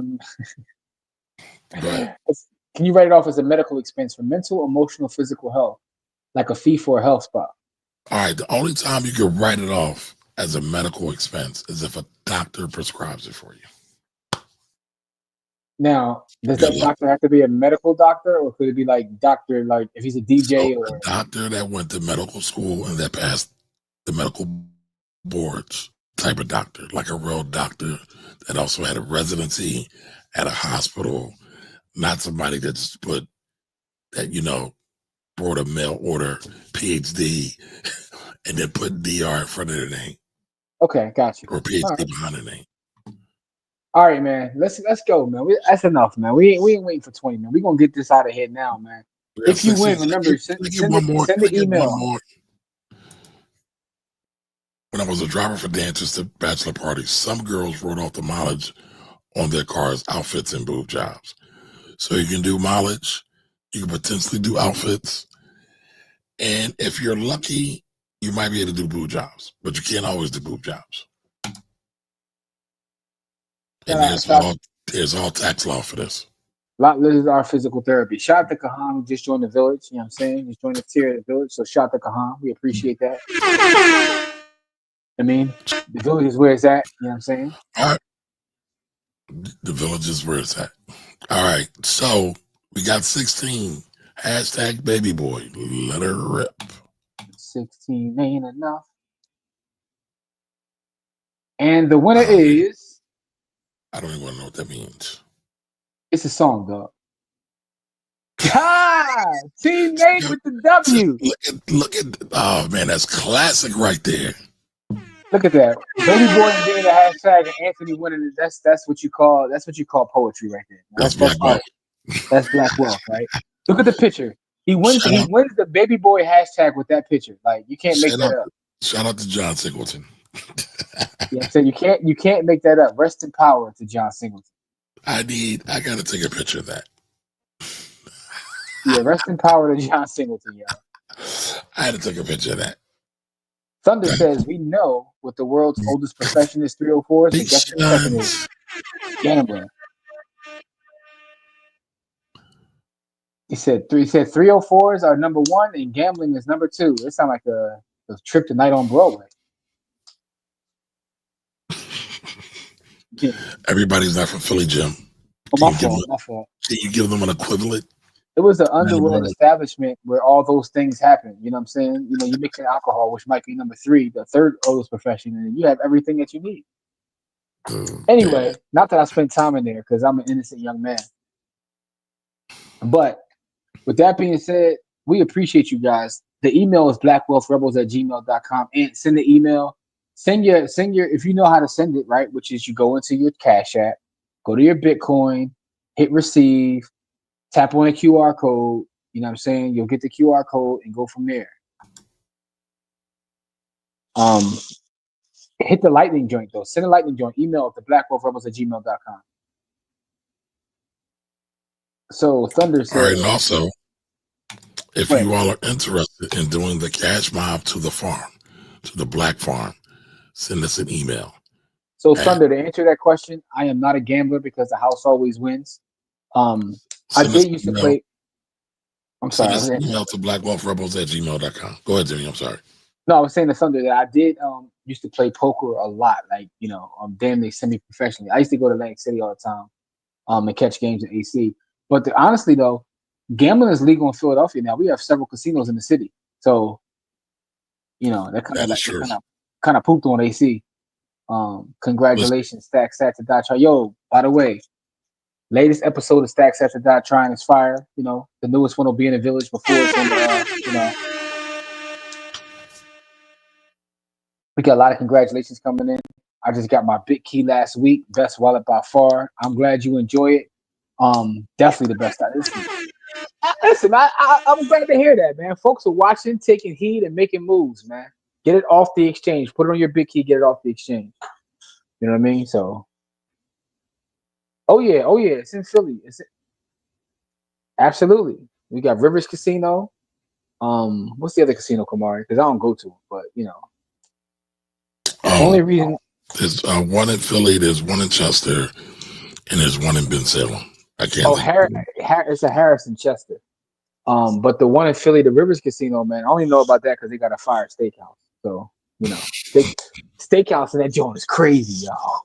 Can you write it off as a medical expense for mental, emotional, physical health, like a fee for a health spa? All right. The only time you can write it off as a medical expense is if a doctor prescribes it for you. Now, does that doctor have to be a medical doctor, or could it be like doctor, like if he's a DJ or a doctor that went to medical school and that passed the medical boards type of doctor, like a real doctor that also had a residency at a hospital, not somebody that just put that, wrote a mail order PhD and then put DR in front of their name. Okay, got you. Or PhD behind their name. All right, man. Let's go, man. That's enough, man. We ain't waiting for 20, man. We're gonna get this out of here now, man. If you win, remember, send the email. When I was a driver for dances to bachelor parties, some girls wrote off the mileage on their cars, outfits, and boob jobs. So you can do mileage, you can potentially do outfits, and if you're lucky, you might be able to do boob jobs, but you can't always do boob jobs. And there's all tax law for this. This is our physical therapy. Shout out to Kahan, who just joined the village. You know what I'm saying? He's joined the tier of the village. So shout out to Kahan. We appreciate that. I mean, the village is where it's at. You know what I'm saying? All right. The village is where it's at. All right. So we got 16. Hashtag baby boy. Let her rip. 16 ain't enough. And the winner is. I don't even want to know what that means. It's a song, dog. Team Nate with the W. Look at. Oh man, that's classic right there. Look at that, baby boy and being a hashtag and Anthony winning it. That's what you call poetry right there. That's black wealth. That's black wealth, right? Look at the picture. He wins the baby boy hashtag with that picture. Like you can't make that up. Shout out to John Singleton. Yeah, so you can't make that up. Rest in power to John Singleton. I gotta take a picture of that. Yeah, rest in power to John Singleton, y'all. I had to take a picture of that. Thunder says, we know what the world's oldest profession is 304. So guess what the second is? Gambling. He said 304s are number one and gambling is number two. It sounds like a trip tonight on Broadway. Yeah. Everybody's not from Philly, Jim. My fault. Can you give them an equivalent? It was an underworld establishment where all those things happen. You know what I'm saying? You know, you mix in alcohol, which might be number three, the third oldest profession, and you have everything that you need. Anyway, not that I spent time in there because I'm an innocent young man. But with that being said, we appreciate you guys. The email is blackwealthrebels@gmail.com, and send the email. Send your if you know how to send it, right, which is you go into your Cash App, go to your Bitcoin, hit receive, tap on a QR code, you know what I'm saying? You'll get the QR code and go from there. Hit the lightning joint though. Send a lightning joint, email to blackwealthrebels@gmail.com. So Thunder says, all right, and also if you all are interested in doing the cash mob to the farm, to the black farm, send us an email. So Thunder, to answer that question, I am not a gambler because the house always wins. I did used to play. I'm sorry. Send us an email to blackwealthrebels@gmail.com. Go ahead, Jimmy. I'm sorry. No, I was saying to Thunder that I did used to play poker a lot, like damn near semi-professionally. I used to go to Atlantic City all the time, and catch games in AC. But honestly though, gambling is legal in Philadelphia now. We have several casinos in the city, so that kind of pooped on AC. Congratulations, Stack Sat to Die Try. Yo, by the way, latest episode of Stack Sat to Die Trying is fire. The newest one will be in the village before it's on the, We got a lot of congratulations coming in. I just got my big key last week. Best wallet by far. I'm glad you enjoy it. Definitely the best. Listen, I'm glad to hear that, man. Folks are watching, taking heed, and making moves, man. Get it off the exchange. Put it on your big key. Get it off the exchange. You know what I mean? So, oh yeah, it's in Philly. Absolutely. We got Rivers Casino. What's the other casino, Kamari? Because I don't go to them, but only reason there's one in Philly, there's one in Chester, and there's one in Bensalem. I can't. It's a Harrison Chester. But the one in Philly, the Rivers Casino, man, I only know about that because they got a fire steakhouse. So steakhouse in that joint is crazy, y'all.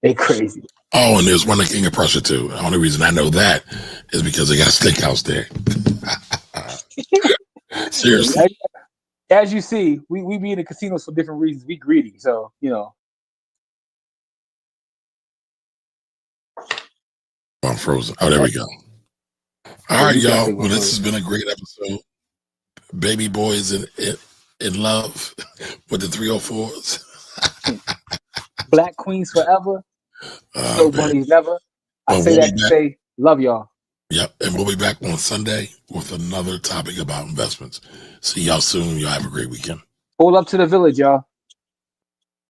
They crazy. Oh, and there's one in King of Prussia too. The only reason I know that is because they got a steakhouse there. Seriously. As you see, we be in the casinos for different reasons. We greedy, so I'm frozen. Oh, there we go. All right, y'all. Well, this has been a great episode. Baby boys in love with the 304s. Black queens forever. No bunnies never. I say that to say love y'all. Yep, and we'll be back on Sunday with another topic about investments. See y'all soon. Y'all have a great weekend. Hold up to the village, y'all.